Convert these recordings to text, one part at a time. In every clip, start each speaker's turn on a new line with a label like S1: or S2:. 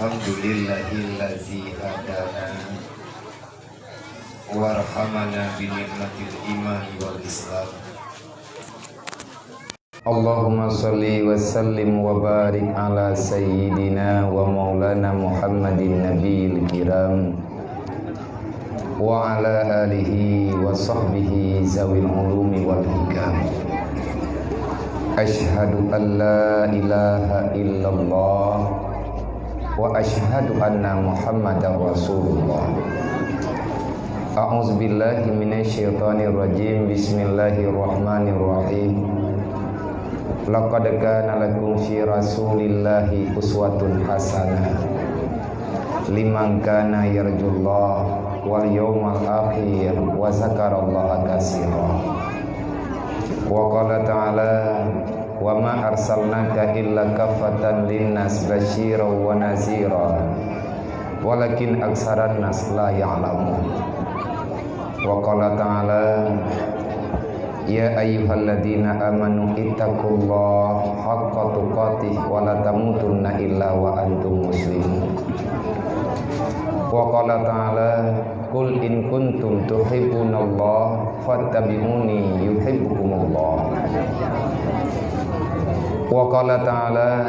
S1: Alhamdulillahillazi hadana warhamana binikmatil iman wal islam. Allahumma salli wa sallim wa barik ala sayyidina wa maulana Muhammadin nabiyil kiram wa ala alihi wa sahbihi zawil ulumi wal hikam. Ashhadu an la ilaha illallah wa ashhadu anna Muhammadar Rasulullah. A'udzu billahi minasyaitonir rajim. Bismillahirrahmanirrahim. Laqad kana lakum fi Rasulillahi uswatun hasanah liman kana yarjullah wal yawmal akhir wa zakarallaha katsiran. Wa qala ta'ala wa ma arsalnaka illa kaffatan linnas basyiran wa nazira walakin aksaran nas la ya'lamun. Wa qala ta'ala ya ayyuhalladzina amanu ittaqullaha haqqa tuqatih wa la tamutunna illa wa antum muslimun. Wa qala ta'ala qul in kuntum tuhibbunallaha fattabi'uni yuhibbukumullah. Wa qala ta'ala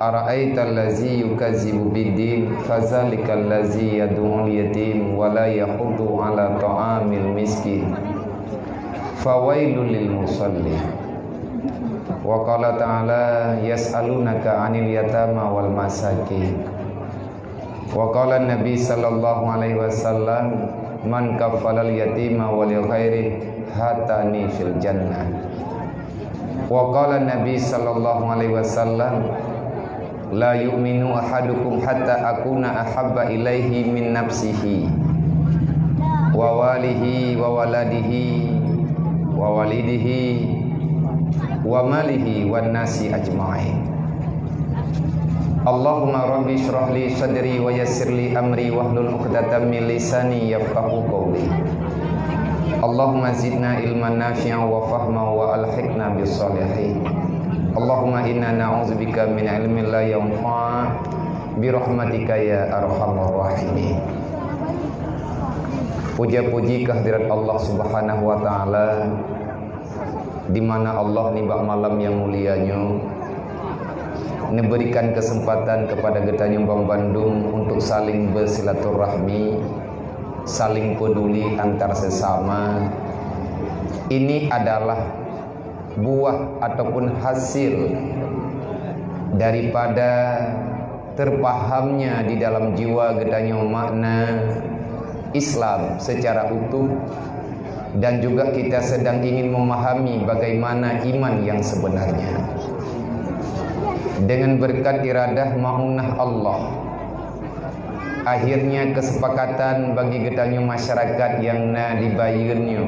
S1: ara'aital ladzi yukazzibu biddin fadzalikal ladzi yad'ul yatim wa la yahuddu 'ala ta'amil miskin fawailul lil musallin. Wa qala ta'ala yas'alunaka 'anil yatama wal masakin. Wa qala Nabi sallallahu alaihi wasallam man kaffalal yatima wal ghairi hatani fil jannah. Wa qala Nabi sallallahu alaihi wasallam la yu'minu ahadukum hatta akuna ahabba ilaihi min nafsihi wa walihi wa waladihi wa walidihi wa malihi wan nasi ajma'in. Allahumma rabbi shrah li sadri wa yassir li amri wahlul 'uqdatam min lisani yafqahu qawli. Allahumma zidna ilman nafi'an wa fahman wa alhiqna bis salihin. Allahumma inna na'udzubika min ilmin la yanfa' bi rahmatika ya arhamar rahimin. Puja-puji kehadirat Allah Subhanahu wa taala, di mana Allah nibak malam yang mulianya memberikan kesempatan kepada kita nyumbang Bandung untuk saling bersilaturahmi, saling peduli antar sesama. Ini adalah buah ataupun hasil daripada terpahamnya di dalam jiwa getanya makna Islam secara utuh, dan juga kita sedang ingin memahami bagaimana iman yang sebenarnya. Dengan berkat iradah maunah Allah, akhirnya kesepakatan bagi getanya masyarakat yang na dibayarnya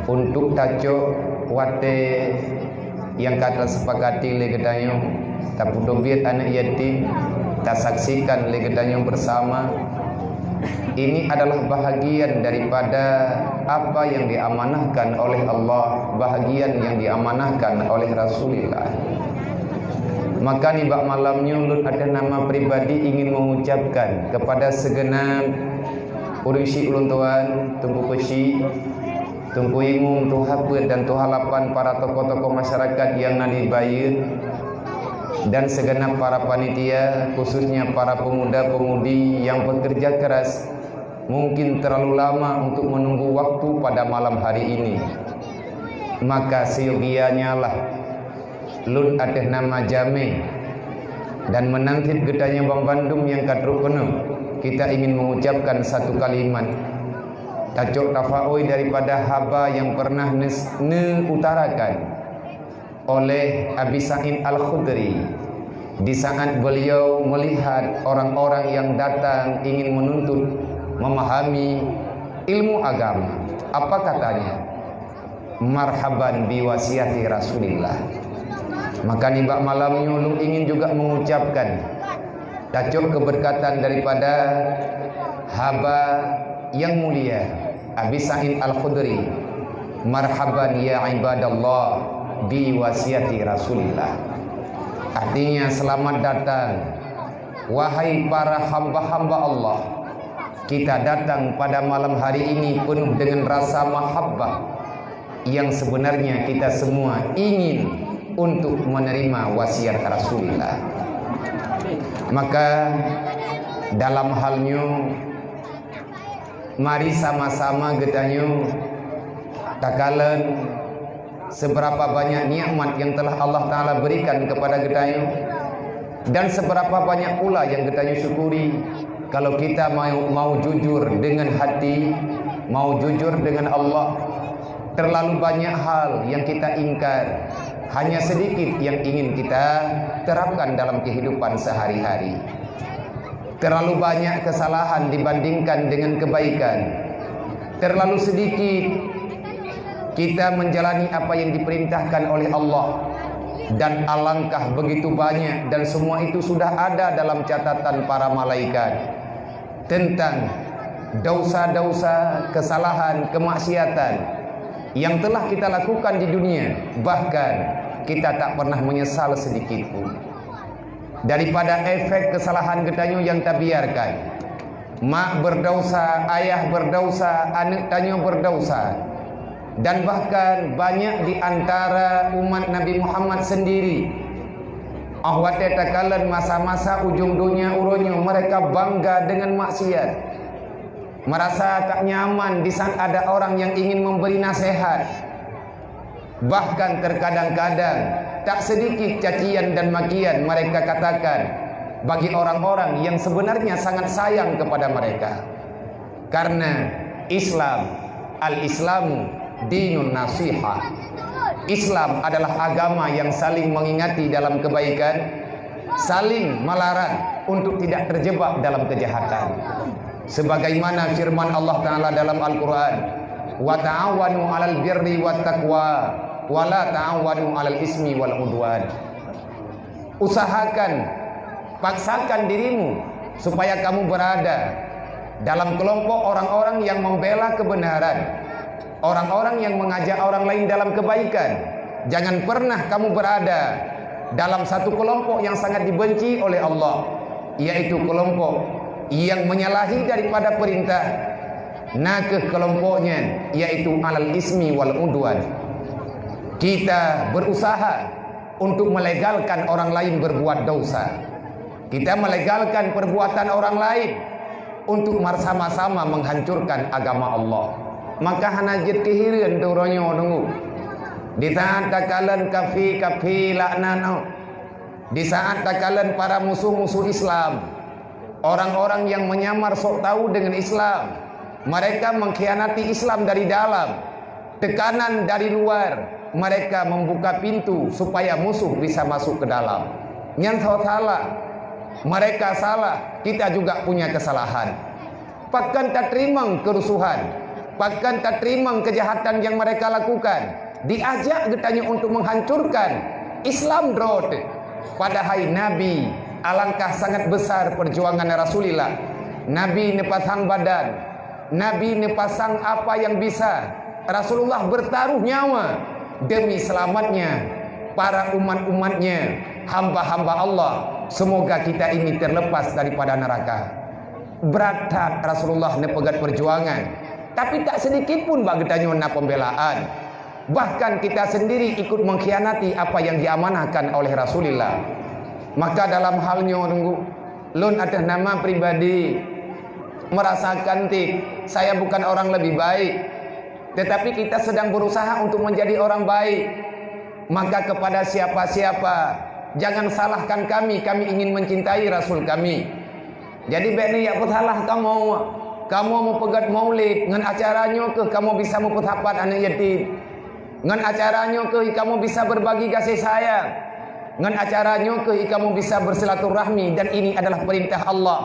S1: untuk taco wate yang kata sepakati le getanya tapudobit anak yatim tak saksikan le getanya bersama. Ini adalah bahagian daripada apa yang diamanahkan oleh Allah, bahagian yang diamanahkan oleh Rasulullah. Maka nibak malamnya ulun ada nama pribadi ingin mengucapkan kepada segenap urusi ulun tuan, tumpu pesi, tumpu imum, tuhaput dan tuhalapan para tokoh-tokoh masyarakat yang nadi bayar, dan segenap para panitia, khususnya para pemuda-pemudi yang bekerja keras, mungkin terlalu lama untuk menunggu waktu pada malam hari ini. Maka seyogianya lah lun ada nama jame dan menangkit gedanya Bang Bandung yang kadruk penuh, kita ingin mengucapkan satu kalimat tajuk tafaui daripada haba yang pernah utarakan oleh Abi Sa'id Al-Khudri di saat beliau melihat orang-orang yang datang ingin menuntut memahami ilmu agama. Apa katanya? Marhaban biwasiyati Rasulillah. Maka nibak malamnya ulun ingin juga mengucapkan tajuk keberkatan daripada haba yang mulia Abi Sa'id Al-Khudri. Marhaban ya ibadallah bi wasiyati Rasulillah. Artinya selamat datang wahai para hamba-hamba Allah, kita datang pada malam hari ini penuh dengan rasa mahabbah yang sebenarnya kita semua ingin untuk menerima wasiat Rasulullah. Maka dalam halnya mari sama-sama getanyo takalan seberapa banyak nikmat yang telah Allah Ta'ala berikan kepada getanyo, dan seberapa banyak pula yang getanyo syukuri. Kalau kita mau jujur dengan hati, mau jujur dengan Allah, terlalu banyak hal yang kita ingkar, hanya sedikit yang ingin kita terapkan dalam kehidupan sehari-hari. Terlalu banyak kesalahan dibandingkan dengan kebaikan. Terlalu sedikit kita menjalani apa yang diperintahkan oleh Allah, dan alangkah begitu banyak, dan semua itu sudah ada dalam catatan para malaikat tentang dosa-dosa, kesalahan, kemaksiatan yang telah kita lakukan di dunia. Bahkan kita tak pernah menyesal sedikit pun. Daripada efek kesalahan getanyo yang tak biarkan, mak berdosa, ayah berdosa, anak tanyo berdosa, dan bahkan banyak di antara umat Nabi Muhammad sendiri, ahwate takalan masa-masa ujung dunia uronyo, mereka bangga dengan maksiat, merasa tak nyaman di saat ada orang yang ingin memberi nasihat. Bahkan terkadang-kadang tak sedikit cacian dan makian mereka katakan bagi orang-orang yang sebenarnya sangat sayang kepada mereka. Karena Islam, al-Islamu dinun nasihah, Islam adalah agama yang saling mengingati dalam kebaikan, saling melarang untuk tidak terjebak dalam kejahatan. Sebagaimana firman Allah Ta'ala dalam Al-Quran, wa ta'awanu 'alal birri wat taqwa wa la ta'awanu 'alal ismi wal udwan. Usahakan, paksakan dirimu supaya kamu berada dalam kelompok orang-orang yang membela kebenaran, orang-orang yang mengajak orang lain dalam kebaikan. Jangan pernah kamu berada dalam satu kelompok yang sangat dibenci oleh Allah, yaitu kelompok yang menyalahi daripada perintah. Nah, ke kelompoknya yaitu alal ismi wal udwan. Kita berusaha untuk melegalkan orang lain berbuat dosa. Kita melegalkan perbuatan orang lain untuk bersama-sama menghancurkan agama Allah. Maka hanajit kehirin turonyo nunggu. Di saat takalan kafi laknano, di saat takalan para musuh-musuh Islam, orang-orang yang menyamar sok tahu dengan Islam, mereka mengkhianati Islam dari dalam, tekanan dari luar, mereka membuka pintu supaya musuh bisa masuk ke dalam. Yang salah, mereka salah, kita juga punya kesalahan. Bahkan tak terima kerusuhan, bahkan tak terima kejahatan yang mereka lakukan. Diajak getanya untuk menghancurkan Islam drot. Padahal Nabi, alangkah sangat besar perjuangan Rasulullah. Nabi nepasang badan, Nabi nepasang apa yang bisa. Rasulullah bertaruh nyawa demi selamatnya para umat-umatnya, hamba-hamba Allah. Semoga kita ini terlepas daripada neraka. Berat Rasulullah nepegat perjuangan, tapi tak sedikit pun bagi tanya pembelaan. Bahkan kita sendiri ikut mengkhianati apa yang diamanahkan oleh Rasulullah. Maka dalam halnya nunggu lun atas nama pribadi merasakan saya bukan orang lebih baik, tetapi kita sedang berusaha untuk menjadi orang baik. Maka kepada siapa-siapa jangan salahkan kami ingin mencintai Rasul kami. Jadi beni ya salah kamu mau pegat maulid ngan acaranya ke kamu bisa mempetapat anak yatim, ngan acaranya ke kamu bisa berbagi kasih sayang, ngan acaranya ke kamu bisa bersilaturahmi. Dan ini adalah perintah Allah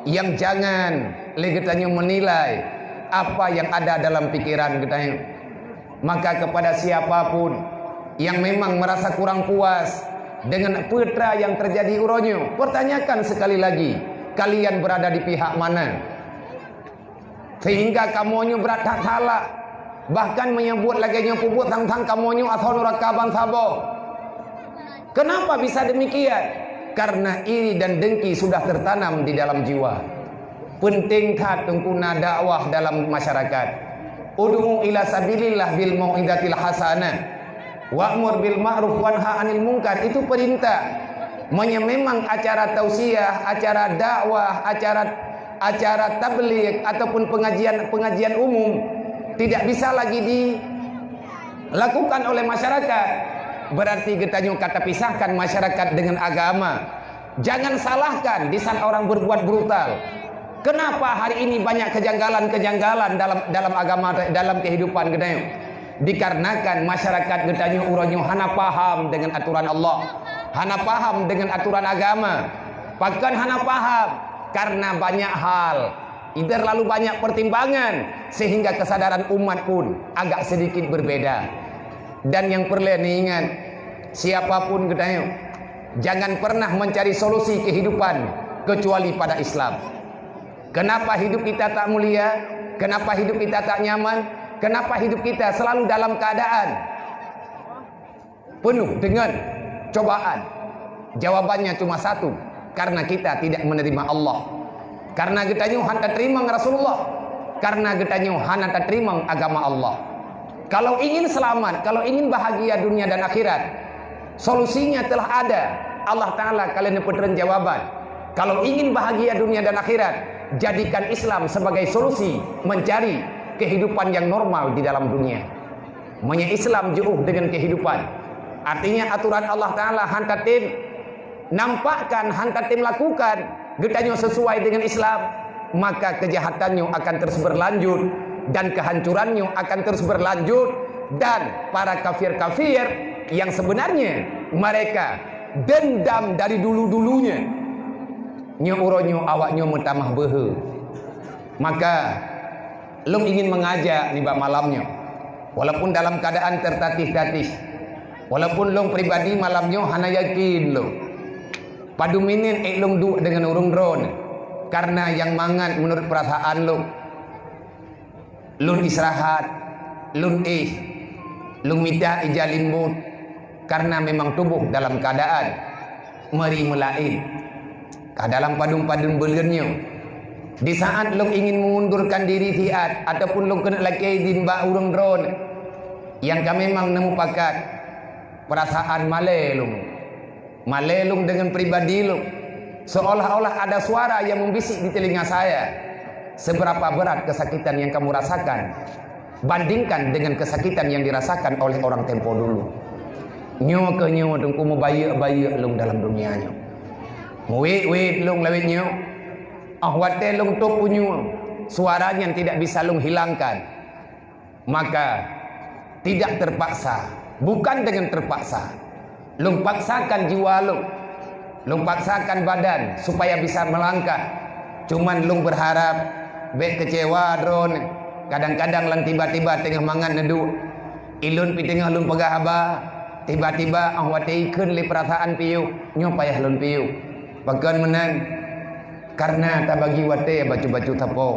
S1: yang jangan legetannya menilai apa yang ada dalam pikiran kita. Maka kepada siapapun yang memang merasa kurang puas dengan putra yang terjadi uronyo, pertanyakan sekali lagi, kalian berada di pihak mana? Sehingga kamunya berat tak salah, bahkan menyebut lagi nyebut tentang kamunya atau nurakaban sabo. Kenapa bisa demikian? karena iri dan dengki sudah tertanam di dalam jiwa. Penting tak tengkuna dakwah dalam masyarakat. Ud'u ila sabilillah bil mau'izatil hasanah wa'mur bil ma'ruf wanha 'anil munkar. Itu perintah. Memang acara tausiah, acara dakwah, acara tabligh ataupun pengajian umum tidak bisa lagi dilakukan oleh masyarakat. Berarti kita kata pisahkan masyarakat dengan agama. Jangan salahkan di saat orang berbuat brutal. Kenapa hari ini banyak kejanggalan-kejanggalan dalam agama, dalam kehidupan kita? Dikarenakan masyarakat kita uronyo hana paham dengan aturan Allah, hana paham dengan aturan agama. Bahkan hana paham karena banyak hal, terlalu banyak pertimbangan sehingga kesadaran umat pun agak sedikit berbeda. Dan yang perlu diingat, siapapun kita jangan pernah mencari solusi kehidupan kecuali pada Islam. Kenapa hidup kita tak mulia? Kenapa hidup kita tak nyaman? Kenapa hidup kita selalu dalam keadaan penuh dengan cobaan? Jawabannya cuma satu, karena kita tidak menerima Allah. Karena kita hanya terima Rasulullah. Karena kita hanya terima agama Allah. Kalau ingin selamat, kalau ingin bahagia dunia dan akhirat, solusinya telah ada. Allah Ta'ala kalian dapat jawaban. Kalau ingin bahagia dunia dan akhirat, jadikan Islam sebagai solusi mencari kehidupan yang normal di dalam dunia. Islam jauh dengan kehidupan. Artinya aturan Allah Ta'ala hantatim nampakkan, hantatim lakukan, getanya sesuai dengan Islam, maka kejahatannya akan terus berlanjut dan kehancurannya akan terus berlanjut. Dan para kafir-kafir yang sebenarnya mereka dendam dari dulu-dulunya, uronyo awaknya mutamah behe. Maka long ingin mengajak nih bak malamnya, walaupun dalam keadaan tertatih-tatih, walaupun long pribadi malamnya hana yakin long padu minin long du dengan urung drone, karena yang mangan menurut perasaan long istirahat, long minta ijalin mut, karena memang tubuh dalam keadaan meri melain dalam padun-padun belernya. Di saat long ingin mengundurkan diri fiat ataupun long kena laki din ba urang drone, yang kami memang nemu pakat perasaan malelung dengan pribadi long, seolah-olah ada suara yang membisik di telinga saya. Seberapa berat kesakitan yang kamu rasakan bandingkan dengan kesakitan yang dirasakan oleh orang tempo dulu. Nyo ke nyo tungku mau bayi long dalam dunianya. Wait long lawitnya. Ahwate long tu punya suaranya yang tidak bisa long hilangkan. Maka tidak terpaksa, bukan dengan terpaksa, long paksakan jiwa long paksakan badan supaya bisa melangkah. Cuman long berharap baik kecewa drone. Kadang-kadang lang tiba-tiba tengah mangan nedu ilun pi tengah long pegah abah, tiba-tiba ahwate ikun li perasaan piu nyo payah lon piu. Bahkan menan karena tak bagi wate baju-baju tapo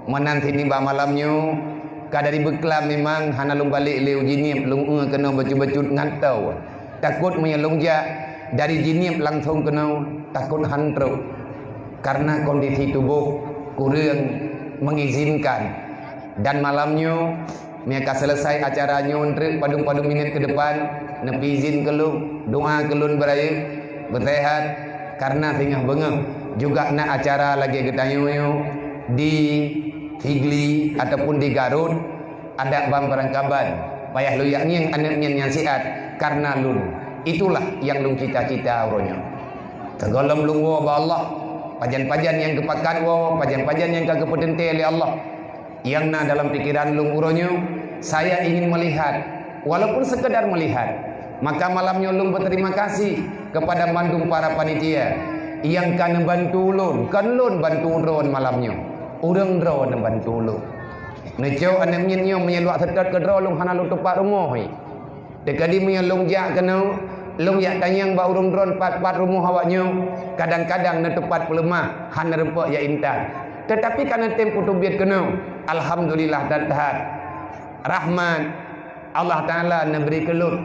S1: menan sini ba malamnya kadari beklam memang hana lung balik leu jinip lung kena baju-baju ngantau, takut menyelung ja dari jinip langsung kena takut hantro karena kondisi tubuh kurang mengizinkan. Dan malamnya mereka selesai acaranya untuk padung-padung minit ke depan nepi izin ke lu doa ke lun beraya bersehat karena tengah bengeng juga nak acara lagi getanyo di Higli ataupun di Garut ada bamperangkaban payah lu yang anaknya nyasiat karena lun itulah yang lung cita-cita uronya tegolong lung wa Allah pajan-pajan yang kepakan wa pajan-pajan yang kagak potente oleh Allah yang na dalam pikiran lung uronya saya ingin melihat walaupun sekedar melihat. Maka malamnya lung berterima kasih kepada mandung para panitia yang kan bantu lun, kan lun bantu drone malamnya. Urang drone bantu lun. Nejo anak nyenyo menyeluak sedot ke drone lung hana lung tepat rumah hi. Dekadi punya lung jak kena lung jak tanyang ba urang drone pat rumah awaknya. Kadang-kadang ne tepat pelemah hana rempok ya intan. Tetapi karena tempo tubiat kena alhamdulillah dan tahat rahmat Allah Ta'ala memberi kelut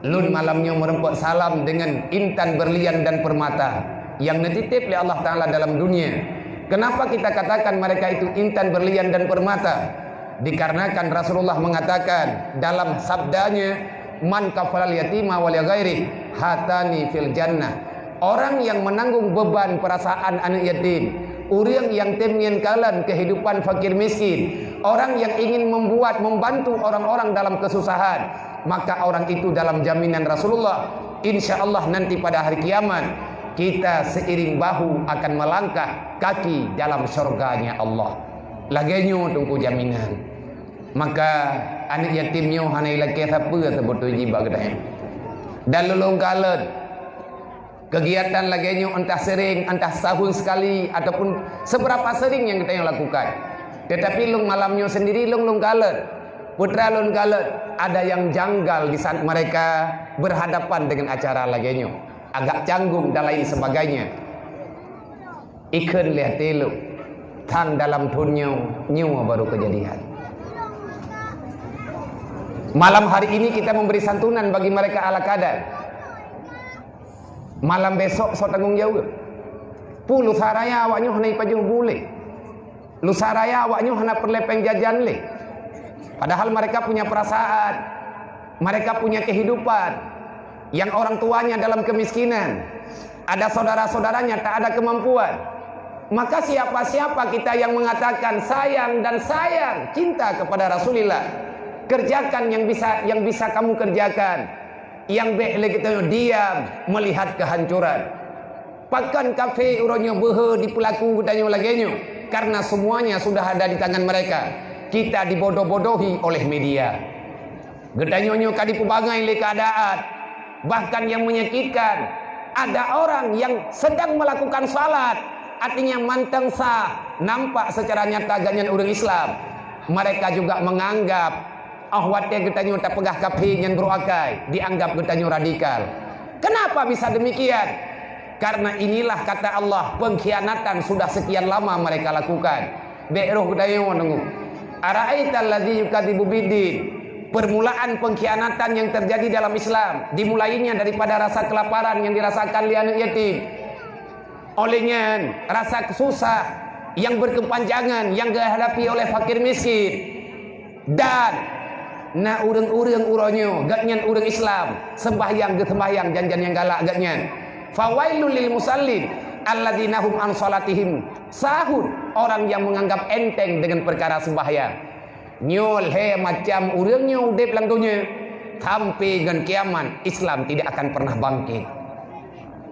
S1: Lun malamnya meremput salam dengan intan berlian dan permata yang dititip oleh Allah Ta'ala dalam dunia. Kenapa kita katakan mereka itu intan berlian dan permata? Dikarenakan Rasulullah mengatakan dalam sabdanya, man kafalal yatima wal ghairi hatani fil jannah. Orang yang menanggung beban perasaan anak yatim, orang yang temien kalan kehidupan fakir miskin, orang yang ingin membantu orang-orang dalam kesusahan, maka orang itu dalam jaminan Rasulullah, insya Allah nanti pada hari kiamat kita seiring bahu akan melangkah kaki dalam surganya Allah. Laganya tunggu jaminan. Maka anak yatimnya hanai laki siapa sebut jiba kedai. Dan lulung kalet kegiatan laganya entah sering, entah setahun sekali ataupun seberapa sering yang kita yang lakukan. Tetapi lung malamnya sendiri lung kalet, putra lung kalet, ada yang janggal di saat mereka berhadapan dengan acara laganya, agak canggung dan lain sebagainya. Ikan lihat telu, tang dalam tunnya nyawa baru kejadian. Malam hari ini kita memberi santunan bagi mereka ala kadar. Malam besok so tanggung jawab. Puluh saraya awaknya hana ipajuh boleh. Lu saraya awaknya hana perlepeng jajan le. Padahal mereka punya perasaan, mereka punya kehidupan. Yang orang tuanya dalam kemiskinan, ada saudara-saudaranya tak ada kemampuan. Maka siapa-siapa kita yang mengatakan sayang dan sayang cinta kepada Rasulullah, kerjakan yang bisa kamu kerjakan. Yang baik kita diam melihat kehancuran. Pakan kafe urangnya behe di pelaku katanya laganya, karena semuanya sudah ada di tangan mereka. Kita dibodoh-bodohi oleh media. Gedanyonyo kadi pubangai le keadaan. Bahkan yang menyakitkan, ada orang yang sedang melakukan salat, artinya manteng sah, nampak secara nyata ganyan orang Islam. Mereka juga menganggap ahwatnya getanya tak pegah kapi yang beruakai, dianggap getanya radikal. Kenapa bisa demikian? Karena inilah kata Allah, pengkhianatan sudah sekian lama mereka lakukan. Be'roh getanya menunggu. Ara'aital ladzi yukadzibu biddin. Permulaan pengkhianatan yang terjadi dalam Islam dimulainya daripada rasa kelaparan yang dirasakan oleh anak yatim. Olehnya rasa susah yang berkepanjangan yang dihadapi oleh fakir miskin. Dan na urang-urang uronyo gatnyan urang Islam sembahyang janjan yang galak gatnyan. Fawailul lil musallin alladzina hum an salatihim sahun. Orang yang menganggap enteng dengan perkara sembahyang. Nyol he macam urangnya udep lang dunia sampai dengan kiamat Islam tidak akan pernah bangkit.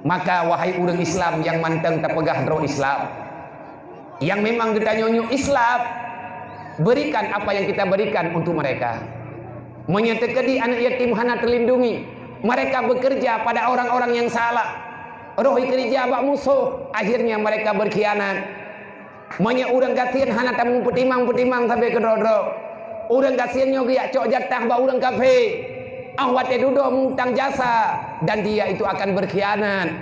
S1: Maka wahai urang Islam yang manteng terpegah dro Islam, yang memang kita nyonyo Islam, berikan apa yang kita berikan untuk mereka. Menyetekedi anak yatim hana terlindungi. Mereka bekerja pada orang-orang yang salah. Rohi kerja abak musuh, akhirnya mereka berkhianat. Manya urang gasian hana tamu petimang sampai ke dodro. Urang gasian nyogi cok jatah ba urang kafe. Ahwate dudo mengutang jasa dan dia itu akan berkhianat.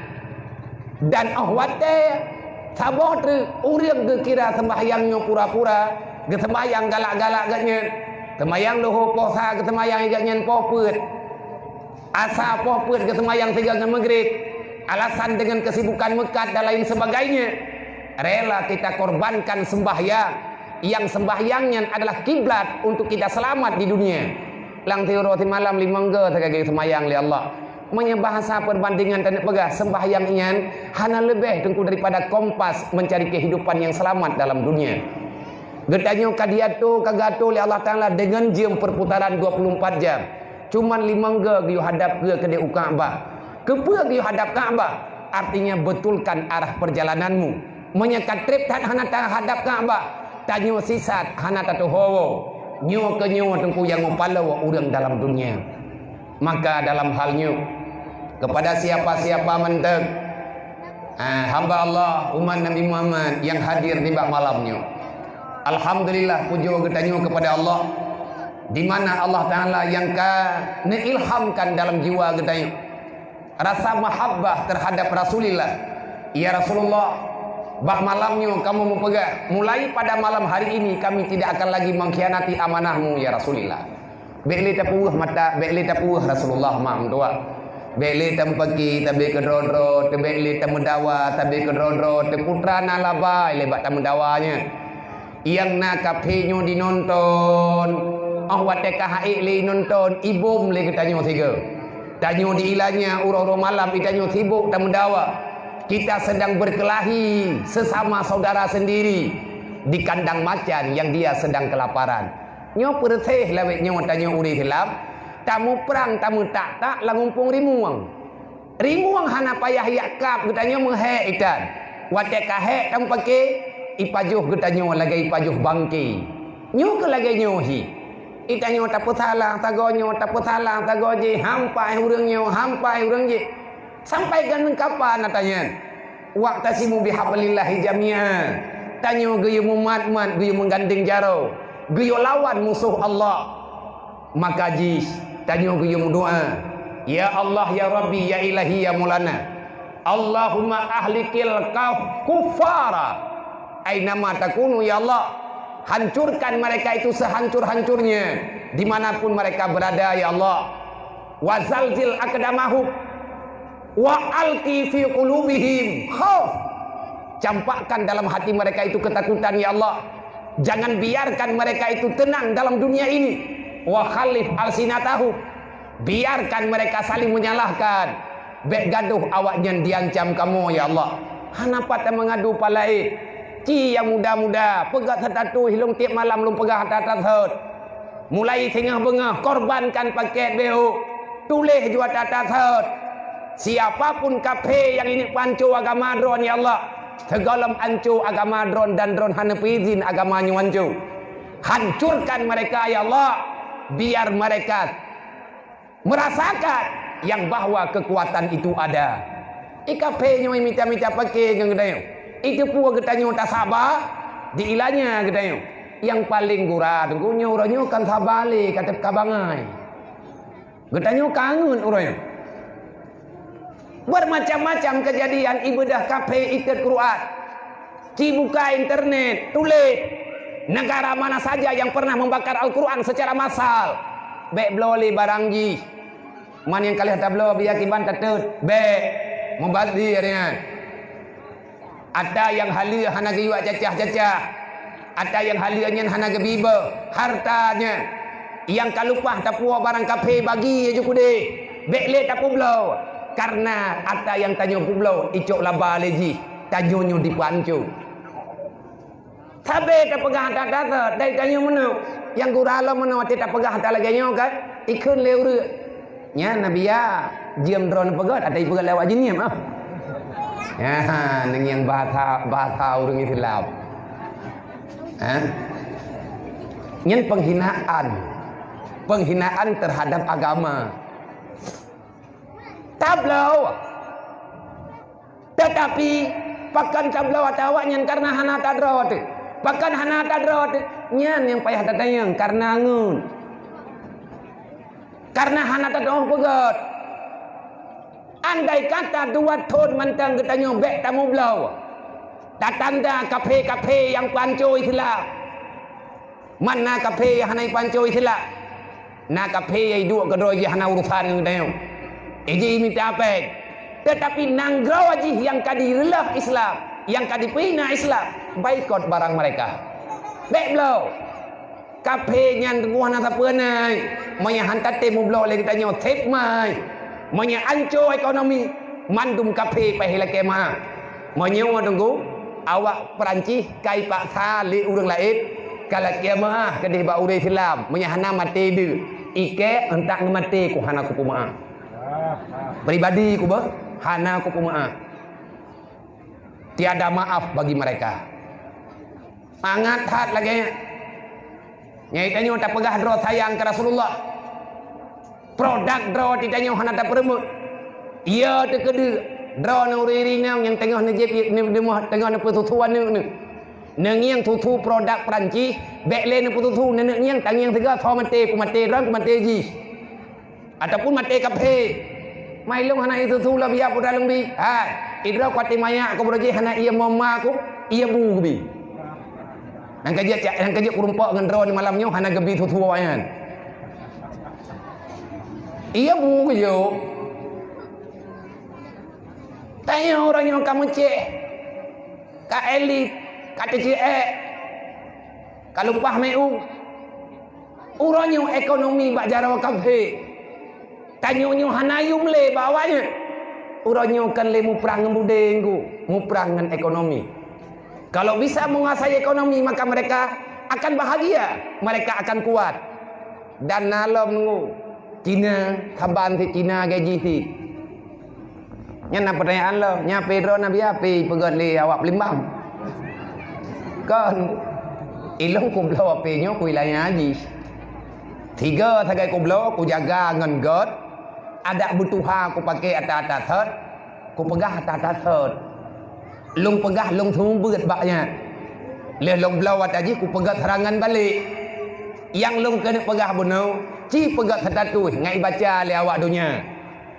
S1: Dan ahwate saboh urang kira sembahyangnya pura-pura, ge sembahyang galak-galak gatnya. Temayang doho posa ke temayang igaknya poput. Asa poput ke temayang tiga ke maghrib. Alasan dengan kesibukan mekat dan lain sebagainya. Rela kita korbankan sembahyang. Yang sembahyangnya adalah kiblat untuk kita selamat di dunia. Lang roti malam limangga terkait semayang li Allah. Menyebahasa perbandingan dan pegah sembahyangnya hana lebih tengku daripada kompas mencari kehidupan yang selamat dalam dunia. Getanya kadiatu kagato oleh Allah Ta'ala dengan jam perputaran 24 jam. Cuman 5 ge hadap ge ke Ka'bah. Kepa ge hadap Ka'bah. Artinya betulkan arah perjalananmu. Menyekat trip tan hana hadap Ka'bah. Tanyo sisat hana tatu hawa. Nyo ke nyo tengku yang mempala wa urang dalam dunia. Maka dalam halnya kepada siapa-siapa mentek hamba Allah umat Nabi Muhammad yang hadir di malamnya. Alhamdulillah puji getanyo kepada Allah, di mana Allah Ta'ala yang ilhamkan dalam jiwa getanyo rasa mahabbah terhadap Rasulullah. Ya Rasulullah, bak malamnya kamu mempegang, mulai pada malam hari ini kami tidak akan lagi mengkhianati amanahmu ya Rasulullah. Beli tapuh mata, beli tapuh Rasulullah mam tua. Beli tam pagi, tabi kedrodro, beli tam mendawa, tabi kedrodro, putra nalabai lebat tam mendawanya. Yang nak kapenyo dinonton, awat TKHI li nonton, ibum li ketanyo tiga. Tanyo di ilahnya uro-uro malam itanyo sibuk tam mendawa. Kita sedang berkelahi sesama saudara sendiri di kandang macan yang dia sedang kelaparan. Nyo perteh lawet nyo tanyo uri hilap. Tamu perang tamu tak langumpung rimuang. Rimuang hana payah yakap getanyo menghe itan. Wate kahe tam pake ipajuh getanyo lagi ipajuh bangki. Nyo ke lagi nyohi. Itanyo tak salah tagonyo tak salah tagoji hampai urangnya hampai urangnya. Sampai kan kapan natanya? Waqtasimu bihablillahi jami'an. Tanyo geyu mumat-mat geyu menggandeng jaro. Geyo lawan musuh Allah. Maka jis tanyo geyo doa. Ya Allah ya Rabbi ya Ilahi ya Maulana. Allahumma ahlikil kuffara aina ma takunu ya Allah. Hancurkan mereka itu sehancur-hancurnya dimanapun mereka berada ya Allah. Wa zalzil aqdamahum wa alqi fi qulubihim khauf. Campakkan dalam hati mereka itu ketakutan ya Allah. Jangan biarkan mereka itu tenang dalam dunia ini. Wa khalif alsinatahu. Biarkan mereka saling menyalahkan. Bek gaduh awaknya diancam kamu ya Allah. Hanapa tak mengadu palai. Ci yang muda-muda pegat hatatu hilung tiap malam lum pegah hatat. Mulai tengah bengah korbankan paket beu. Tulis jua tatat. Siapapun kafe yang ini pancu agama dron ya Allah. Segalam ancu agama dron dan dron hana izin agamanya ancu. Hancurkan mereka ya Allah. Biar mereka merasakan yang bahwa kekuatan itu ada. Ikape nyo minta-minta pakai ngadayo. Itu pun getanyo tak sabar di ilahnya getanyo. Yang paling gurah tunggu uranyo kan sabali kata kabangai. Getanyo kangen uranyo. Bermacam-macam kejadian ibadah kafe ikat Quran. Buka internet, tulis negara mana saja yang pernah membakar Al-Quran secara massal. Bek bloli barangji. Man yang kalian tablo biar kiban tetut. Bek membazirnya. Ada yang halia hana giwa cacah-cacah. Ada yang halianya hana gebiba hartanya. Yang kalupah tapua barang kafe bagi aja kude. Bek le tapu blo. Karena ada yang tanya kublau icok laba leji tanyonyo dipancu. Tabe tak pegang data dari tanya mana yang gurala mana tak pegang data lagi nyo kan ikun lewru nya nabi ya diam drone pegat ada ibu lewat jinim ah ya neng yang bahasa orang Islam nyen penghinaan terhadap agama. Tablau. Tetapi pakan tablau atawaknya karena hana tadrot. Pakan hana tadrot nyan yang payah datang karena ngun. Karena hana tadrot pegat. Andai kata dua ton mantang getanya bek tamu blau. Tatanda kafe-kafe yang panco itulah. Mana kafe yang hana panco itulah. Na kafe yang dua kedua yang hana urusan getanya. Eji minta apa? Tetapi nanggau aji yang kadirillah Islam, yang kadipina Islam, baikot barang mereka. Baik blau. Kafe yang gua nasa penai, manya hantar temu blau lagi tanya tip mai, manya anco ekonomi, mandum kafe pahila kema, manya tunggu awak Perancis kai paksa li urang lain, kalau kema kedih ba urang Islam, manya hana mati de, ike entak ngemati ku hana ku puma. Pribadi ku bah hana ku maaf. Tiada maaf bagi mereka. Angat hat lagi. Nyai tanyo tak pegah dro sayang ke Rasulullah. Produk dro ditanyo hana tak peremut. Ia tekede dro nuri rinang yang tengah nejep tengah ne petutuan ne. Neng yang tutu produk Perancis, bekle ne petutu nenek yang tang yang tiga tho mate ku mate dro ku mate ji. Ataupun mate kafe. Mai long hana itu tu lah biar pura lengbi. Ha, idra kuati maya aku berji hana ia mama aku, ia bu gebi. Nang kerja kurumpak dengan drone malamnya hana gebi tu wayan. Ia buyuk. Tanya orang yang kamu cek. Ka elit, ka TCE. Ka lupah meu. Urang ekonomi bak jarawa kafe. Tanyo hanayum le bawanya. Urang kan le muprang ngembudeng ku, muprang ngan ekonomi. Kalau bisa menguasai ekonomi maka mereka akan bahagia, mereka akan kuat. Dan nalom ngu Cina, kaban si Cina gaji si. Nya pertanyaan lo, nya Pedro nabi api pegat le awak pelimbang. Kan ilong kublo apinya ku ilanya haji. Tiga sagai kublo ku jaga ngan god. Ada butuha ku pakai atas thot, ku pegah atas thot. Long pegah long thung beut baknya. Le long blawat aji ku pegat serangan balik. Yang long kena pegah bunau, ci pegat setatu ngai baca le awak dunia.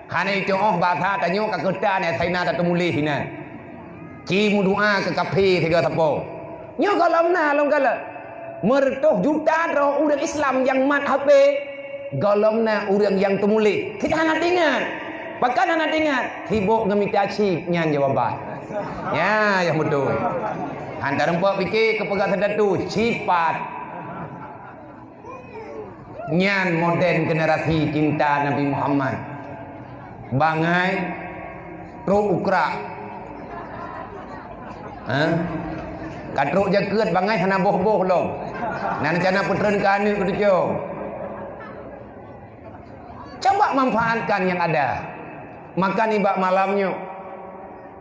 S1: Hana itu bahasa tanyo ka kerta ne saina ta tumuli hina. Ci mu doa ke kafe tiga sapo. Nyo kalau na long kala. Mertuh juta roh urang Islam yang mat HP. Golomna urang yang tumuli. Kita nak ingat. Bahkan nak ingat sibuk ngemitaci nyan jawaban. Ya, yang betul. Hantar empat fikir kepegat setatu sifat nyan modern generasi cinta Nabi Muhammad. Bangai pro ukra. Katruk jaket bangai hana boh-boh long. Nan cana putren kani kudu. Coba manfaatkan yang ada. Makan ibak malamnya.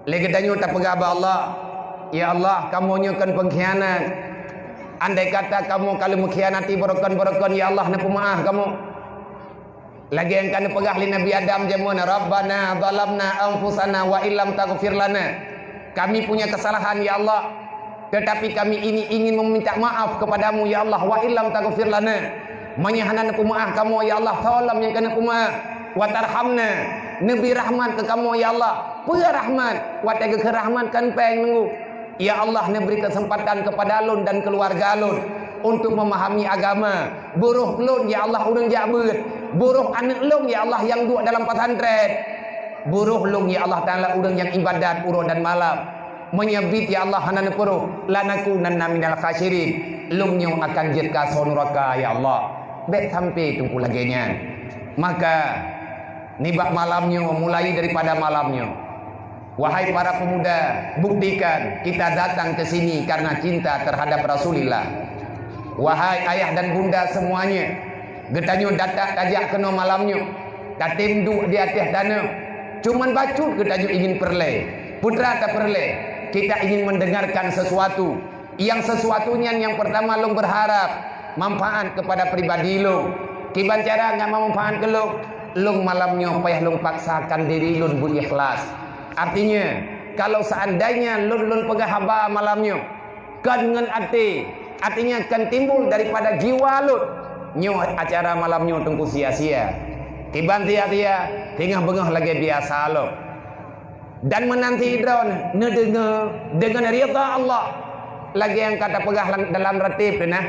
S1: Lagi danyo tak pegaba Allah. Ya Allah, kamu nyukan pengkhianat. Andai kata kamu kalau mengkhianati borokan-borokan, ya Allah na pemaaf kamu. Lagi yang kana pegah li Nabi Adam jamuna Rabbana zalamna anfusana wa illam taghfir lana. Kami punya kesalahan ya Allah, tetapi kami ini ingin meminta maaf kepadamu ya Allah, wa illam taghfir lana. Menyahanan pemaaf kamu ya Allah, tolong yang kana pemaaf. Wa tarhamna, nabi rahmat ke kamu ya Allah, punya rahmat, wa tega ke rahmat kan peng mengu. Ya Allah, beri kesempatan kepada lun dan keluarga lun untuk memahami agama. Buruh lun ya Allah urang jabut. Buruh anak lun ya Allah yang duduk dalam pesantren. Buruh lun ya Allah taala urang yang ibadat urang dan malam. Menyebit ya Allah hanan puruh lanakunanna minal khasirin. Lun yang akan jirka sonuraka ya Allah. Bek sampai tunggu laginya. Maka nibak malamnya mulai daripada malamnya. Wahai para pemuda, buktikan kita datang ke sini karena cinta terhadap Rasulullah. Wahai ayah dan bunda semuanya, getanyo datang tajak kena malamnya. Tatindu di atas tanah. Cuman bacut getanyo ingin perle. Putra tak perle. Kita ingin mendengarkan sesuatu. Yang sesuatunya yang pertama long berharap manfaat kepada pribadi long. Kiban cara enggak manfaat ke long. Long malamnya payah long paksakan diri long berikhlas. Artinya, kalau seandainya lun pegah haba malamnya, kan dengan artinya kan timbul daripada jiwa lun. Nyo acara malamnya tunggu sia-sia. Tiban tia-tia, tinggal bengah lagi biasa lo. Dan menanti idron, dengan rida Allah. Lagi yang kata pegah dalam ratib nah.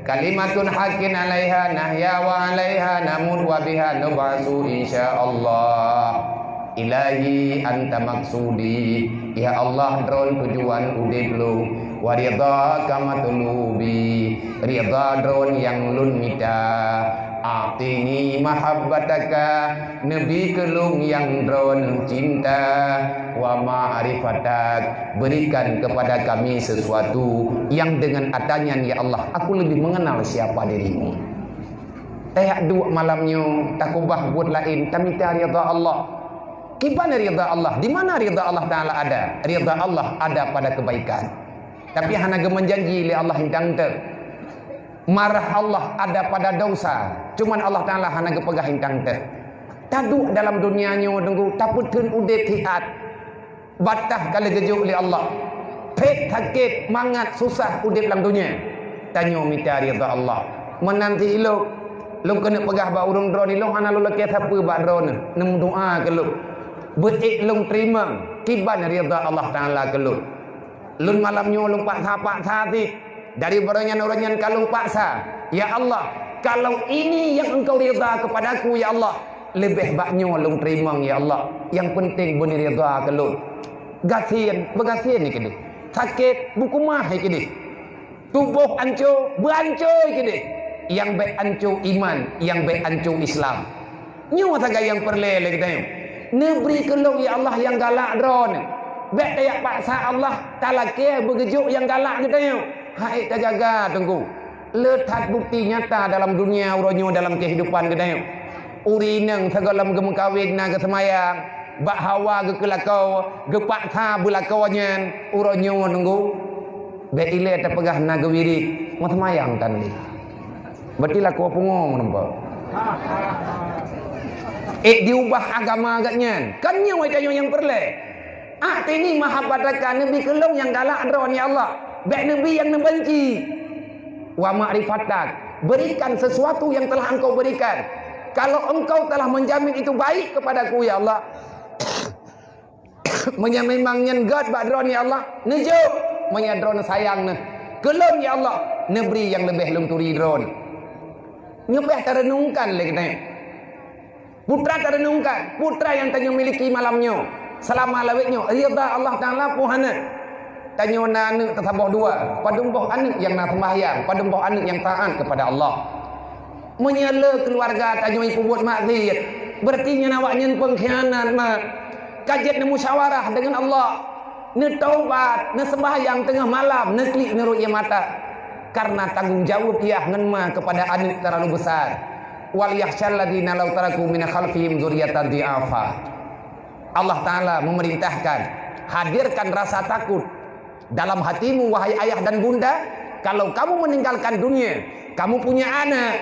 S1: Kalimatun hakin alaiha nahya wa alaiha namut wa biha nub'atsu insyaallah. Ilahi anta maksudi, ya Allah dron tujuan udip lu, wa ridha kama tulubi, ridha dron yang lun minta. Atini mahabbataka, nabi kelung yang dron cinta, wa ma'rifatak, berikan kepada kami sesuatu yang dengan adanya ya Allah aku lebih mengenal siapa dirimu. Tayak dua malamnya takubah buat lain kami ridha Allah. Gimana ridha Allah? Di mana ridha Allah Ta'ala ada? Ridha Allah ada pada kebaikan. Tapi hana gemenjanji li Allah hintang ter. Marah Allah ada pada dosa. Cuman Allah Ta'ala hana gepegah hintang ter. Tadu dalam dunianya dengku taputkeun udip hiat. Batah kali gejuk li Allah. Pek sakit, mangat, susah udip dalam dunia. Tanyo minta ridha Allah. Menanti ilok. Lu kena pegah ba urung drone ilok hana lu laki siapa ba drone. Nem doa ke lu. Betik lung terima kiban ridha Allah Ta'ala kelun. Lun malamnya lung paksa dari baranyan-baranyan kalung paksa. Ya Allah, kalau ini yang engkau ridha kepadaku ya Allah, lebih banyak long terima ya Allah. Yang penting bani ridha ke lu. Gasian, begasian ni kini. Sakit buku mah kini. Tubuh hancur, berancur kini. Yang baik hancur iman, yang baik hancur Islam. Nyu saga yang perlele kita ni. Neberi kelong ya Allah yang galak drone. Baik tayak paksa Allah talakir bergejuk yang galak kita ni. Hai tak jaga tunggu. Letak bukti nyata dalam dunia uronyo dalam kehidupan kita ni. Urineng segalam gemekawin na ke semayang. Bak hawa ke kelakau, ke paksa belakaunya uronyo nunggu. Baik ile terpegah na ke wirik. Mau semayang kan ni. Berarti lah kau pungong nampak. Diubah agama agaknya. Kan nyu macam yang perle. Ini mahabbatakan Nabi kelong yang galak drone ya Allah. Baik Nabi yang membenci. Wa ma'rifatak. Berikan sesuatu yang telah engkau berikan. Kalau engkau telah menjamin itu baik kepadaku ya Allah. Memang nyengat bak drone ya Allah. Nejuk menyadron sayang ne. Kelong ya Allah. Neberi yang lebih lungturi drone. Nyebeh terenungkan lagi tanya. Putra terenungkan. Putra yang tanya miliki malamnya. Selama lawitnya. Ridha Allah Ta'ala puhana. Tanya anak tersabah dua. Padumbuh anak yang nak sembahyang. Padumbuh anak yang taat kepada Allah. Menyala keluarga tanya ibu buat maksiat. Berarti nawaknya pengkhianat mak. Kajian musyawarah dengan Allah. Ne taubat, ne sembahyang tengah malam, ne klik nerut ye mata. Karena tanggungjawab ia ngenma kepada anak terlalu besar. Wal yakhshal ladina law taraku min khalfihim dzurriyyatan dhi'afa. Allah Taala memerintahkan, hadirkan rasa takut dalam hatimu wahai ayah dan bunda. Kalau kamu meninggalkan dunia, kamu punya anak,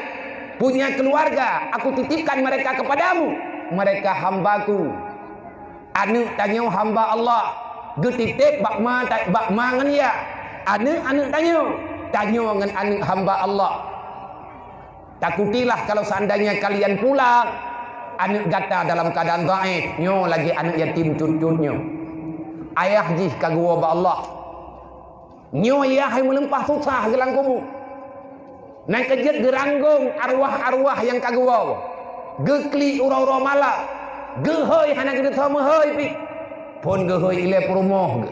S1: punya keluarga, aku titipkan mereka kepadamu. Mereka hambaku. Anak tanya hamba Allah. Getitip bakma ngan ya. Anak tanya dengan anak hamba Allah. Takutilah kalau seandainya kalian pulang, anak gata dalam keadaan dhaif, nyo lagi anak yatim cucutnya. Ayah jih kagua ba Allah. Nyo ayah yang melempah susah gelang kubu. Naik kejet geranggung arwah-arwah yang kagua. Gekli ura-ura malak. Gehoi hana kita sama hoi pi. Pun gehoi ile perumoh.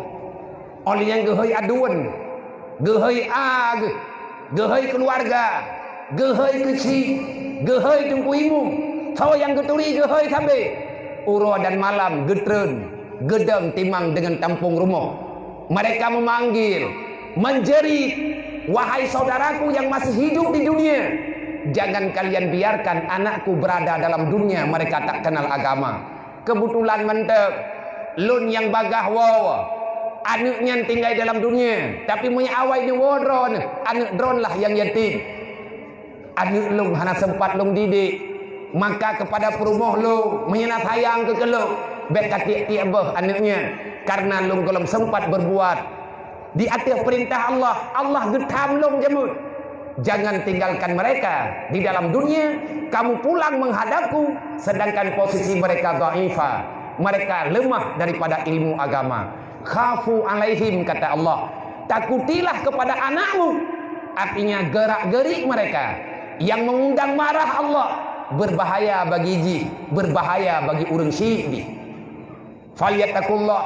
S1: Oleh yang gehoi aduan. Gehoi ag. Gehoi keluarga. Gehoi kecil. Gehoi tungku imum. So yang keturi gehoi sampai. Ura dan malam getren. Gedang timang dengan tampung rumah. Mereka memanggil. Menjerit. Wahai saudaraku yang masih hidup di dunia. Jangan kalian biarkan anakku berada dalam dunia mereka tak kenal agama. Kebetulan mentek lun yang bagah wawa anaknya tinggal dalam dunia tapi punya awai ni wodron anak drone lah yang yatim. Anak lung hana sempat lung didik maka kepada perumah lung menyena sayang ke kelung baik tiap-tiap bah anaknya karena lung belum sempat berbuat di atas perintah Allah. Allah getam lung jemut. Jangan tinggalkan mereka di dalam dunia. Kamu pulang menghadapku sedangkan posisi mereka dhaifah. Mereka lemah daripada ilmu agama. Khafu alaihim kata Allah. Takutilah kepada anakmu. Artinya gerak-gerik mereka yang mengundang marah Allah. Berbahaya bagi ji, berbahaya bagi urang syirik. Falyattaqullah,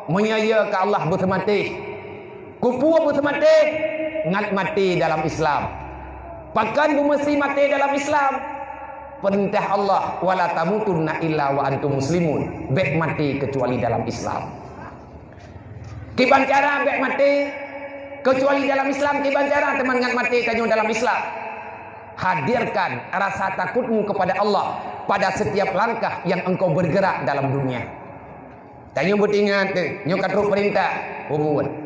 S1: menyaya ke Allah bersematih. Kupua bersematih ngat mati dalam Islam. Pakan mesti mati dalam Islam. Perintah Allah wala tamutunna illa wa antum muslimun. Bek mati kecuali dalam Islam. Kiban cara bek mati kecuali dalam Islam. Kiban cara teman ngat mati kanyo dalam Islam. Hadirkan rasa takutmu kepada Allah pada setiap langkah yang engkau bergerak dalam dunia. Tanyo betingat nyo katruk perintah hubungan.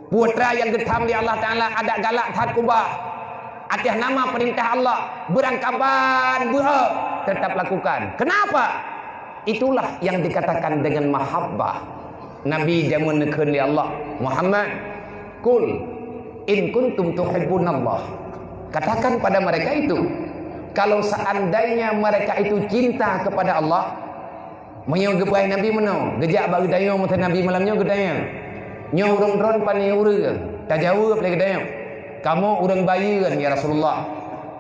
S1: Putra yang getam di Allah Ta'ala ada galak taat kubah. Atas nama perintah Allah. Berangkapan buruk. Tetap lakukan. Kenapa? Itulah yang dikatakan dengan mahabbah. Nabi jamun nekun di Allah. Muhammad. Kul. In kuntum tuhibbunallah. Katakan pada mereka itu. Kalau seandainya mereka itu cinta kepada Allah. Menyugupai Nabi menang. Gejak bagi dayo mata Nabi malamnya gedanya. Nyo urang dron pani urang tak jawab lagi dah. Kamu urang bayi kan ya Rasulullah.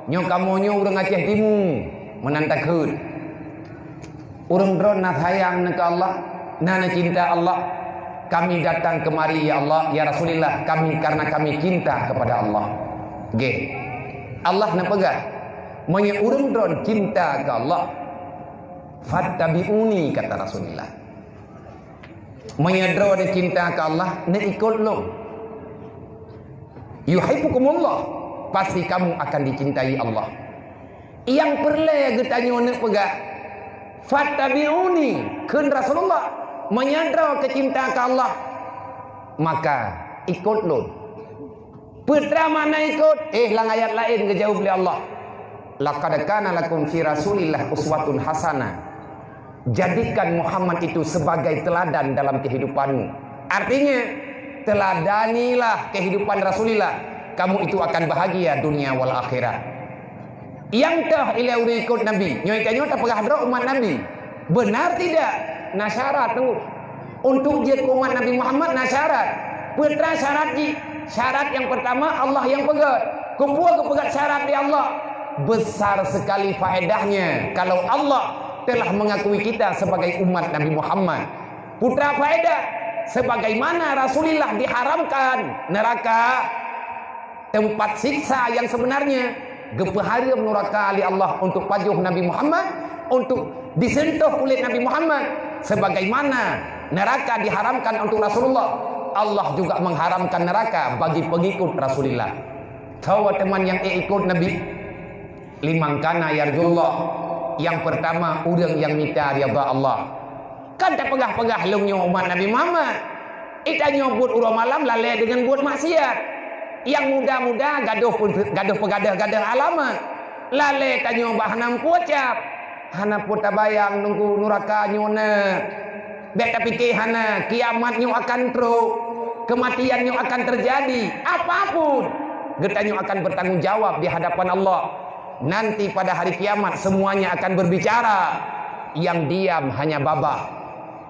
S1: Nyo kamu nyo urang Aceh Timur menantakut. Urang dron nak sayang ke Allah, nak cinta Allah. Kami datang kemari ya Allah, ya Rasulullah, karena kami cinta kepada Allah. Ge. Allah nak pegang. Manya urang dron cinta ke Allah. Fattabi'uni kata Rasulullah. Manya dron cinta ke Allah, nak ikut lo. Yuhibbukumullah, pasti kamu akan dicintai Allah. Yang perlu getanya nak pegang. Fattabi'uni kun Rasulullah menyandra kecintaan ke Allah, maka ikut lo. Putra mana ikut? Lang ayat lain kejauh oleh Allah. Laqad kana lakum fi Rasulillah uswatun hasanah. Jadikan Muhammad itu sebagai teladan dalam kehidupanmu. Artinya teladanilah kehidupan Rasulullah, kamu itu akan bahagia dunia wal akhirat. Yang dah ilau ikut Nabi, nyoy-nyoy tak pernah ada umat Nabi. Benar tidak? Nah syarat tu. Untuk jadi umat Nabi Muhammad nah syarat. Putra syarat ji. Syarat yang pertama Allah yang pegat. Kumpul kepegat syarat di Allah. Besar sekali faedahnya kalau Allah telah mengakui kita sebagai umat Nabi Muhammad. Putra faedah sebagaimana Rasulullah diharamkan neraka, tempat siksa yang sebenarnya. Gepahari neraka ali Allah untuk pajuh Nabi Muhammad, untuk disentuh kulit Nabi Muhammad. Sebagaimana neraka diharamkan untuk Rasulullah, Allah juga mengharamkan neraka bagi pengikut Rasulullah. Tahu teman yang ikut Nabi, limang kana yarjullah. Yang pertama, orang yang minta ridha Allah. Kan tak pegah-pegah lungnya umat Nabi Muhammad. Itanya buat urang malam lalai dengan buat maksiat. Yang muda-muda gaduh pegadah-gadah alamat. Lale tanyo bahanam pucap. Hana puta bayang nunggu neraka nyona. Bek tapi hana kiamatnya akan truk. Kematiannya akan terjadi. Apapun. Getanyo akan bertanggung jawab di hadapan Allah. Nanti pada hari kiamat semuanya akan berbicara. Yang diam hanya babah.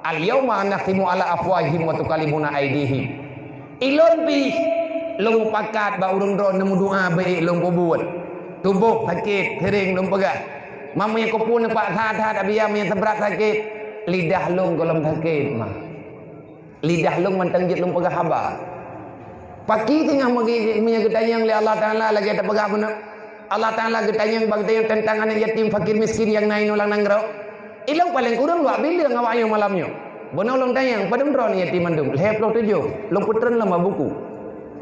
S1: Al-yawma nakhtimu ala afwahihim wa tukallimuna aydihim. Ilon bih. Long pakat ba urang dron nemu doa baik long buat. Tubuh sakit, kering long pegat. Mamanya kopun pak that abia yang seberat sakit. Lidah long golong sakit mah. Lidah long mantang jit long pegat haba. Paki tengah magi getanyang li Allah Taala lagi ada pegat benar. Allah Taala getanyang bagi tentang anak yatim fakir miskin yang naik ulang nangrau. Ilang paling kurang lu bila ngawayo malamnya. Benar long tanyang padam dron yatim mandum. Lehep 7 long putren lama buku.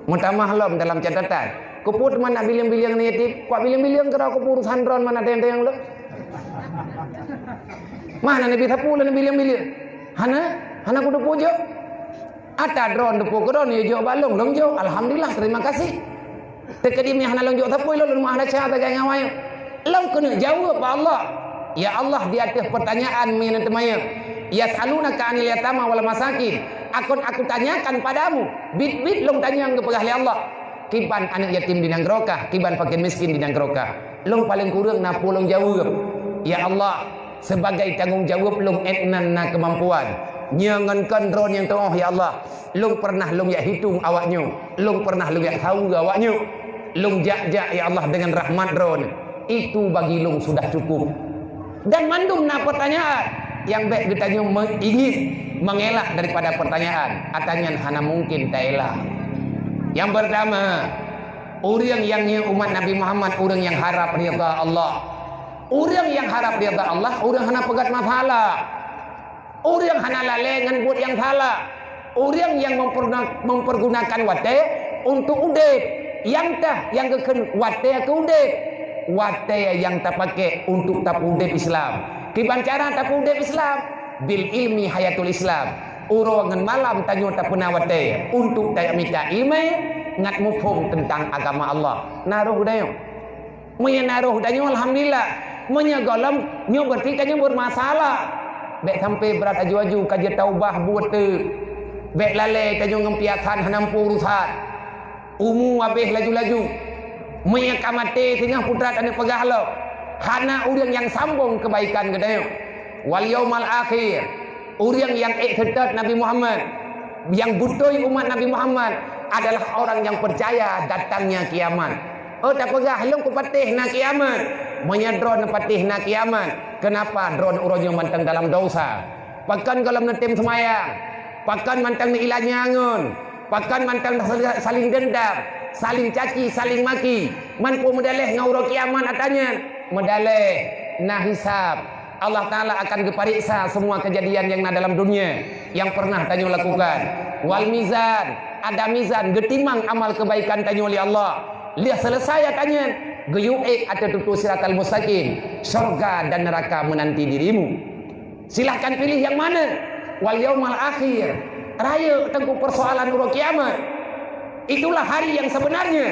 S1: Mutamah lom dalam catatan. Kuput mana bilang-bilang ni yatim, kuat bilang-bilang kerana kuput urusan dron mana tentang lo. Mana nabi sapu lah bilang-bilang. Hana kudu pujo. Ata dron depu dron ye jo balong long jo. Alhamdulillah terima kasih. Tekedim ni hana long jo sapu lo rumah ada cah tagai ngawai. Long kena jawab Allah. Ya Allah di atas pertanyaan mina temaya. Yas'alunaka 'anil yatama wal masakin. Aku tanyakan padamu. Bit long tanya kepada ahli Allah. Kiban anak yatim di neraka, kiban fakir miskin di neraka. Long paling kurang napu long jawab. Ya Allah, sebagai tanggung jawab long etnan na kemampuan. Nyangankan dron yang tengah ya Allah. Long pernah long ya hitung awaknya. Long pernah long ya tahu awaknya. Long jak-jak ya Allah dengan rahmat dron. Itu bagi long sudah cukup. Dan mandum na pertanyaan yang baik ditanya ingin mengelak daripada pertanyaan. Atanya hana mungkin tak elak. Yang pertama, orang yang umat Nabi Muhammad, orang yang harap ridha Allah. Orang yang harap ridha Allah, orang hana pegat masalah. Orang hana lalengan buat yang salah. Orang yang mempergunakan wate untuk udip. Yang tah yang keken wate ke udip. Wate yang tak pakai untuk tak udip Islam. Kiban cara tak udip Islam. Bil ilmi hayatul Islam. Urongan malam tanyo tak pernah wate untuk tak minta ilmu ngat mufhum tentang agama Allah. Naruh dayo. Munya naruh dayo alhamdulillah. Munya golam nyo berarti kanyo bermasalah. Bek sampai berat aju-aju kaji taubah buat tu. Bek lalai kanyo ngempiakan hanampu urusan. Umu habis laju-laju. Munya kamate tengah putra tanya pegah lo. Hana orang yang sambung kebaikan ke dayo. Wal yaumal akhir. Orang yang ikhtad Nabi Muhammad, yang butuh umat Nabi Muhammad adalah orang yang percaya datangnya kiamat. tak pegah long ku patih na kiamat. Menyadron patih na kiamat. Kenapa drone uronyo mantang dalam dosa? Pakan kalau netim semayang. Pakan mantang ni ilang nyangun. Pakan mantang saling dendam, saling caci, saling maki. Man pun medaleh ngauro kiamat atanya. Medaleh nah hisab. Allah Ta'ala akan gepariksa semua kejadian yang ada dalam dunia yang pernah tanyo lakukan. Wal mizan, ada mizan getimang amal kebaikan tanyo oleh Allah. Lihat selesai tanya, geyu'ik atau tutu siratal mustaqim. Surga dan neraka menanti dirimu. Silahkan pilih yang mana. Wal yaumal akhir, raya tengku persoalan urut kiamat. Itulah hari yang sebenarnya.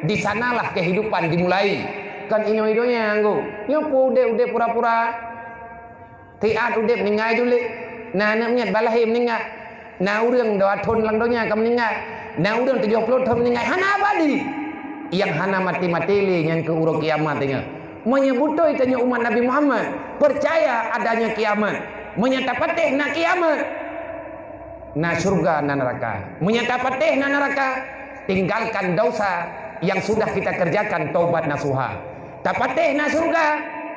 S1: Di sanalah kehidupan dimulai. Kan inyo-inyonya anggo. Nyopo ude pura-pura. Tiat ude meninggal julik. Nah namanya balahim meninggal. Nah urang doa thon lang donya kam meninggal. Nah urang 70 tahun meninggal. Hana abadi. Yang hana mati-mati yang ke urut kiamat tanya. Menyebutoi tanya umat Nabi Muhammad percaya adanya kiamat. Menyata patih nak kiamat. Na surga na neraka. Menyata patih na neraka. Tinggalkan dosa yang sudah kita kerjakan, taubat nasuha. Tapatih na surga,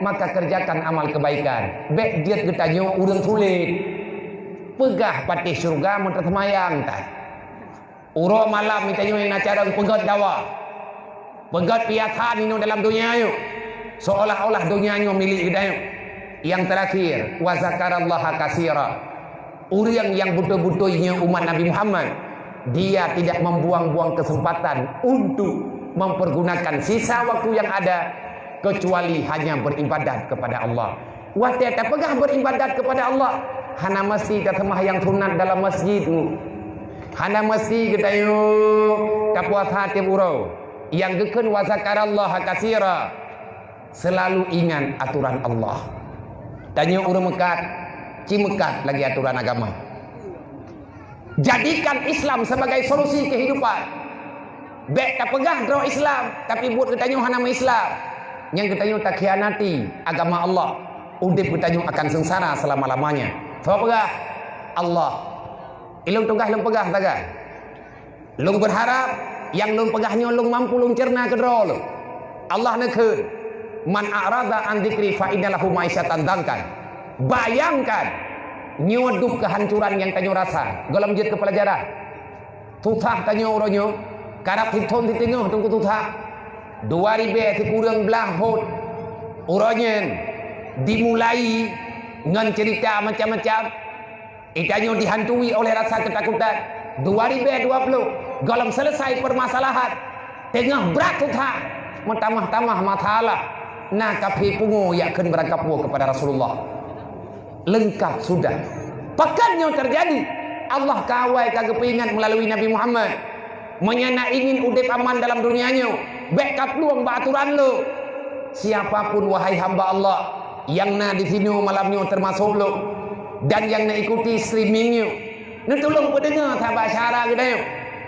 S1: maka kerjakan amal kebaikan. Bek dia getanyo urang sulit. Pegah patih surga mun tersemayang tak. Uro malam mitanyo yang acara pegat dawa. Pegat piatan ini dalam dunia ayo. Seolah-olah dunianya milik kita. Yang terakhir, wa zakarallaha katsira. Orang yang betul-betulnya umat Nabi Muhammad, dia tidak membuang-buang kesempatan untuk mempergunakan sisa waktu yang ada kecuali hanya beribadat kepada Allah. Wah tiada pegah beribadat kepada Allah. Hana mesti kita sembahyang sunat dalam masjidmu. Hana mesti kita kapuas hati urau. Yang geken wa zakarallaha katsira. Selalu ingat aturan Allah. Tanya orang Mekat, cimekat lagi aturan agama. Jadikan Islam sebagai solusi kehidupan. Bek tak pegah draw Islam, tapi buat kita hana Islam. Yang kita tak khianati agama Allah. Udip kita akan sengsara selama-lamanya. So pegah Allah. Ilung tugah ilung pegah taga. Lung berharap yang lung pegahnya lung mampu lung cerna ke draw lu. Allah nekun. Man a'rada an dzikri fa innalahu ma'isyatan dangkan. Bayangkan nyodup kehancuran yang tanyo rasa. Golem jet ke pelajaran. Tutah tanyo uronyo, karap hiton di tengah tunggu tutah. 2000 ti kurang belah hot. Uronyen dimulai ngan cerita macam-macam. Itanyo dihantui oleh rasa ketakutan. 2020 golem selesai permasalahan. Tengah berat tutah. Mentamah-tamah matalah. Nah kapi pungu yakin berangkapu kepada Rasulullah. Lengkap sudah. Pekannya terjadi. Allah kawai kagak ingat melalui Nabi Muhammad. Menyana ingin udip aman dalam dunianya. Backup luang baturan lu. Siapapun wahai hamba Allah yang na di sini malamnya termasuk lu. Dan yang na ikuti streamingnya. Ni tolong pendengar sahabat syara kita yuk.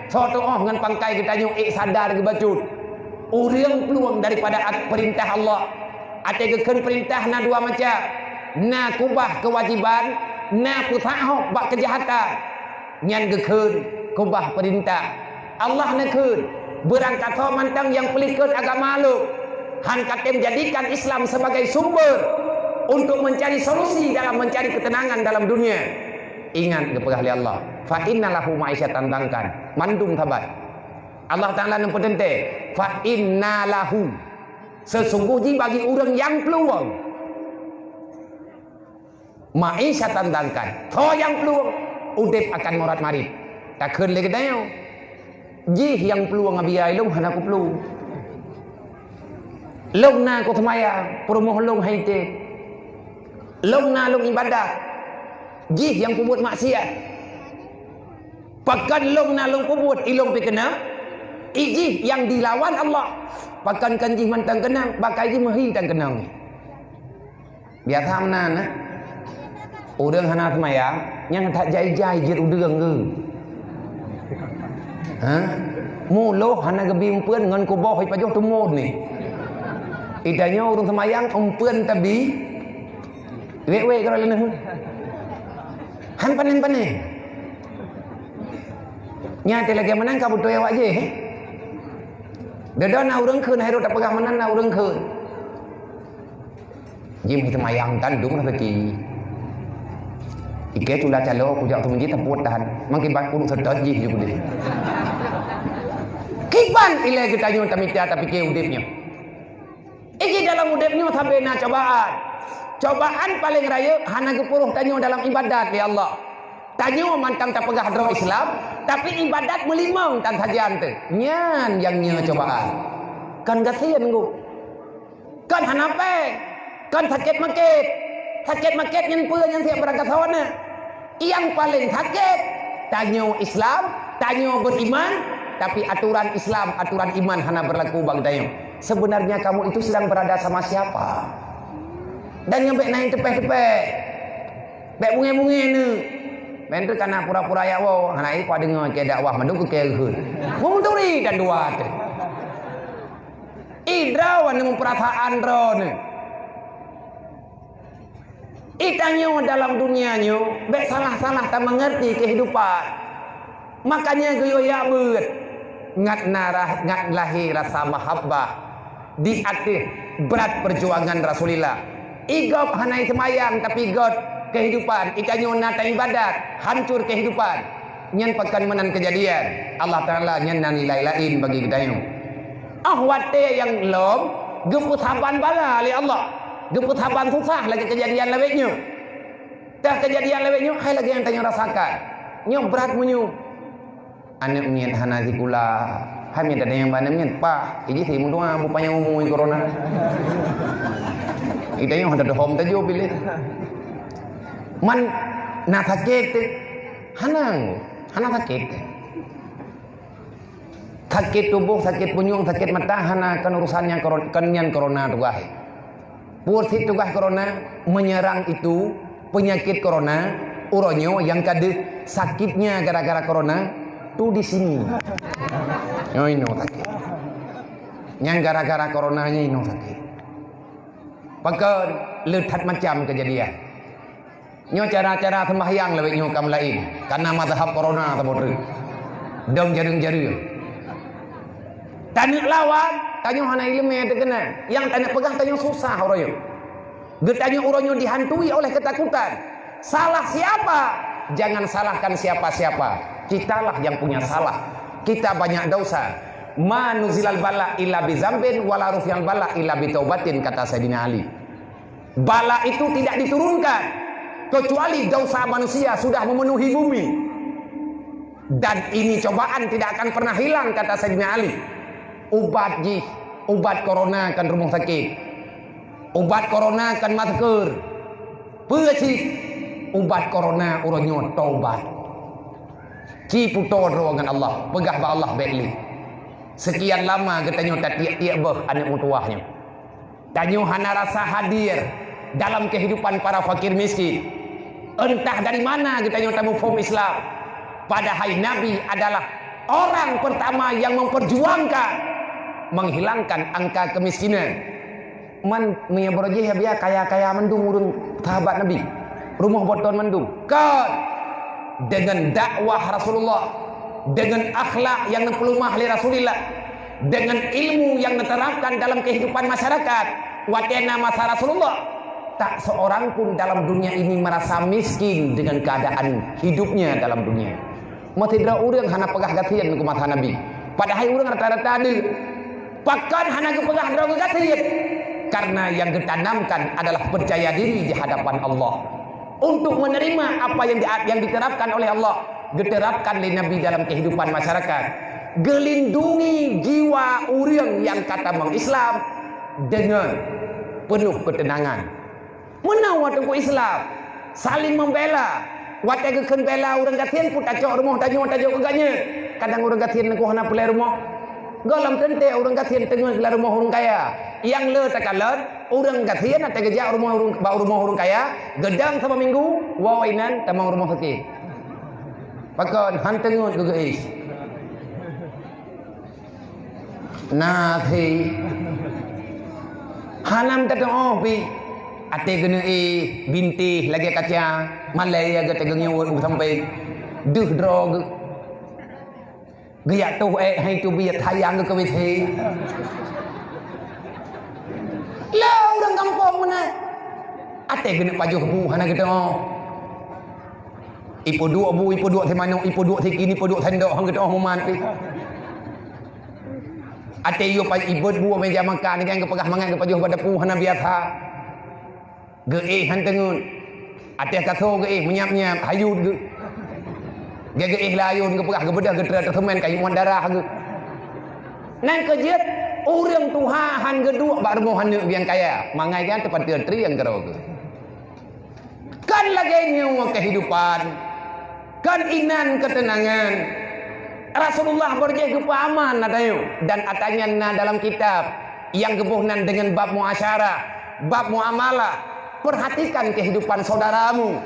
S1: Soto dengan pangkai kita yuk sadar ke bacut. Orang peluang daripada perintah Allah. Ada keken perintah na dua macam. Na kubah kewajiban, na putahok bak kejahatan. Nyan keken kubah perintah. Allah nekun berangkat mantang yang pelikut agama lu. Han katem jadikan Islam sebagai sumber untuk mencari solusi dalam mencari ketenangan dalam dunia. Ingat kepada Allah. Fa innalahu ma'isyatan dangkan. Mandum tabat. Allah Ta'ala nempetente fa inna lahu sesungguhnya bagi orang yang peluang ma'isyatan dangkan to yang peluang udip akan morat marit takun lagi dayo jih yang peluang abiai long hana ku peluang long na ko semaya promoh long haite long na long ibadah jih yang ku buat maksiat pakan long na long ku buat ilong pikena iji yang dilawan Allah. Pakan kanji mantang kenang, bakai ji mahi tang kenang. Biar thamna na. Udang hana semayang, yang tak jai-jai jit udang ke. Ha? Muloh hana gebi umpeun ngan ku boh pajoh tumod ni. Idanya urang semayang umpeun tabi. We kalau lena. Han panen-panen. Nyate lagi menang ka butuh awak je. Dada na urang keun hai ro tak pegang mana na urang keun. Jim kita mayang tandung lah lagi. Ike tu lah calo ku jak tu menjit taput tahan. Mangkin bak kudu sedot jih juga dia. Kiban ile kita nyu tamita tapi ke udipnya. Iki dalam udipnya sampai na cobaan. Cobaan paling raya hana gepuruh tanyo dalam ibadat ya Allah. Tanyo mantang tak pegah dro Islam, tapi ibadat melimang tan sajian tu. Nyan yang nya cobaan. Kan kasihan ku. Kan hanape. Kan sakit makit. Sakit makit yang pun yang siap berangkat sawana. Yang paling sakit tanyo Islam, tanyo beriman, tapi aturan Islam, aturan iman hana berlaku bang tanyo. Sebenarnya kamu itu sedang berada sama siapa? Dan yang baik naik tepeh-tepeh. Baik bunga-bunga ni. Bentuk karena pura-pura ya wow, hana ini pada dengar ke dakwah manduk ke keun. Memuturi dan dua tu. Idrawan dengan perasaan drone. Itanyo dalam dunianyo, baik salah-salah tak mengerti kehidupan. Makanya geyo ya beut. Ngat narah, ngat lahir rasa mahabbah. Di atas berat perjuangan Rasulullah. Igop hanai semayang tapi got kehidupan. Ikanyo nata ibadat, hancur kehidupan. Nyan pekan menan kejadian. Allah Ta'ala nyan nan nilai lain bagi kita yo. Wate yang lom, geput haban bala li Allah. Geput haban susah lagi kejadian leweknya. Dah kejadian leweknya, hai lagi yang tanya rasakan. Nyo berat munyu. Anak miet hana zikula. Hai miet ada yang bandam miet. Pak, ini si muntua bupanya umui corona. Kita yang ada home tajo pilih. Man nak sakit. Hana sakit. Sakit tubuh, sakit punyung, sakit mata hana kan urusannya kenyan corona tugas. Pursi tugas corona menyerang itu penyakit corona uronyo yang kada sakitnya gara-gara corona tu di sini. Oh ini sakit. Yang gara-gara coronanya ini sakit. Pakai letat macam kejadian. Nyo cara-cara sembahyang lebih nyo kam lain karena mazhab corona tabodre. Dong jarung-jarung. Tanya lawan, tanya hana ilmu yang terkena. Yang tanya pegang tanya susah orang. Getanya orangnya dihantui oleh ketakutan. Salah siapa? Jangan salahkan siapa-siapa. Kitalah yang punya salah. Kita banyak dosa. Ma nuzilal bala illa bizambin wala rufyal bala illa bitaubatin kata Sayyidina Ali. Bala itu tidak diturunkan kecuali dosa manusia sudah memenuhi bumi. Dan ini cobaan tidak akan pernah hilang kata Sayyidina Ali. Ubat corona kan rumah sakit. Ubat corona kan masker. Percik ubat corona uronyo taubat. Ki puto ruangan Allah, pegah ba Allah baikli. Sekian lama katanya tak tiap-tiap bah anak mutuahnya. Tanyo hana rasa hadir dalam kehidupan para fakir miskin. Entah dari mana katanya tamu form Islam. Padahal Nabi adalah orang pertama yang memperjuangkan menghilangkan angka kemiskinan. Man menyebroje biar kaya-kaya mendung urun sahabat Nabi. Rumah boton mendung. Kan dengan dakwah Rasulullah, dengan akhlak yang pelumah oleh Rasulullah, dengan ilmu yang diterapkan dalam kehidupan masyarakat, watena masa Rasulullah, tak seorang pun dalam dunia ini merasa miskin dengan keadaan hidupnya dalam dunia. Matidra urang hana pegah gatian ku masa Nabi. Padahal urang rata-rata ada. Bahkan hana pegah draga gatian. Karena yang ditanamkan adalah percaya diri di hadapan Allah. Untuk menerima apa yang diterapkan oleh Allah, diterapkan oleh Nabi dalam kehidupan masyarakat. Gelindungi jiwa urang yang kata mengislam dengan penuh ketenangan. Menang waktu Islam, saling membela. Waktu ke bela orang gatian pun tak cok rumah tajuk keganya. Kadang orang gatian ku hana pelai rumah. Galam tente orang gatian tengah gelar rumah orang kaya. Yang le takalar orang gatian atau gejak rumah orang kaya. Gedang sama minggu, wawainan tamang rumah sakit. Pakai hantengut ke guys. Nahi hanam kata oh pi ate gena binti lagi kaca malai aga tegangnya sampai duh drog Gaya tu hai tu biar tayang ke WC. Lah orang kampung mana? Ate kena pajuh bu hana kita oh. Ipo dua bu, ipo dua temano, ipo dua tikini, ipo dua tendok hang kita oh mati. Ate yo pa ibut bu meja makan kan ke pegah mangan ke pajuh pada pu hana biasa. Ge han tengun. Ate kaso ge menyap-nyap hayud ge. Ge layun ke pegah ke bedah ke temen kayu darah ge. Nan kejet orang Tuhan gedua baru hanu yang kaya. Mangai kan tempat tri yang kerau ke. Kan lagi nyawa kehidupan. Kan inan ketenangan. Rasulullah berjaya kepahaman adanya dan atanya na dalam kitab yang kebuhnan dengan bab muasyarah, bab muamalah. Perhatikan kehidupan saudaramu.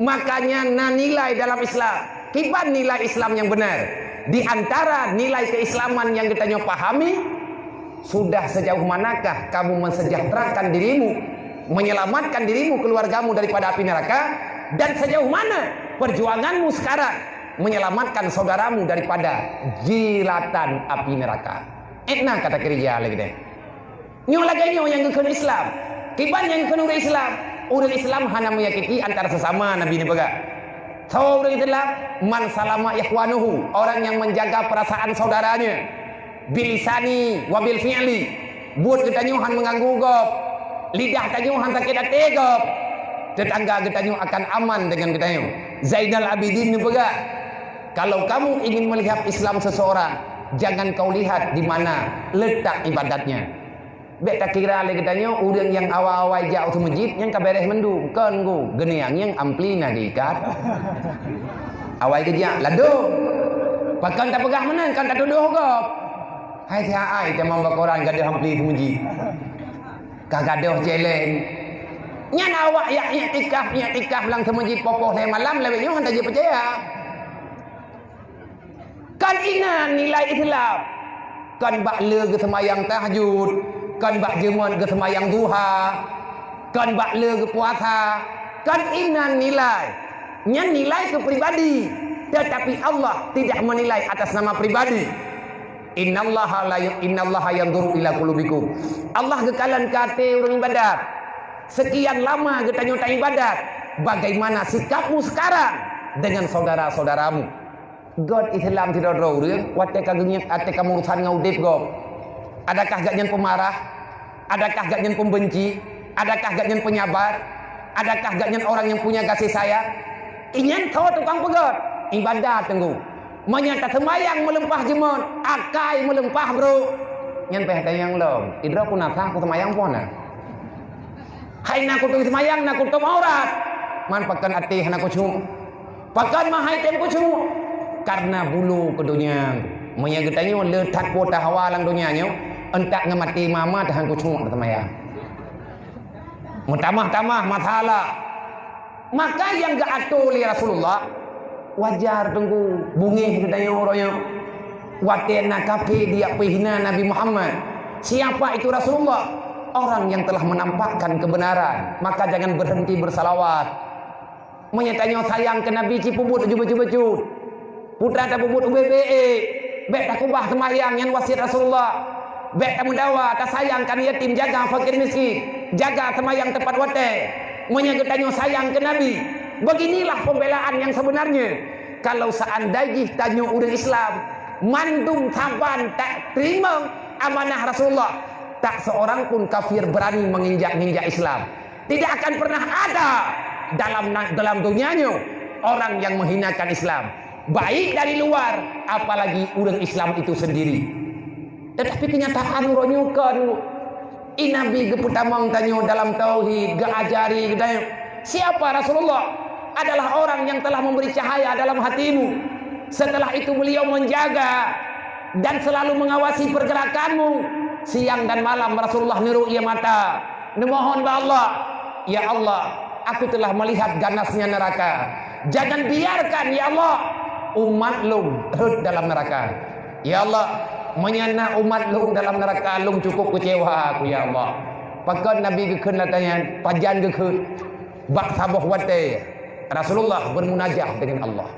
S1: Makanya na nilai dalam Islam. Kiban nilai Islam yang benar. Di antara nilai keislaman yang kita pahami, sudah sejauh manakah kamu mensejahterakan dirimu, menyelamatkan dirimu, keluargamu daripada api neraka, dan sejauh mana perjuanganmu sekarang menyelamatkan saudaramu daripada jilatan api neraka. Etna kata kerja lagi deh. Nyo lagi nyo yang kena Islam. Kiban yang kena Islam. Orang Islam hanya meyakini antara sesama Nabi ni pegak. Orang Islam man salama ikhwanuhu, orang yang menjaga perasaan saudaranya. Bilisani wabil fi'li. Buat kita nyuhan mengganggu gop. Lidah kita nyuhan sakit hati gop. Tetangga kita nyuh akan aman dengan kita nyuh. Zainal Abidin ni pegak. Kalau kamu ingin melihat Islam seseorang, jangan kau lihat di mana letak ibadatnya. Bek tak kira lagi katanya orang yang awal-awal jauh ke masjid yang kaberes mendu kan go geniang yang ampli nak diikat. Awal kerja ladu. Pakan tak pegah menang kan tak tuduh gop. Hai ai jamang bakoran gadah ampli ke masjid. Kagadah jelen. Nyan awak ya iktikaf lang ke masjid popoh le malam lebih nyo hantar je percaya. Kan ingat nilai Islam. Kan bak le ke semayang tahajud. Kan bak jemuan ke semayang duha. Kan bak le ke puasa. Kan inan nilai. Nyan nilai ke pribadi. Tetapi Allah tidak menilai atas nama pribadi. Innallaha yanzuru ila qulubikum. Allah kekalan kate orang ibadat. Sekian lama kita nyata ibadat. Bagaimana sikapmu sekarang dengan saudara-saudaramu? God Islam tidak tahu dia. Watte kagengnya ate kamu urusan ngaudip go. Adakah gaknyan pemarah? Adakah gaknyan pembenci? Adakah gaknyan penyabar? Adakah gaknyan orang yang punya kasih sayang? Inyan kau tukang pegot. Ibadat tunggu. Menyata semayang melempah jemon. Akai melempah bro. Nyan peh tayang long. Idra pun natah aku semayang pun na. Hai nak aku semayang nak aku aurat. Man pakan ati nak aku cum. Pakan mahai tem aku cum. Karena bulu ke dunia. Menyagetanya letak kota hawa lang dunianya. Entak ngemati mama tahan kucung teman. Mentamah-tamah masalah. Maka yang gak atur oleh Rasulullah wajar tunggu bungi katanya orangnya. Watena kafe dia pehina Nabi Muhammad. Siapa itu Rasulullah? Orang yang telah menampakkan kebenaran. Maka jangan berhenti bersalawat. Menyatanya sayang ke Nabi cipubut baju-baju. Putra tak pubut UBBE. Bek tak kubah semayang yang wasiat Rasulullah. Bek tak mendawa, tak sayangkan yatim, jaga fakir miskin, jaga semayang tepat wate. Menyagetanya sayang ke Nabi. Beginilah pembelaan yang sebenarnya. Kalau seandainya tanya orang Islam, mandum taban tak terima amanah Rasulullah, tak seorang pun kafir berani menginjak-injak Islam. Tidak akan pernah ada dalam dunianya orang yang menghinakan Islam. Baik dari luar, apalagi orang Islam itu sendiri. Tetapi kenyataan ronyukan Nabi keputamang tanya dalam tauhid geajari gedaya. Siapa Rasulullah? Adalah orang yang telah memberi cahaya dalam hatimu. Setelah itu beliau menjaga dan selalu mengawasi pergerakanmu. Siang dan malam Rasulullah niru ia mata. Memohon kepada Allah, ya Allah, aku telah melihat ganasnya neraka. Jangan biarkan ya Allah umat lu dalam neraka. Ya Allah, menyana umat lu dalam neraka, lu cukup kecewa aku ya Allah. Pakat Nabi gekun latanya, pajan gekun. Bak sabuh wate. Rasulullah bermunajah dengan Allah.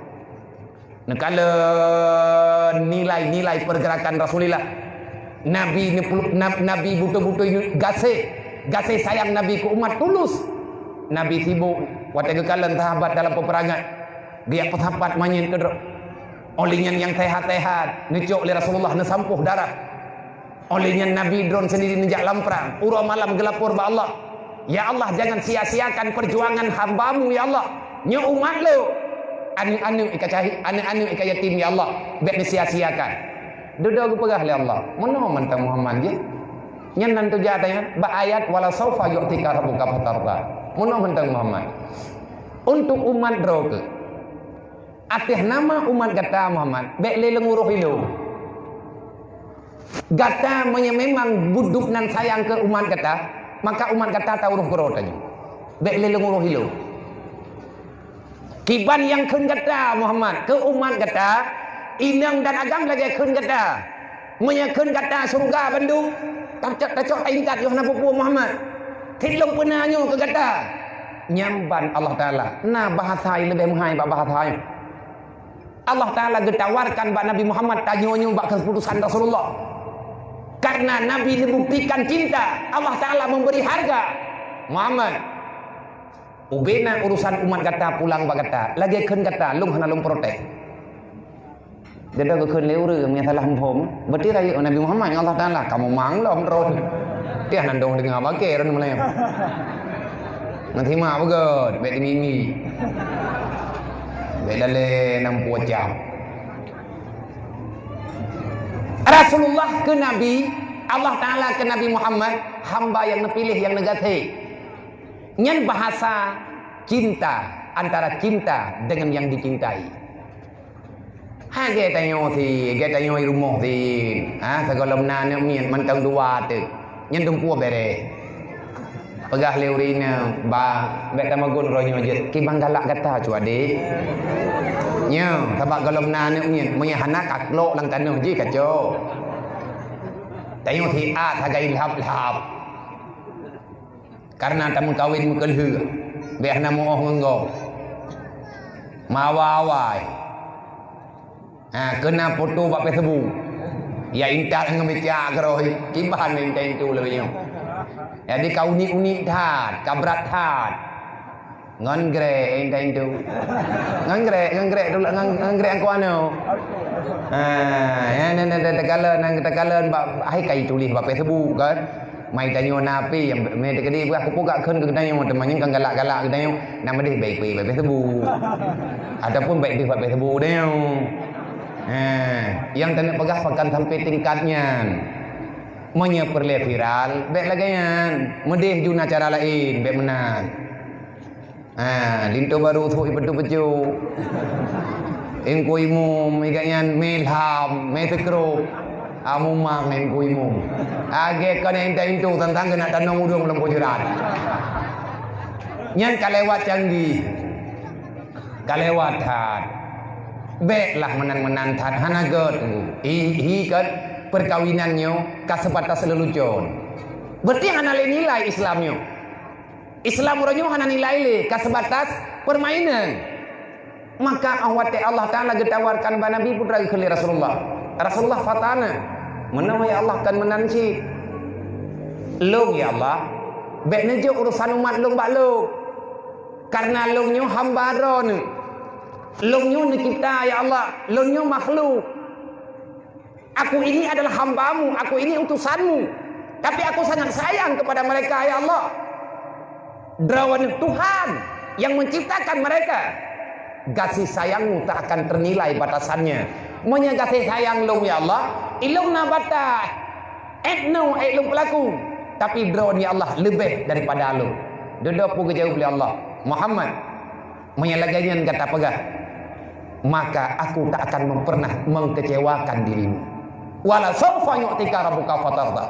S1: Nekala nilai-nilai pergerakan Rasulullah. Nabi betul-betul gasih sayang Nabi ke umat tulus. Nabi sibuk waktu kekalan sahabat dalam peperangan. Dia sahabat manyin kedrok. Olehnya yang sehat-sehat ngecok oleh Rasulullah nesampuh darah. Olehnya Nabi drone sendiri nejak lamprang. Urah malam gelapur ba Allah. Ya Allah, jangan sia-siakan perjuangan hambamu ya Allah. Nya umat lo. Anu anu ika yatim ya Allah. Bek sia-siakan. Duduk pegah oleh Allah. Mana mantang Muhammad je? Nyan nantu jatanya ba ayat wala saufa yu'tika rabbuka fatarda. Mana mantang Muhammad? Untuk umat droge. Atih nama umat kata Muhammad. Bek leleng uruh hilu. Gata memang buduk nan sayang ke umat kata, maka umat kata tahu ruh kerotanya. Bek leleng uruh hilu. Kiban yang kun kata Muhammad ke umat kata, inang dan agam lagi kun kata. Menyakun kata surga Bandung, tak tingkat Yohana Pupu Muhammad. Tilung penanya ke kata. Nyamban Allah Ta'ala. Nah bahasa lebih menghai bahasa Allah Ta'ala getawarkan bak Nabi Muhammad tanyonyo bak keputusan Rasulullah. Karena Nabi membuktikan cinta, Allah Ta'ala memberi harga. Muhammad ubena urusan umat kata pulang bak kata. Lagi ken kata lung hana lung protek. Dia dah ken leure punya salah hom. Berarti raya Nabi Muhammad Allah Ta'ala kamu manglom ron. Dia nandong dengan abake ron mulai. Nanti mak begot, bet mimi. Belale 60 jam. Rasulullah ke Nabi, Allah Ta'ala ke Nabi Muhammad, hamba yang nepilih yang negati. Nyan bahasa cinta, antara cinta dengan yang dicintai. Ha ge tanyo rumah si, sekolah mana mien mantang dua tu. Nyan tumpu bere. Pegah leurina ba bet tamagun ronyo je ki banggalak kata cu adik nya sabak galom nane mien punya hanak aklok lang tanuh ji kaco tayo thi a thagai lhap karena tamu kawin mukelhu be hana mo nggo mawawai kena foto bak Facebook ya intat ngemeca keroi ki bahan intai tu lebihnya. Jadi kau unik tat, kabrat tat, ngangre entah itu, ngangre tu ngangre angko ano, tekalan hai kai tulis bapa Facebook kan, mai tanyo napi yang mai tekadi aku pun kan tanyo temannya kan galak tanyo nama dia baik bapa Facebook, ataupun baik di bapa Facebook tanyo, yang tanyo pegah pakan sampai tingkatnya. Menyeperle viral, baik lagi kan, medih juna cara lain, baik menang. Linto baru tu ibu pecu, engkuimu, ikannya melham, metekro, amumang engkuimu. Agak kan ente itu tentang kena tanong udung dalam kujuran. Nyan kalewat canggih, kalewat hat, baiklah menang hat, hanagot, kan. Perkawinannya kasebatas lelucon. Berarti hana nilai Islamnya. Islam orangnya hana nilai le kasebatas permainan. Maka awate Allah Ta'ala getawarkan ba Nabi putra khali Rasulullah. Rasulullah fatana. Menawa ya Allah kan menanci. Long ya Allah. Bek nejo urusan umat long bak long. Karena longnya hamba ron. Longnya kita ya Allah. Longnya makhluk. Aku ini adalah hambamu, aku ini utusanmu. Tapi aku sangat sayang kepada mereka, ya Allah. Drawan Tuhan yang menciptakan mereka. Kasih sayangmu tak akan ternilai batasannya. Monya kasih sayang lu, ya Allah. Ilung nabata. Etno, ilung pelaku. Tapi drawan, ya Allah, lebih daripada lu. Duduk pun kejauh oleh Allah. Muhammad. Monya lagayan kata pegah. Maka aku tak akan pernah mengkecewakan dirimu. Wala sawfa yu'tika rabbuka fatarda.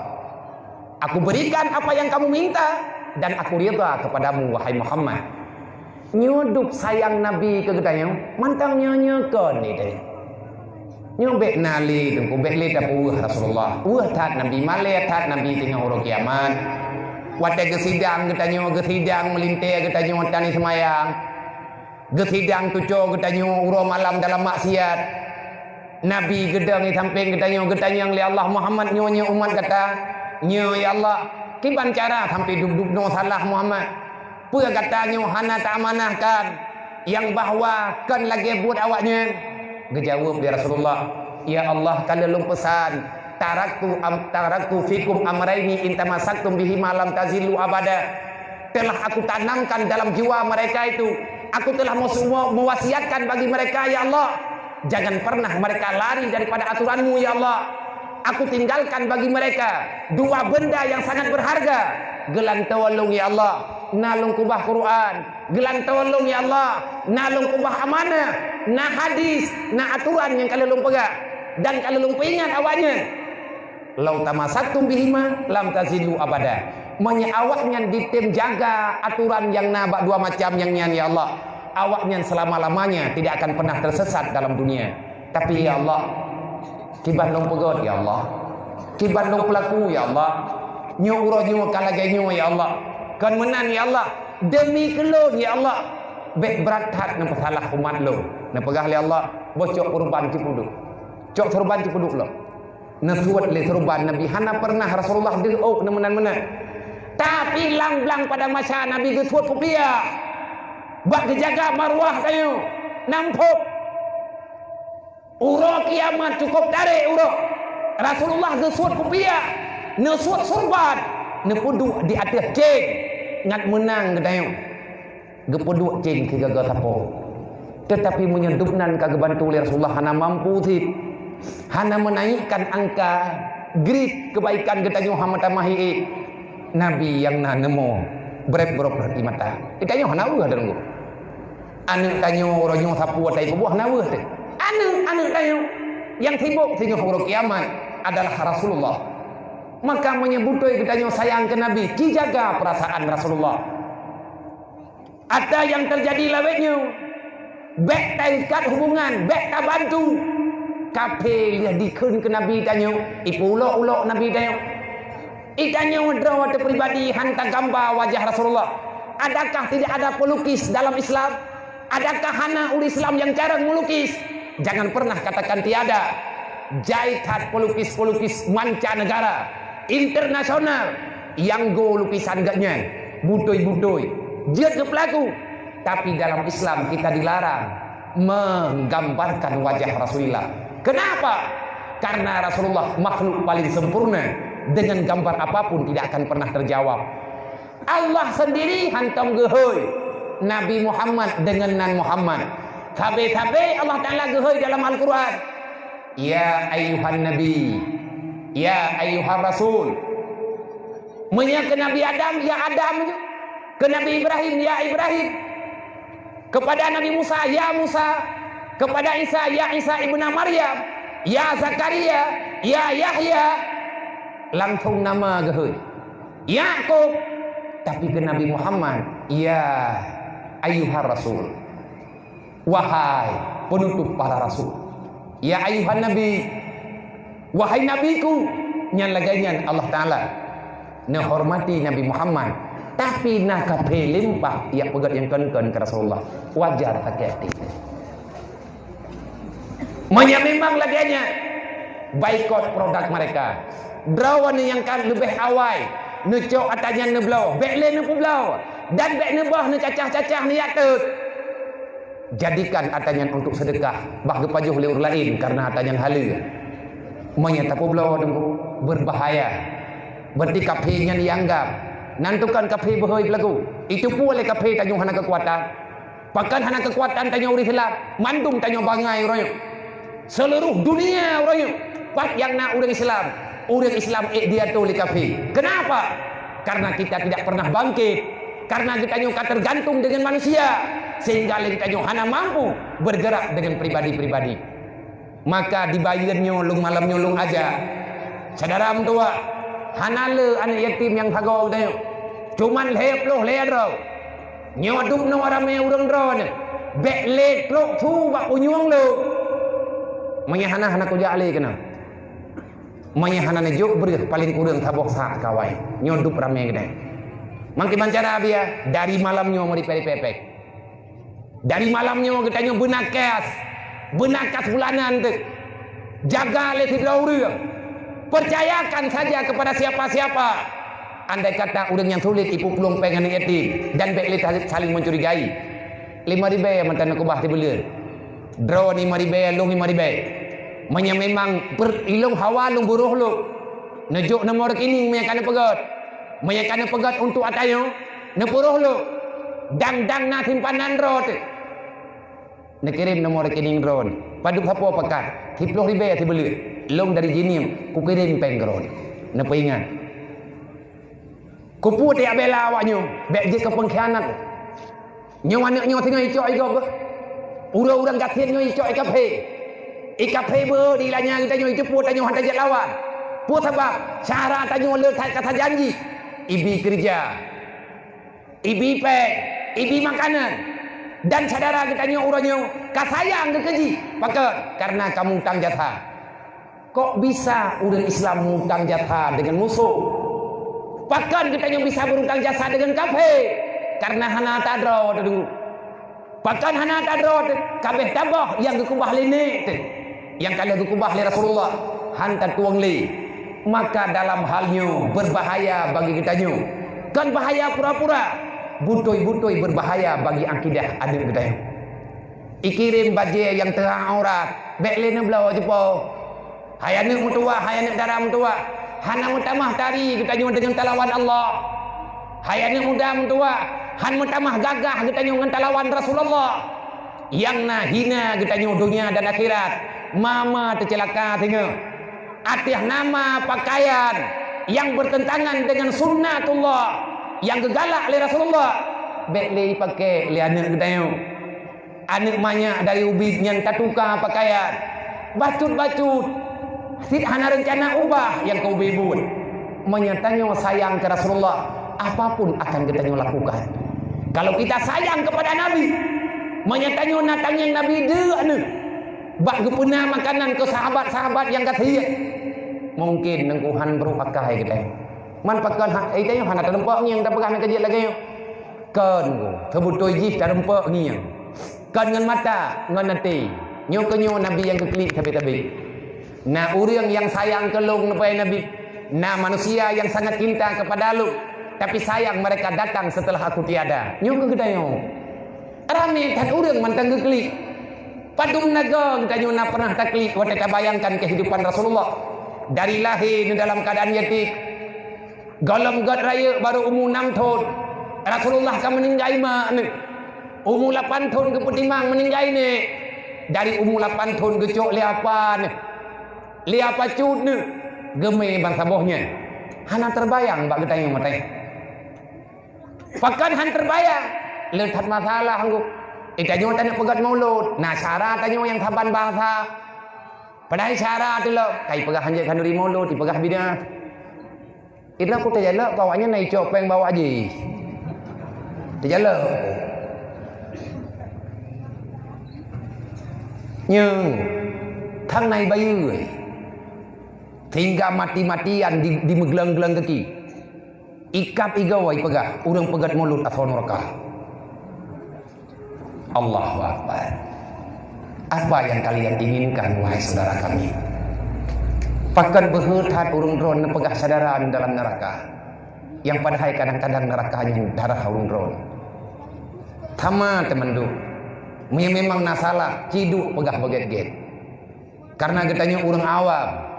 S1: Aku berikan apa yang kamu minta dan aku ridha kepadamu wahai Muhammad. Nyudup sayang Nabi ke katanya, mantang nyanyakan ni deh. Nyobek nali tungku bekle tapu Rasulullah. Tat Nabi male tat Nabi tengah urang kiamat. Wate ke sidang katanya ke sidang melinte katanya tani semayang. Getidang tuco getanyo uro malam dalam maksiat. Nabi gedang di samping getanyang li Allah Muhammad nyonya umat kata, "Nyo ya Allah, kiban cara sampai duduk no salah Muhammad. Pua katanya hana tak amanahkan yang bahwa kan lagi buat awaknya." Gejawab dia Rasulullah, "Ya Allah, kalau lu pesan taraktu fikum amraini in tamassaktum bihi malam tazillu abada." Telah aku tanamkan dalam jiwa mereka itu, aku telah mewasiatkan bagi mereka, ya Allah, jangan pernah mereka lari daripada aturanmu, ya Allah. Aku tinggalkan bagi mereka dua benda yang sangat berharga. Gelan tawallung, ya Allah, nalung kubah Quran. Gelan tawallung, ya Allah, nalung kubah amanah. Nah hadis, nah aturan yang kalau lung pegang. Dan kalau lung ingat awaknya, lau tamasaktum bihima lam tazilu abada. Awaknya di tim jaga aturan yang nabak dua macam yang nyan, ya Allah. Awaknya selama-lamanya tidak akan pernah tersesat dalam dunia. Tapi ya Allah, kiban dong pegot, ya Allah. Kiban dong pelaku, ya Allah. Nyo uro nyo kalagay nyo, ya Allah. Kan menan, ya Allah. Demi kelon, ya Allah. Bek berat hat na pasalah umat lo. Na pegah, ya Allah. Bocok kurban cipuduk. Cok sorban cipuduk lo. Na suat le sorban Nabi. Hana pernah Rasulullah dilok na menan-menan. Tapi lang-lang pada masa Nabi gesuat kupia. Bak dijaga marwah kayu. Nampuk. Uro kiamat cukup dari uro. Rasulullah gesuat kupia. Nesuat sorban. Nepuduk di atas ceng. Ngat menang kedayu. Gepuduk ceng ke gagal tapo. Tetapi menyedupnan kagebantu oleh Rasulullah. Hana mampu sih. Hana menaikkan angka grid kebaikan kedayu hamatamahi. Nabi yang nemo berep-berep hati mata. Ikanyo hanawa dan gua. Anu kanyo ronyo sapu watai kubuh hanawa teh. Anu kanyo yang sibuk sehingga huruf kiamat adalah Rasulullah. Maka menyebutoi kanyo sayang ke Nabi, dijaga perasaan Rasulullah. Ada yang terjadi lawetnya. Bek taikat hubungan, bek tak bantu. Kape dia dikun ke Nabi kanyo, ipulo-ulo Nabi kanyo. Ikannya wudra waktu pribadi hantar gambar wajah Rasulullah. Adakah tidak ada pelukis dalam Islam? Adakah hana uli Islam yang jarang melukis? Jangan pernah katakan tiada. Jahitan pelukis-pelukis mancanegara, internasional, yang go lukisan gaknya, butoy-butoy, dia ke pelaku. Tapi dalam Islam kita dilarang menggambarkan wajah Rasulullah. Kenapa? Karena Rasulullah makhluk paling sempurna. Dengan gambar apapun tidak akan pernah terjawab. Allah sendiri hantam gehoy Nabi Muhammad dengan nan Muhammad. Tabe-tabe Allah Ta'ala gehoy dalam Al-Quran. Ya ayuhan Nabi, ya ayuhan Rasul. Ke Nabi Adam, ya Adam. Ke Nabi Ibrahim, ya Ibrahim. Kepada Nabi Musa, ya Musa. Kepada Isa, ya Isa ibnu Maryam. Ya Zakaria, ya Yahya. Langsung nama gehoy Yakub. Tapi ke Nabi Muhammad, ya ayuhan Rasul, wahai penutup para rasul. Ya ayuhan Nabi, wahai nabiku. Nyan laganya Allah Ta'ala menghormati Nabi Muhammad. Tapi nak kape limpah ia pegat yang kon-kon ke Rasulullah. Wajar hati-hati. Memang laganya boikot produk mereka. Drawan yang kan lebih awal, nucok atanya neblau, bekle neblau, dan bek nebah ne cacah-cacah ni atut. Jadikan atanya untuk sedekah, bah gepajuh liur lain karena atanya halu. Menyata poblau berbahaya. Berarti kafenya dianggap. Nantukan kafe behoy pelaku. Itu pun oleh kafe tanya hana kekuatan. Pakan hana kekuatan tanya uri Islam, mandum tanya bangai royo. Seluruh dunia royo. Pat yang nak urang Islam. Orang Islam dia tu kafe. Kenapa? Karena kita tidak pernah bangkit. Karena kita nyuka tergantung dengan manusia. Sehingga kita nyuka hana mampu bergerak dengan pribadi-pribadi. Maka dibayarnya lung malam nyulung aja. Saudara tua, hana le anak yatim yang hagau tayo. Cuman lep loh leadro. Nyodup no arame urang drone. Bek let loh tu bak unyong lo. Menyahana hana kuja ale kena. Menyahana nejuk ber paling kurang tabok sak kawai. Nyodup rame gede. Mangki mancara dia dari malamnya mau diperi pepek. Dari malamnya katanya benakas bulanan tu. Jaga le tidak urang. Percayakan saja kepada siapa-siapa. Andai kata orang yang sulit ipu pelung pengen yatim dan baik saling mencurigai. 5 ribu mantan aku bah tibelir. Draw 5 ribu, long 5 ribu. Manya memang ilung hawa lung buruh lu. Nejuk nomor rekening meyakan pegat. Meyakan pegat untuk atayo. Nepuruh lu. Dang na simpanan rot. Nekirim nomor rekening drone. Padu apa pekat. 10 ribu tibelir. Long dari jinim ku kirim pengron. Napa ingat? Ku putih abela awaknyo, bek je ke pengkhianat. Nyo anak-nyo tengah icok igok. Urang-urang gatin nyo icok ikape. Ikape ber dilanya kita nyo ceput tanyo hantar je lawan. Pu sebab cara tanyo letak kata janji. Ibi kerja. Ibi pek, ibi makanan. Dan saudara kita nyo urangnya kasayang ke keji. Pakat karena kamu utang jatah. Kok bisa orang Islam mengutang jasa dengan musuh? Bahkan kita yang bisa berutang jasa dengan kafir. Karena hana tadro dulu. Bahkan hana tadro kabeh tabah yang kekubah lini. Yang kalau kekubah li Rasulullah hantar tuang li. Maka dalam halnya berbahaya bagi kita nyu. Kan bahaya pura-pura. Butoi-butoi berbahaya bagi akidah adik kita. Ikirim baju yang terang aurat. Beklina belau jepo. Hayana mutua, hayana darah mutua. Hana mutamah tari kita nyu dengan talawan Allah. Hayana muda mutua, han mutamah gagah kita nyu dengan talawan Rasulullah. Yang na hina kita nyu dunia dan akhirat. Mama tercelaka tengah. Atih nama pakaian yang bertentangan dengan sunnatullah, yang gegalak oleh Rasulullah. Bekle pakai le anak kita nyu. Anak banyak dari ubid yang tak tukar pakaian. Bacut-bacut. Tidak hanya rencana ubah yang kau bebut. Menyatanya sayang ke Rasulullah, apapun akan kita lakukan. Kalau kita sayang kepada Nabi, menyatanya natang yang Nabi dia ni. Bak gepuna makanan ke sahabat-sahabat yang kata mungkin nengkuhan perlu pakai kita. Man pakai itu yang hana terlempak ni yang tak pegang kerja lagi. Kan sebutoi jih terlempak ni yang. Kan dengan mata, dengan nanti. Nyo kenyo Nabi yang keklik tapi. Nah orang yang sayang ke lu kepada Nabi. Nah manusia yang sangat cinta kepada lu. Tapi sayang mereka datang setelah aku tiada. Nyuka kita nyo. Rame dan orang mantang keklik. Padum naga kita nyo pernah taklik. Kita bayangkan kehidupan Rasulullah. Dari lahir dalam keadaan yatim. Golong god raya baru umur 6 tahun. Rasulullah kan meninggal mak ni. Umur 8 tahun ke petimang meninggal ni. Dari umur 8 tahun gecok liapan. Lihat apa cut ni geme bangsa bohnya. Hana terbayang bak kita yang matai. Pakan han terbayang. Letak masalah anggup. Ikanyo tanya pegat mulut. Nah syarat tanyo yang saban bangsa. Padahal syarat tu lo. Kai pegah hanjak kanuri mulut, dipegah bina. Itu aku terjala bawanya naik copeng bawa aja. Terjala. Nhưng thang này bayu. Hingga mati-matian di meglang-gelang kaki. Ikap igawai pegah. Urang pegat mulut atau neraka. Allahu Akbar. Apa yang kalian inginkan wahai saudara kami? Pakan berhuthat urang dron pegah sadaran dalam neraka. Yang padahal kadang-kadang nerakanya darah urang dron. Tama teman tu. Memang nasalah ciduk pegah beget-get. Karena katanya urang awam.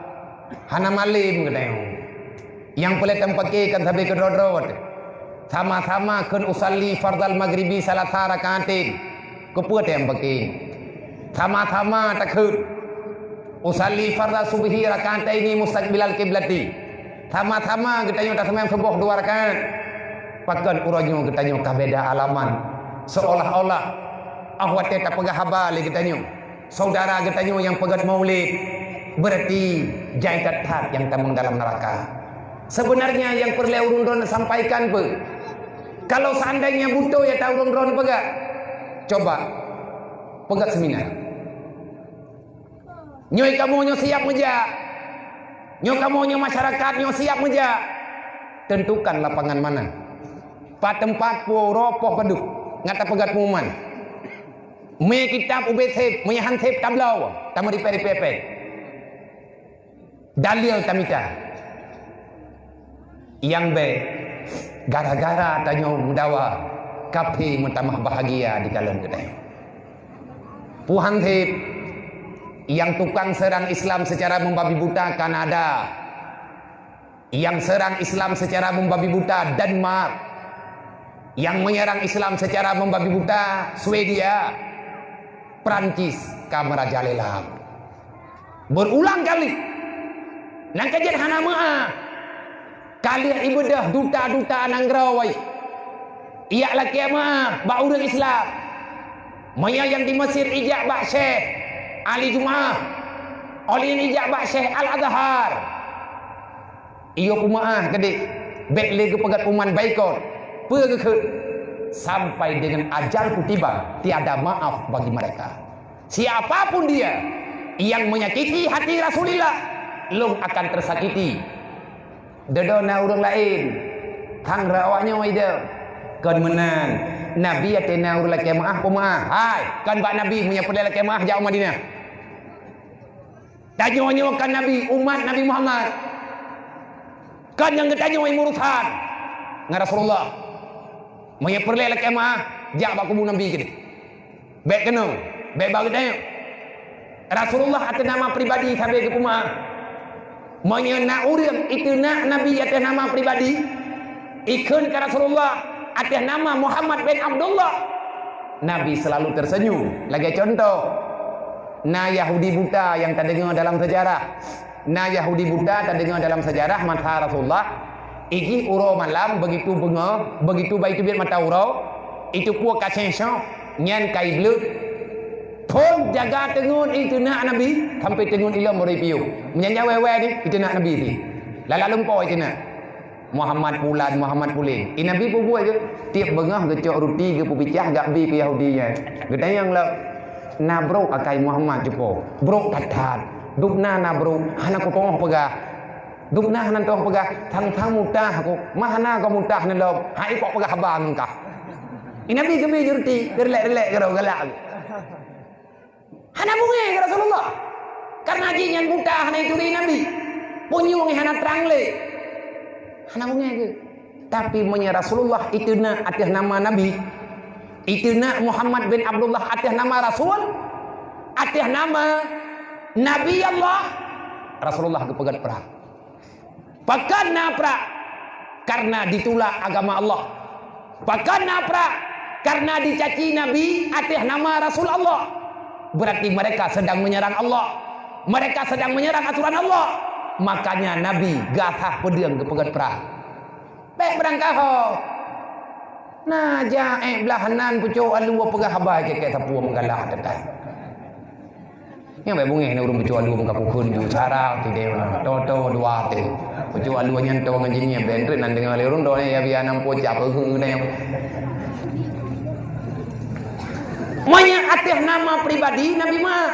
S1: Hana malim katanya. Yang peletan pakai kan sampai ke rodrot. Sama-sama kan usalli fardal maghribi salasa rakaatin. Kepuat yang pakai. Sama-sama takut. Usalli fardal subhi rakaataini mustaqbilal qiblati. Sama-sama katanya tak sembahyang subuh 2 rakaat. Pakan uranyo katanya kabeda alaman. Seolah-olah ahwat tak pegah habal katanya. Saudara katanya yang pegat maulid. Berarti jaikat tat yang tamang dalam neraka. Sebenarnya yang perlu urun-urun sampaikan pe. Kalau seandainya butuh ya tahu urun-urun pegat. Coba pegat seminar. Nyoy kamu nyo siap meja. Nyo kamu nyo masyarakat nyo siap meja. Tentukan lapangan mana. Pak tempat po ropoh peduk. Ngata pegat muman. me kitab ube thep me han thep tablau tamari peri pepe dalil tamita yang be gara-gara tanyo mudawa kapi mentamah bahagia di kalam kedai puhan thep yang tukang serang Islam secara membabi buta Kanada, yang serang Islam secara membabi buta Denmark, yang menyerang Islam secara membabi buta Swedia, Prancis, Kamaraja Lelang. Berulang kali nang kajian hana maah kali ibadah duta-duta nang grawai iya laki maah ba urang Islam maya yang di Mesir ijak bak Syekh Ali Jumaah oleh ijak bak Syekh Al-Azhar iyo kumaah gede bekle ke pegat uman baikot ke sampai dengan ajalku tiba tiada maaf bagi mereka siapapun dia yang menyakiti hati Rasulullah long akan tersakiti dedona orang lain kang rawaknya waida kan menan Nabi atena urang laki maaf pemaah hai kan bak Nabi punya pedai laki maaf jauh Madinah tanya kan Nabi umat Nabi Muhammad kan yang ketanya urusan dengan Rasulullah punya pedai laki maaf jauh bak kubu Nabi gini baik kena baik bagi tanya Rasulullah atas nama pribadi sampai ke pemaah menyena urang itu nak Nabi atas nama pribadi ikut ke Rasulullah atas nama Muhammad bin Abdullah Nabi selalu tersenyum lagi contoh na Yahudi buta yang tak dengar dalam sejarah na Yahudi buta tak dengar dalam sejarah mata Rasulullah iki uro malam begitu bunga begitu baik tu biar mata uro itu puak kacensyo nyan kai blut pun jaga tengun itu nak Nabi sampai tengun ilam meripiu menyanya wewe ni itu nak Nabi ni lala lumpur itu nak Muhammad Pulan, Muhammad Pulin. Ini Nabi pun buat ke? Tiap bengah kecok roti ke pupicah gak bi ke Yahudinya. Kita yang lah na bro akai Muhammad jepo. Bro tatat. Dupna na bro hana ko tong pegah. Dupna hanan tong pegah thang mutah aku. Mahana ko mutah na lob. Hai kok pegah bang ka. Ini Nabi ke bi roti relek-relek karo galak. Hana bunge ke Rasulullah. Karena jinyan mutah na itu Nabi. Punyung hana terang le. Namanya ke tapi menyerah Rasulullah itu nak atas nama Nabi itu nak Muhammad bin Abdullah atas nama Rasul atas nama Nabi Allah Rasulullah kepegat perang pakan naprak karena ditolak agama Allah pakan naprak karena dicaci Nabi atas nama Rasul Allah berarti mereka sedang menyerang Allah mereka sedang menyerang aturan Allah makanya Nabi gatah pedang kepegat perang baik berangkah ho nah belahanan pucuk alu pegah habai ke tapu menggalah dekat yang baik bunge ni urung pucuk alu muka pukun ju cara ti dewa toto dua te pucuk alu nyanto ngajinnya bentre nan dengan lerun do ya biar nampo cap hung ne monya atas nama pribadi Nabi mah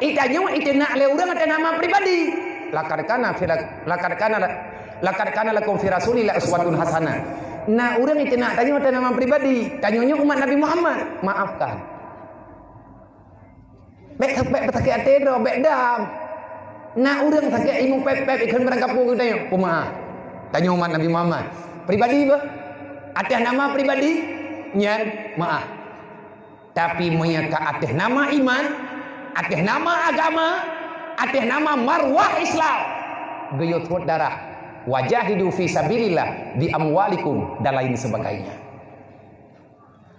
S1: itanya itu nak le urang atas nama pribadi lakar kana lakum fi rasulillah uswatun hasanah. Nah, urang itu nak tanya atas nama pribadi, tanyanya umat Nabi Muhammad, maafkan. Bek betake ate do bek dam. Nah, urang sakit ilmu pep ikan berangkap ku tanya, kumaha. Tanya umat Nabi Muhammad, pribadi bah? Atas nama pribadi, nyan maaf. Tapi menyaka atas nama iman, atas nama agama, atas nama marwah Islam geyot darah wajahidu fi sabilillah bi amwalikum dan lain sebagainya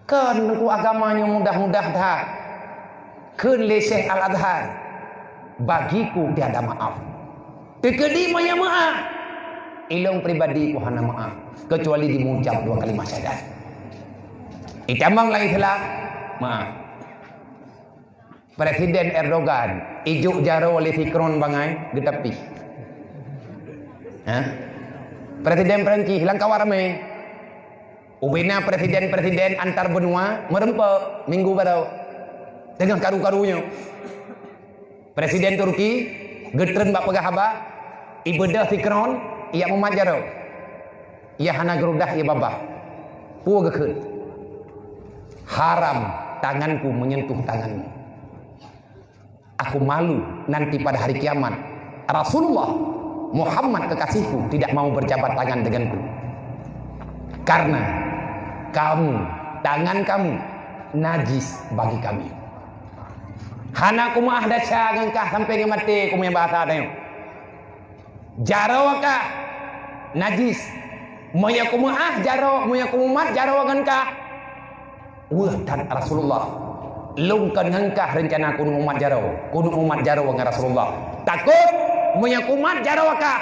S1: kan ku agamanya mudah-mudah dah kan le Syekh Al-Azhar bagiku tiada maaf tekedi maya maaf ilong pribadi ku hana maaf kecuali dimucap 2 kalimat syahadat itamang lain salah maaf Presiden Erdogan ijuk jaro oleh Fikron bangai getapi. Presiden Perancis hilang kawarame. Ubina presiden antar benua merempek minggu baru dengan karu-karunya. Presiden Turki getren bak pegah haba ibadah Fikron ia mumat jaro. Ia hana gerudah ia babah. Puga ke haram tanganku menyentuh tanganmu. Aku malu nanti pada hari kiamat Rasulullah Muhammad kekasihku tidak mau berjabat tangan denganku, karena kamu, tangan kamu najis bagi kami. Hana aku mah dasya ngengkah sampai ngemati aku punya bahasa ada. Jarawakah najis, moya aku mah jaro, moya aku mat jaro ngengkah. Wah, dan Rasulullah lungkan ngengkah rencana kudu umat jaro, kudu umat jaro dengan Rasulullah. Takut moya aku mat jarawakah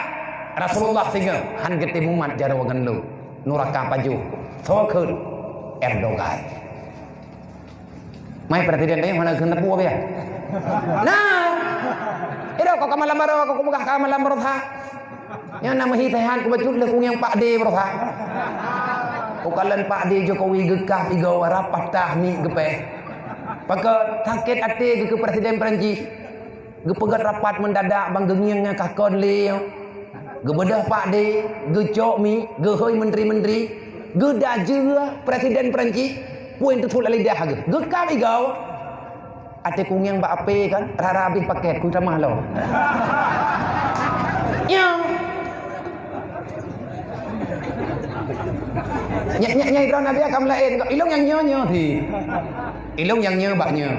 S1: Rasulullah sehingga han gete umat jaro dengan lu. Nuraka paju, sokun Erdogan. Mai presiden dia mana kena puas ya? Nah, itu kau kamalam baru, kau buka kamalam baru ha. Yang nama hitahan kau baju lekung yang Pak D baru ha. Kau kalian Pak D Jokowi gekah tiga rapat tahmi gepe. Pakai sakit hati ke presiden Perancis. Gepegat rapat mendadak bang gengiangnya kakon leo. Gebedah Pak D, gecok mi, gehoi menteri-menteri, gedaje presiden Perancis. Puan tu sudah lidah ge. Gekam igau. Ate kungyang ba ape kan? Rara habis paket ku ramah lo. Nyang. Nyai kau nabi akan lain. Ilung yang nyo thi. Ilung yang nyo baknya.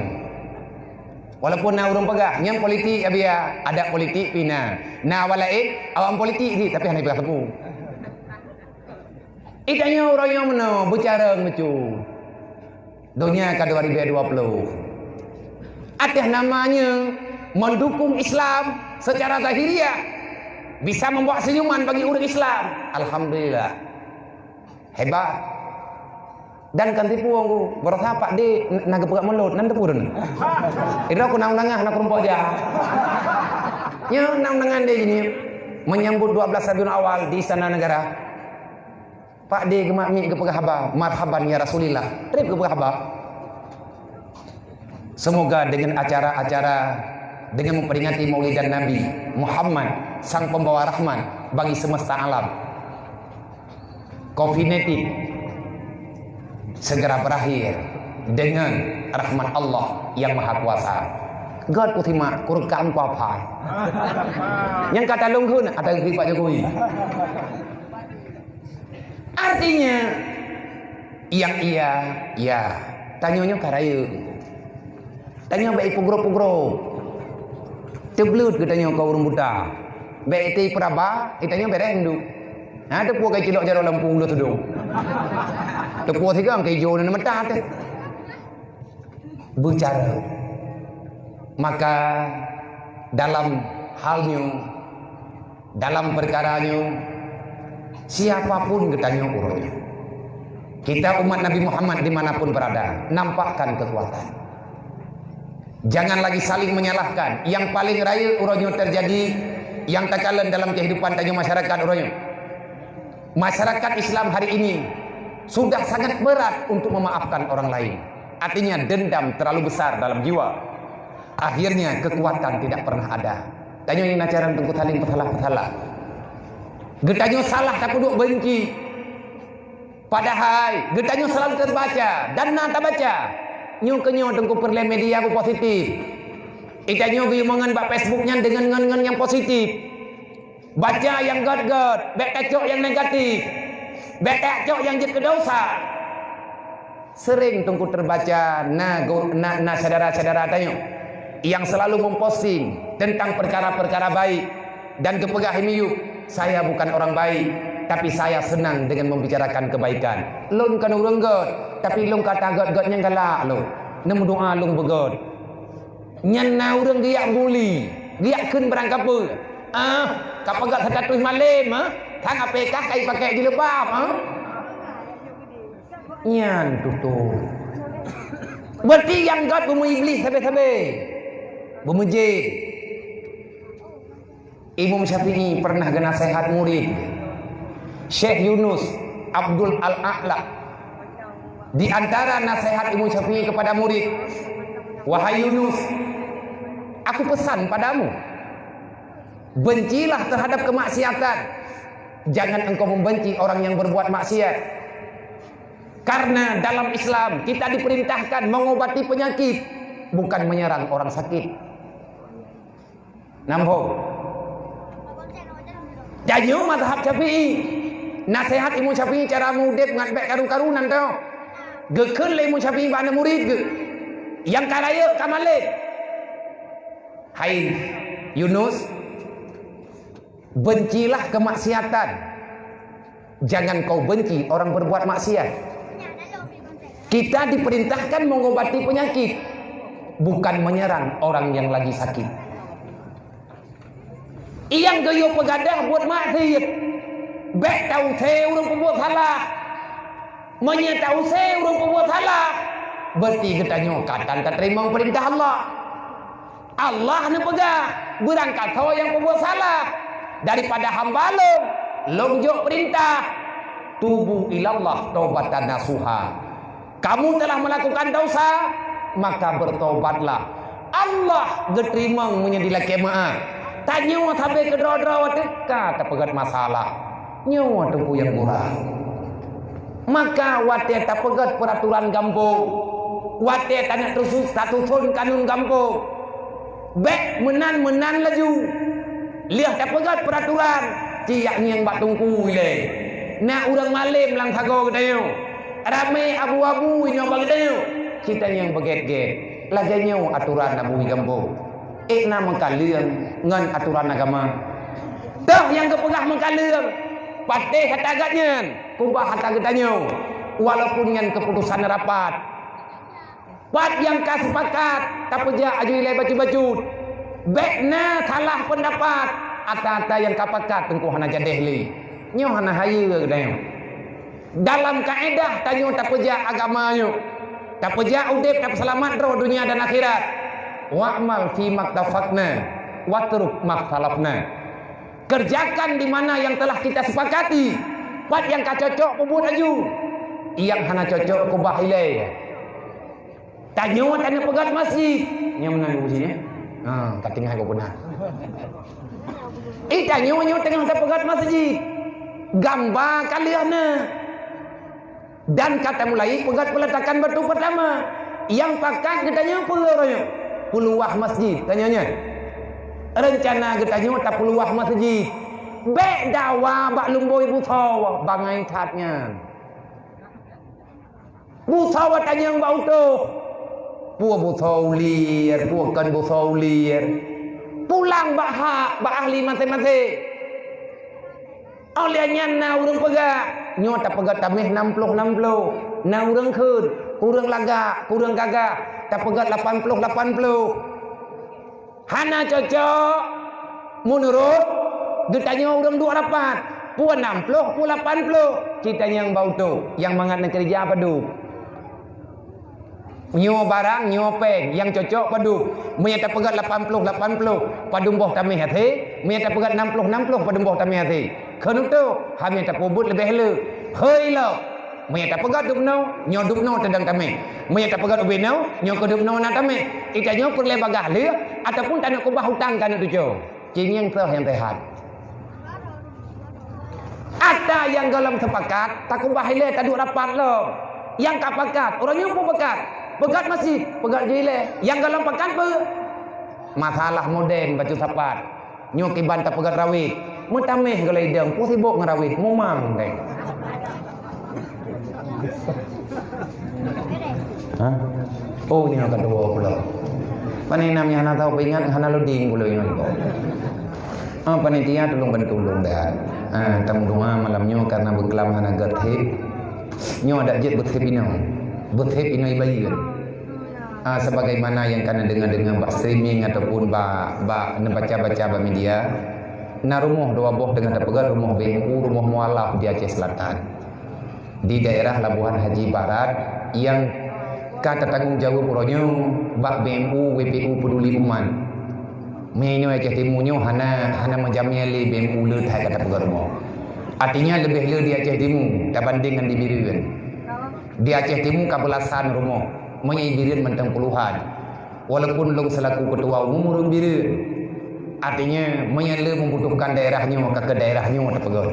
S1: Walaupun na urung pegah, nyang politik abia ada politik pina. Na walain awam politik thi tapi hanai pegah tepu. Itanya orang yang mana bicara mecu. Dunia ke 2020 atas namanya mendukung Islam secara zahiriah bisa membawa senyuman bagi orang Islam. Alhamdulillah hebat. Dan kan tipu aku berasa Pak D naga pegak melut nan tepurun itu aku nang-nangah nak rumput aja nya nang-nangan dia gini menyambut 12 Rabiul Awal di Istana Negara. Pak D gemak mi gepegah haba, marhaban ya Rasulillah. Trip gepegah haba. Semoga dengan acara-acara dengan memperingati Maulidan Nabi Muhammad sang pembawa rahmat bagi semesta alam, COVID-19 segera berakhir dengan rahmat Allah yang Maha Kuasa. God kutima kurkan kuapai. Yang kata lunghun ada Pak Jokowi. Artinya yang iya ya tanyanya karaya tanya baik pugro teblut katanya kau urung buta baik ti peraba itanya berendu nah tepu kai cilok jaro Lampung lu tudung tepu tiga kai jo na mata teh bicara maka dalam halnya dalam perkaranya siapapun ketanya urutnya. Kita umat Nabi Muhammad dimanapun berada, nampakkan kekuatan. Jangan lagi saling menyalahkan. Yang paling raya urutnya terjadi yang takalan dalam kehidupan tanya masyarakat urutnya. Masyarakat Islam hari ini sudah sangat berat untuk memaafkan orang lain. Artinya dendam terlalu besar dalam jiwa. Akhirnya kekuatan tidak pernah ada. Tanya ini ajaran tengku saling pesalah-pesalah. Getanya salah tak duduk benci. Padahal getanya selalu terbaca dan nak tak baca. Nyu kenyo tengku perle media ku positif. Ikanyo gu mangan bak Facebooknya dengan yang positif. Baca yang god-god, bek kacok yang negatif. Bek kacok yang jid kedosa. Sering tengku terbaca na saudara-saudara tanya yang selalu memposting tentang perkara-perkara baik dan kepegah himiu. Saya bukan orang baik, tapi saya senang dengan membicarakan kebaikan. Lun kan urang god, tapi lun kata god-godnya galak lo. Nemu doa lun begod. Nyan na urang giak buli, giak keun berangkap pu. Kapagat status malam Kang apekah kai pakai jilbab Nyan tutu. Berarti yang god bumu iblis sabe-sabe. Bumujid. Imam Syafi'i pernah nasihat murid Syekh Yunus Abdul Al-A'la. Di antara nasihat Imam Syafi'i kepada murid, wahai Yunus, aku pesan padamu, bencilah terhadap kemaksiatan. Jangan engkau membenci orang yang berbuat maksiat. Karena dalam Islam kita diperintahkan mengobati penyakit, bukan menyerang orang sakit. Nampak? Jadi mazhab Syafi'i, nasihat Imam Syafi'i cara mudip ngadbek karu-karunan tau. Gekeun le Imam Syafi'i bana murid ge. Yang kalaya kamale. Hai Yunus, bencilah kemaksiatan. Jangan kau benci orang berbuat maksiat. Kita diperintahkan mengobati penyakit, bukan menyerang orang yang lagi sakit. Yang gayo pegadah buat maksiat, bek tahu saya orang pembuat salah, menyatahu saya orang pembuat salah, berarti katanya katan tak terima perintah Allah. Allah ni pegah, berangkat kau yang pembuat salah, daripada hamba long jok perintah, tubu ilallah taubatan nasuha. Kamu telah melakukan dosa, maka bertobatlah. Allah geterima menyedilah kemaah. Tanya sampai ke dro-dro kata pegat masalah. Nyawa tempu yang murah. Maka wate tak pegat peraturan kampung. Wate tanya terus statusun kanun kampung. Bek menan laju. Lihat tak pegat peraturan. Ciak ni yang bak tungku ile. Nak urang malim lang sago katanya. Ramai abu-abu nyoba kita kita yang beget-get laganya aturan abu kampung nama kalian ngan aturan agama dah yang kepegah mengkalian patih hatagatnya kubah hatagatnya walaupun dengan keputusan rapat pat yang kasepakat tak peja aju ilai baju-baju bekna salah pendapat ata-ata yang kapakat tengku hana jadehli nyoh hana hayu katanya. Dalam kaedah tanya tak peja agamanya, tak peja udip tak selamat roh dunia dan akhirat. Wa'mal fi maktafakna watruk maktalafna. Kerjakan di mana yang telah kita sepakati. Pat yang kacocok pebut aju, yang hana cocok kubah ilai. Tanya pegat masjid. Yang mana dulu sini? Katingah aku pernah. Tanya tengah pegat masjid. Gambar kalian dan kata mulai pegat peletakan batu pertama yang pakat katanya peluah masjid tanyanya rencana katanya tak peluah masjid bek dawa bak lumboi busawa bangai tatnya busawa tanya yang bau tu pua busau liar pua kan busau liar pulang bak hak bak ahli masing-masing olehnya na urang pegat nyo tak pegat tamih 60 na urang keun urang laga urang gagak tak pegat 80 hana cocok menurut getanya urang 28 puan 60 puan 80 kita yang bau tu yang mangat nak kerja apa du nyo barang nyo peng yang cocok padu menyata pegat 80 padumboh tamih hati menyata pegat 60 padumboh tamih hati kenapa tu kami tak pubut lebih le hei lo menyata pegat dupno nyo dupno tendang tamih menyata pegat ubino nyo ke dupno na tamih itanya perle bagah le ataupun tak nak kubah hutang kan tu jo cing yang sehat ada yang dalam sepakat tak kubah le tak duk rapat lo yang kapakat orangnya pun pegat masjid, pegat jile. Yang dalam pekan pe masalah moden baju sapat. Nyok iban tak pegat rawit. Mu tameh kalau idang, pu sibuk ngerawit, mu mang deh. Hah? Oh ni akan dua pula. Panen namanya hana tahu ingat hana luding pula ingat. Panitia tolong bantu dah. Tamu doa malamnya karena berkelam hana gathip. Nyo ada jet berthip inang. Berthip inai bayi kan. Sebagaimana yang kena dengan streaming ataupun baca media. Na rumah dua boh dengan terpegal rumah BNU, rumah mualaf di Aceh Selatan. Di daerah Labuhan Haji Barat yang kata tanggung jawab puronyo bak BNU WPU peduli umat. Menyo Aceh Timurnya hana menjamiali BNU le thai kata pegal rumah. Artinya lebih le di Aceh Timur dibanding dengan di Biriun. Di Aceh Timur kabelasan rumah menyai Biriun mentang puluhan. Walaupun long selaku ketua umum urang Biriun, artinya menyala membutuhkan daerahnya maka ke daerahnya terpegat.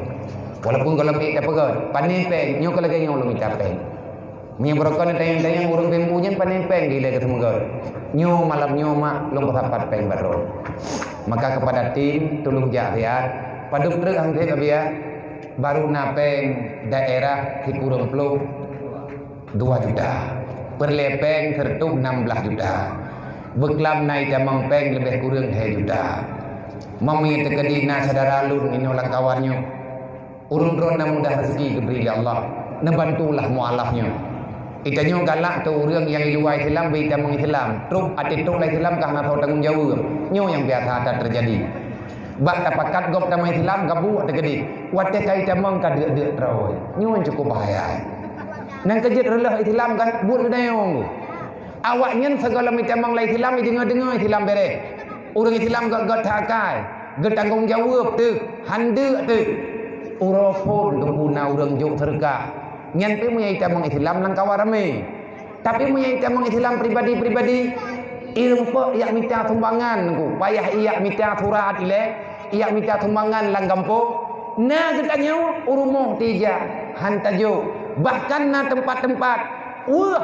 S1: Walaupun kalau tak pegat, panen peng, nyo kalau gaya long minta peng. Mia berokon tayang-tayang urang pempunyan panempeng gila ketemu gol. Nyo malam nyo mak long pasapat peng baru. Maka kepada tim tolong jariat paduk truk hang teh abia baru napeng daerah Hikurung Pluk 2 juta. Perlepeng tertuk 16 juta. Beklam naik jamang peng lebih kurang 2 juta. Mami terkedina saudara lun ini orang kawannya. Urun-urun mudah rezeki diberi Allah. Nebantulah mualafnya. Itanya galak tu orang yang luar Islam berita mengislam. Truk ati truk lai Islam kah nak tanggung jawab. Nyo yang biasa ada terjadi. Bak tapakat gop sama Islam gabu tergedi. Wate kai tamang ka deuk teroy. Nyo cukup bahaya. Nang kejit relah Islam kan buat daong. Awaknya segala macam lai Islam dengar-dengar Islam bere. Orang Islam gak takai, gak tanggung jawab tu, hande tu. Orang pun guna orang jok terka. Nyampe punya tamang Islam langkah rame. Tapi punya tamang Islam pribadi-pribadi irempo yak minta sumbangan ku. Payah iya minta surat ile, iya minta sumbangan lang kampung. Nah katanya urumoh tija hantajo. Bahkan na tempat-tempat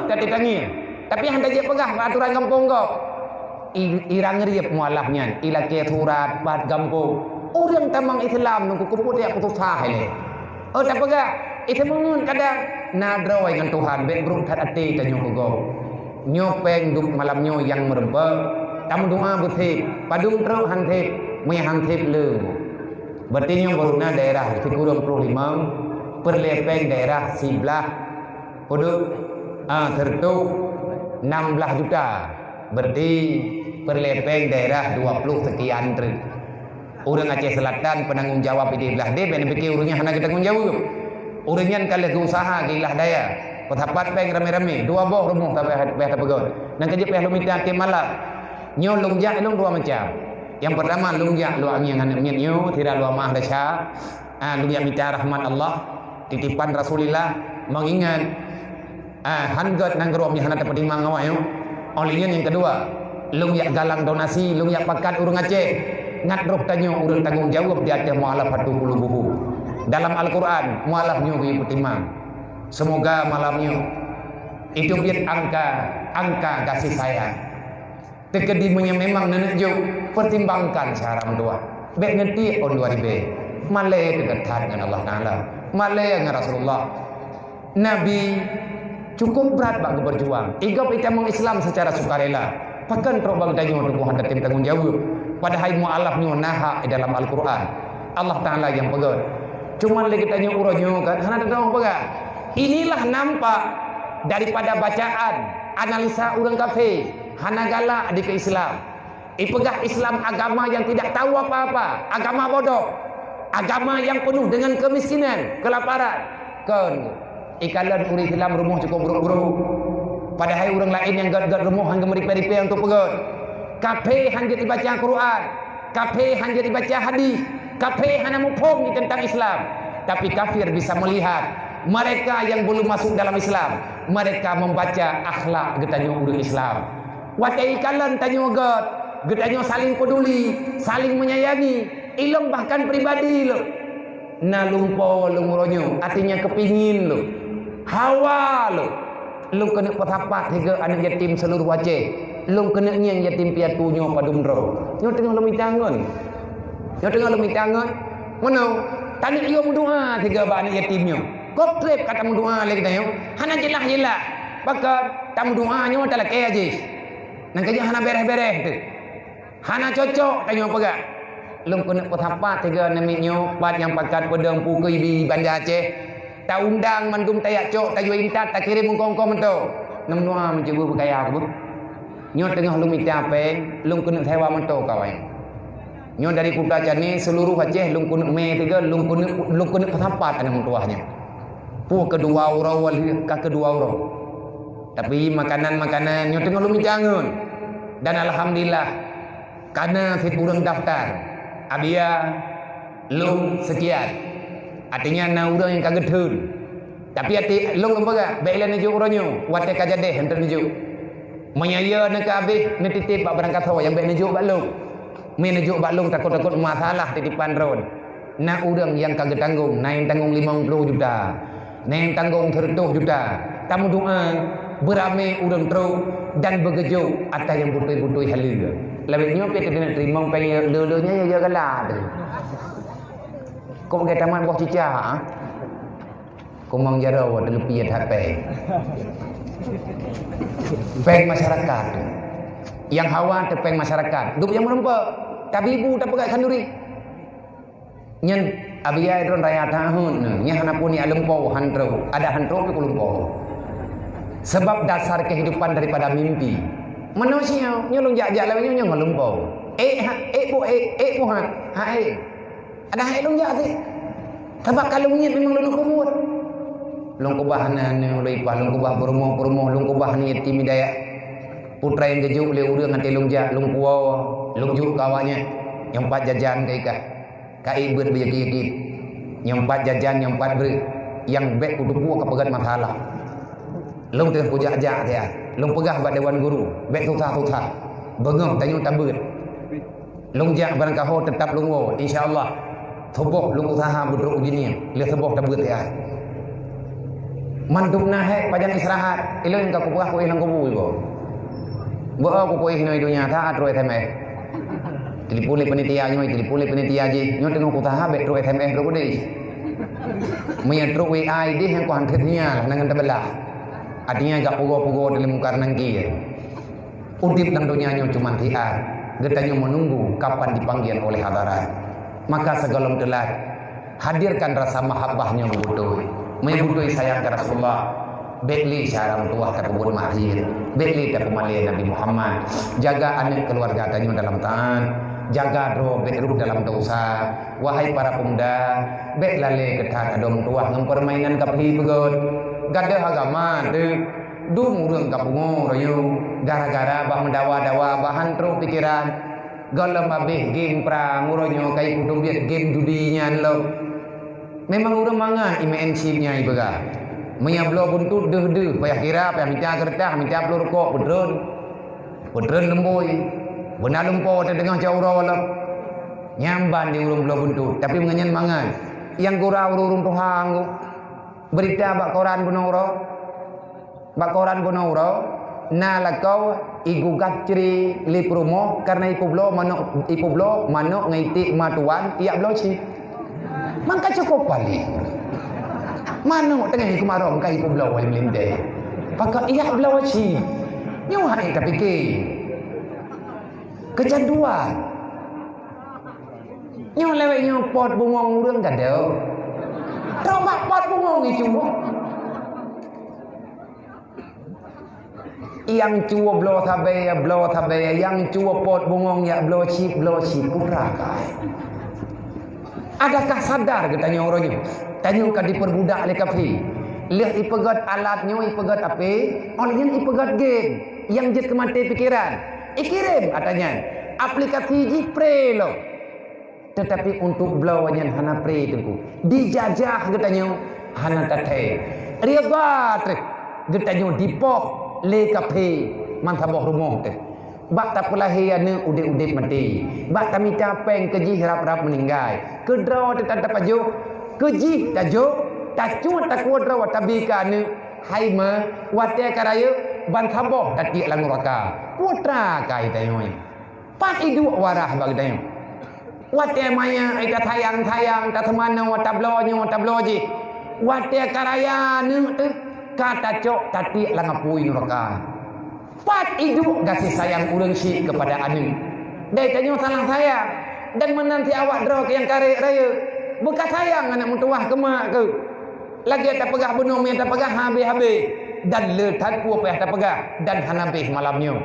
S1: tadi tangi. Tapi hantajo pegah aturan kampung kau. Irang riap mualafnya, ilake surat bad kampung. Orang tamang Islam nunggu kuput dia putus sahile. Tak pegah. Itu mengun kadang nadrawai dengan Tuhan. Bet beruk tat ati tanyo kugo. Nyopeng duk malamnyo yang merempek. Tamu doa bersih. Padung teruk hantip. Maya hantip lem. Berarti nyo baruna daerah Hikurung 25. Perlepeng daerah Siblah. Uduk tertuk 16 juta. Berarti perlepeng daerah 20 sekian truk. Orang Aceh Selatan penanggung jawab di belah dia. Bena fikir orangnya hanya kita tanggung jawab. Orangnya kalau usaha gilah daya. Petapat peng rame-rame. 2 boh rumah sampai pihak terpegot. Dan kerja pihak lumita ke malam. Nyo lungjak long 2 macam. Yang pertama lungjak lu angin anak nyo. Tidak lu amah dasya. Lungjak minta rahmat Allah. Titipan Rasulullah. Mengingat. Hanggat nang geruamnya hana dapat dimang awak yo. Olehnya yang kedua. Lungjak galang donasi. Lungjak pakat urang Aceh. Ngat roh tanyo urang tanggung jawab di atas mualaf 20 buku. Dalam Al-Quran mualafnya gue timang. Semoga malamnya itu biar angka kasih sayang. Tekedimunya memang nenek pertimbangkan cara mendua. Baik nanti on 2000 malai dekat dengan Allah Taala, malai dengan Rasulullah. Nabi cukup berat bagi berjuang. Igap kita mengislam secara sukarela. Pakan terbang tanyo untuk ada tim tanggung jawab. Padahal mualafnya naha dalam Al-Quran. Allah Taala yang pegang. Cuma lagi tanya uronyo kan, hana ada orang pegang. Inilah nampak daripada bacaan, analisa orang kafir, hana galak di Islam. Ipegah Islam agama yang tidak tahu apa-apa, agama bodoh, agama yang penuh dengan kemiskinan, kelaparan. Kan, ikalan uri Islam rumah cukup buruk-buruk. Padahal orang lain yang gad-gad rumah hangga meripah-ripah untuk pegang. Kafir hanya dibaca Quran, kafir hanya dibaca hadis. Kafir hanya mufhum tentang Islam. Tapi kafir bisa melihat mereka yang belum masuk dalam Islam. Mereka membaca akhlak getanyo urang Islam. Watai kalan tanyo getanyo saling peduli, saling menyayangi. Ilong bahkan pribadi lo. Na lumpo lumuronyo, artinya kepingin lo. Hawa lo. Lu kena petapat tiga anak yatim seluruh Aceh. Lu kena yang yatim piatunyo padumro. Nyo tengah lu mitangon. Nyo tengah lu mitangon. Mana? Tanya yo berdoa tiga anak yatimnya. Kau trip kata berdoa lagi tanya. Hana jelah. Bahkan tamu doanya adalah kaya aja. Nang kerja hana beres-beres tu. Hana cocok tanya pegang. Lu kena petapat tiga namanya pat yang pakat pedang pukul di Bandar Aceh. Tak undang mandum tayak cok tak jual intat tak kirim mengkongkong mentok. Nam doa mencuba berkaya aku. Nyo tengah lu minta peng, lu kena sewa mentok kawan. Nyo dari Kuta Cani seluruh Aceh lu kena me tiga, lu kena pesampat anak mentuahnya. Pu kedua orang wali ka kedua orang. Tapi makanan nyo tengah lu minta angun. Dan alhamdulillah karena fit urang daftar. Abia lu sekian. Artinya na urang yang kaget hun. Tapi hati long lembaga baiklah nejuk orangnya. Wate kajadeh hendak nejuk. Menyaya nak habis nak titip bak berangkat hawa yang baik nejuk bak long. Me nejuk bak long takut-takut masalah titipan ron. Nak urang yang kaget tanggung, na yang tanggung 50 juta. Na yang tanggung 100 juta. tamu doa beramai urang teruk dan bergejuk atas yang butui-butui hala. Lebihnya pe kena terima pengen lelenya ya galah tu. Kau ke taman buah cicak ah. Kau mang jarau telepi ya peng masyarakat. Yang hawa tepeng masyarakat. Dup yang merempak. Tabibu tak pegat kanduri. Nyen abiyai dron raya tahun. Nya hanapun ni alempau hantro. Ada hantro ke kulempau. Sebab dasar kehidupan daripada mimpi. Manusia nyolong jak-jak lawannya nya ngelempau. Bu ha. Ada long jak tu. Sebab kalau nyet memang long kubur. Long kubah nan leipah long kubah perumoh long kubah ni yatim hidayah. Putra yang gejuk le urang ante long jak long puau long juk kawannya. Yang empat jajan ke ikah. Kai beut bejaki-yakit. Yang empat jajan yang empat ber. Yang bek kudu puak kepegat masalah. Long tengah pujak-jak dia. Long pegah bak dewan guru. Bek tutah-tutah. Bengong tanyung tabut. Long jak barang kahor tetap long wo. InsyaAllah. Tubuh long usaha budruk begini. Lihat tubuh tabut dia. Manduk nahek pajan istirahat. Ilo yang kau pegah kuih lang kubu ibu. Bawa aku kuih noi dunia taat ro SMS. Telipuli penitia nyoi telipuli penitia je. Nyoi tengok usaha bek ro SMS ro kudis. Menyat ro WA dia yang kau hantarnya nangan tabelah. Artinya agak pugo-pugo dalam muka nangki. Udip dalam dunianya cuma tiar. Getanya menunggu kapan dipanggil oleh hadarat. Maka segalom telat hadirkan rasa mahabbahnya butuh. Menyebutui sayang ke Rasulullah. Bekli syarang tuah ke kebun mahir. Bekli ke kemalian Nabi Muhammad. Jaga anak keluarga tanya dalam taat. Jaga roh betruk dalam dosa. Wahai para pemuda, bek lale ketat adom tuah ngempermainan kapli pegot. Gada agama tu du murung kapungo rayu gara-gara bah mendawa-dawa bahan terus pikiran galam habis game pra muronyo kai kudu biat game judinya lo memang urang mangan imensinya ibaga menyablo buntut deh payah kira payah minta kertas minta pelur rokok bedron lemboi benar lempo terdengar jauh rawala nyamban di urung blo buntut tapi mengenyan mangan yang gurau urung tuhang berita bak koran Bonoro na lakau igugat ciri li promo karena ipu blo manok ngaitik matuan ia blo si mangka cukup pali manok tengah iku marong ka ipu blo wal melinde pakak ia blo si nyu hai tapi ke kecanduan nyu lewe nyu pot bungong urang gadeu Robak pot bungong itu. Yang cua blow thabaya, yang cua pot bungong ya blow chip puraka. Adakah sadar katanya orangnya? Tanya kan diperbudak oleh kafir. Lihat ipegat alatnya, ipegat apa? Olehnya ipegat game yang jet kemati pikiran. Ikirim katanya. Aplikasi jipre lo. Tetapi untuk belawanya hana pre itu dijajah getanya hana tate riagat getanya dipoh le kape mantaboh rumah teh bak tak pelahian udik mati bak kami capeng keji harap meninggal kedra tetap pajo keji tajo tacu takwa draw tabikan hai ma wate karaya bantaboh tati lang neraka putra kai tayoy pak idu warah bagdanya Wate maya ita tayang ta temana tablo ji. Wate karaya nu kata cok tati langapui neraka. Pat hidup kasih sayang urang si kepada anu. Dai tanya salah saya dan menanti awak draw ke yang kare raya. Bekas sayang anak mentuah ke mak ke. Lagi tak pegah bunuh me tak pegah habis dan letat ku payah tak pegah dan hanabih malamnya.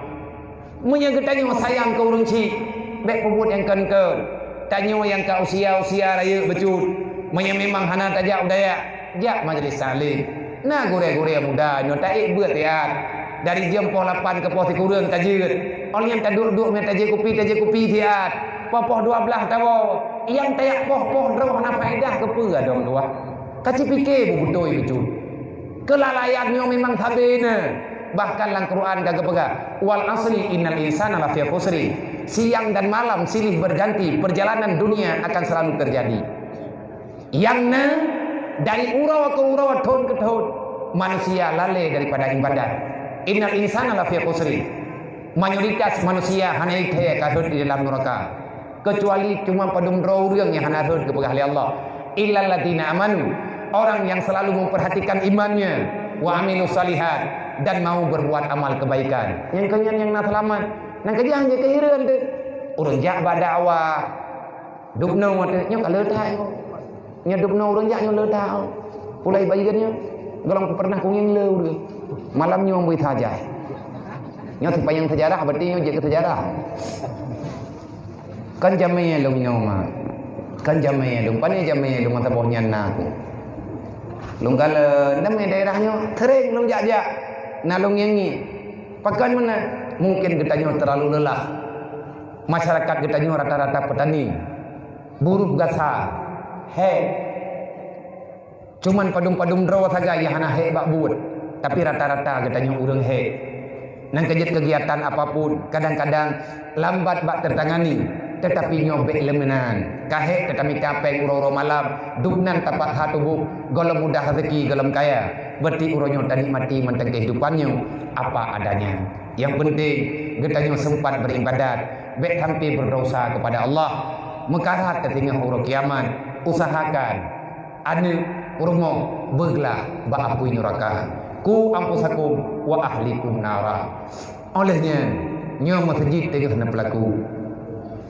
S1: Munya getanya sayang ke urang si. Bek pebut yang kan tanya yang ke usia raya becut memang hana tajak udaya jak majlis saling nah gure muda nyotai beut ya dari jam 8 ke pos kurang tajir orang yang duduk me tajir kopi tiat poh 12 tawo yang tayak poh roh na faedah ke pe dong tua kaci fikir betul becut kelalaiannya memang tabena bahkan dalam Quran kagak pegah wal asli innal insana lafi khusri siang dan malam silih berganti perjalanan dunia akan selalu terjadi yang dari urau ke urau tahun ke tahun manusia lalai daripada ibadat. Innal insana lafi khusri. Mayoritas manusia hanya ikhe kasut di dalam neraka. Kecuali cuma padum orang yang hanya kasut kepada Allah. Illal ladzina amanu. Orang yang selalu memperhatikan imannya, wa amilus salihat, dan mau berbuat amal kebaikan. Yang kenyan yang nak selamat. Nang kerja je kehiran tu. Urang jak badawa. Dupno tu nya ka leutai. Nya dupno urang jak nya leutai. Ulai bayigannya. Golong pernah kunging leu tu. Malamnya membui sajai. Nya supaya yang sejarah berarti nya je ke sejarah. Kan jamai long nyoma. Kan jamai long pane jamai long mata bohnya nak. Long kala nama daerahnya kering long jak-jak. Na long yang ni. Pakan mana? Mungkin kitanya terlalu lelah. Masyarakat kitanya rata-rata petani, buruh gasa, cuman padum-padum draw saja yang hana bak buat. Tapi rata-rata kitanya urang nang kegiatan apapun kadang-kadang lambat bak tertangani, tetapi nyobek lemenan. Kahe tetapi kapeng uro-uro malam, dugnan tapak hatubuh, golem mudah rezeki, golem kaya. Berarti uronyo tadi mati mentang kehidupannya apa adanya. Yang penting getanya sempat beribadat, baik hampir berdosa kepada Allah. Mekarat ketinggal huruf kiamat, usahakan anu urmo beglah ba apui neraka. Ku ampusakum wa ahlikum nara. Olehnya nyo masjid tege sana pelaku.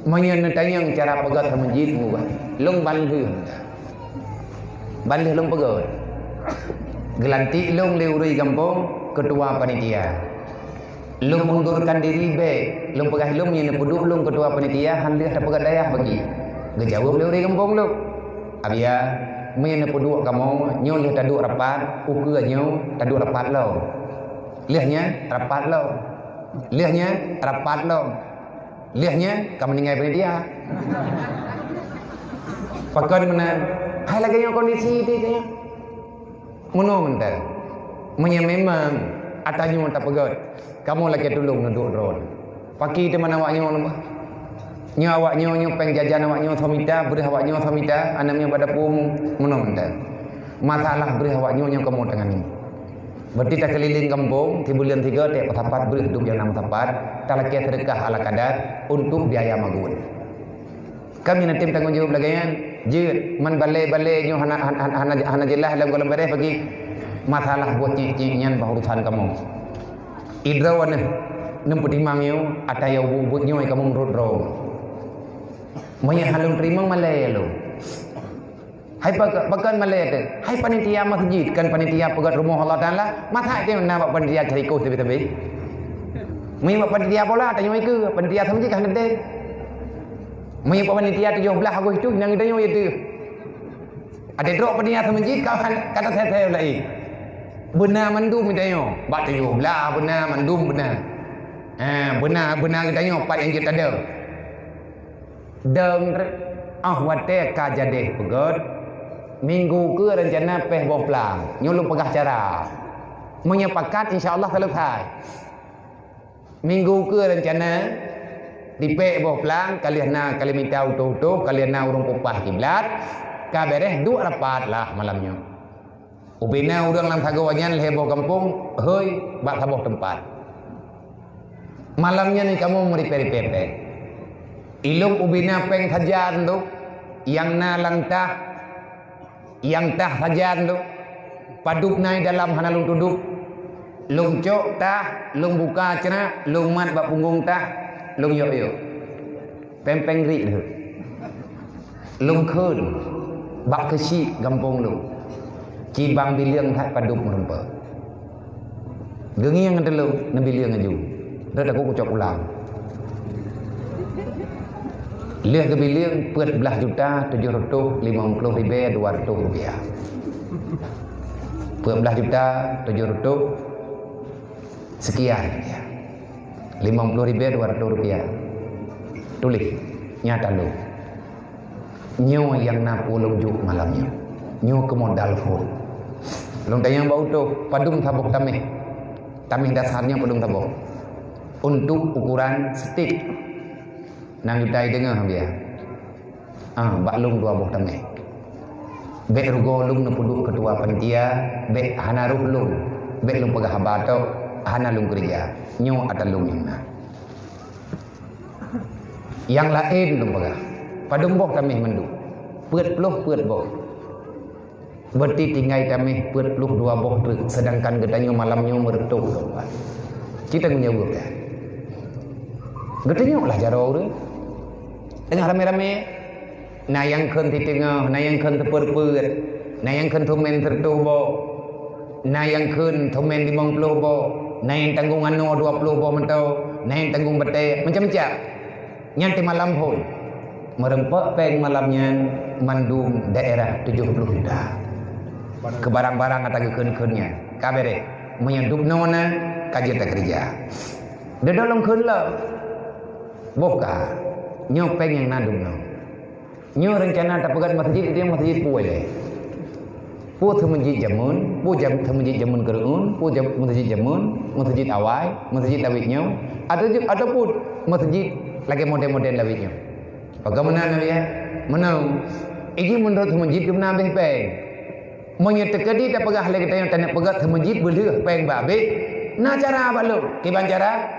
S1: Manyan tayang cara pegat masjid mu long balih. Balih long pegat. Gelantik long leuri kampung ketua panitia. Long mundurkan diri baik, long pegah long yang nepuduk long ketua panitia han lihat pegat dayah bagi. Gejawab leuri kampung lo. Abia main nepuduk kamu nyo lihat taduk rapat, ukur nyo taduk rapat lo. Lihatnya rapat lo. Lihatnya rapat lo. Lihatnya kamu ningai panitia. Pakai mana? Hai lagi yang kondisi itu kayaknya. Muno mental. Memang atanya mata pegat. Kamu lagi tolong duduk drone. Pagi di mana awaknya lembah. Nya awaknya pengjajan awaknya samita, beri awaknya samita, anaknya pada pum muno mental. Masalah beri awaknya yang kamu dengan ini. Berarti tak keliling kampung, di bulan 3 tiap tempat beri hidup yang 6 tempat, tak lagi sedekah ala kadar untuk biaya magun. Kami nanti tanggung jawab lagi kan. Je man balai-balai nyo hana jelas dalam kolam beres bagi masalah buat cik-ciknya urusan kamu. Idrawan nem putimang yo ataya bubut nyo kamu menurut ro. Maya halung terima malai lo. Hai pakan malai tu. Hai panitia masjid kan panitia pegat rumah Allah Taala. Masa dia nak panitia cari kau tebi-tebi. Maya panitia bola tanya ke panitia masjid kan ada. Maya panitia 17 Agustus tu nang tanya itu. Ada drop panitia masjid kau kata saya lagi. Benar mandum tanya. Bak 17 benar mandum benar. Benar kita tanya part yang kita ada. Deng wate ka jadeh pegot. Minggu ke rencana peh boplang. Nyulung pegah cara. Menyepakat insya-Allah selesai. Minggu ke rencana dipek boplang kalian nak kalian minta utuh-utuh kalian nak urung kupah kiblat ka bereh 2 rapat lah malamnya. Ubina urang lam sagawanyan heboh kampung, heuy bak saboh tempat. Malamnya ni kamu meriperi-pepe. Ilung ubina peng sajan tu, yang na langtah, yang tah sajan tu, paduk naik dalam hana lung duduk, lung cok tah, lung buka cena, lung mat bak punggung tah, lung yok. Pempeng ri tu. Lung khun, bak kesi kampung lu. Cibang biliang tak paduk merempa. Gengi yang ada lu, nabi biliang aju. Dah aku kucok ulang. Lihat ke biliang 14.750.200 rupiah. 14.700 sekian ya. 50.200 rupiah. Tulis nyata lu. Nyo yang nak pulung juk malamnya. Nyo ke modal full. Long tayang bau tu padung sabuk tamih. Tamih dasarnya padung sabuk. Untuk ukuran stick. Nang jutai dengar dia. Baklung 2 buah tamih. Bek rugo lung na puduk ketua panitia, bek hana ruh lung, bek lung pegah habato, hana lung kerja, nyo atal lung yang yang lain lung pegah. Padung boh kami mendu, puat boh. Berarti tinggai kami puat dua boh truk, sedangkan getanyo malamnya meretuk dong. Kita menyebut ya. Getanyo lah jaro tu. Tengah rame-rame, nayang kan di tengah, nayang kan terpur-pur, nayang kan tumen tertubo, nayang kan tumen 50 bo, nayang tanggung anu 20 bo mentau, nayang tanggung bete, macam-macam. Nyanti malam pun, merempak peng malamnya mandum daerah 70 juta. Ke barang-barang kata keun-keunnya, kabere, menyedup nona, kajian tak kerja. Dia dalam keun lah, boka, nyopeng yang nadum no. Nyo rencana tak pegat masjid dia masjid puai. Pu tu masjid jamun, pu jam tu masjid jamun keruun, pu jam masjid jamun, masjid awai, masjid lawitnya. Ataupun masjid lagi model-model lawitnya. Bagaimana nabi ya? Menau. Iki menurut masjid ke mana beh peng? Menyetekadi tak pegah lagi tanya tanya pegat masjid boleh peng babe. Na cara apa lu? Kiban cara?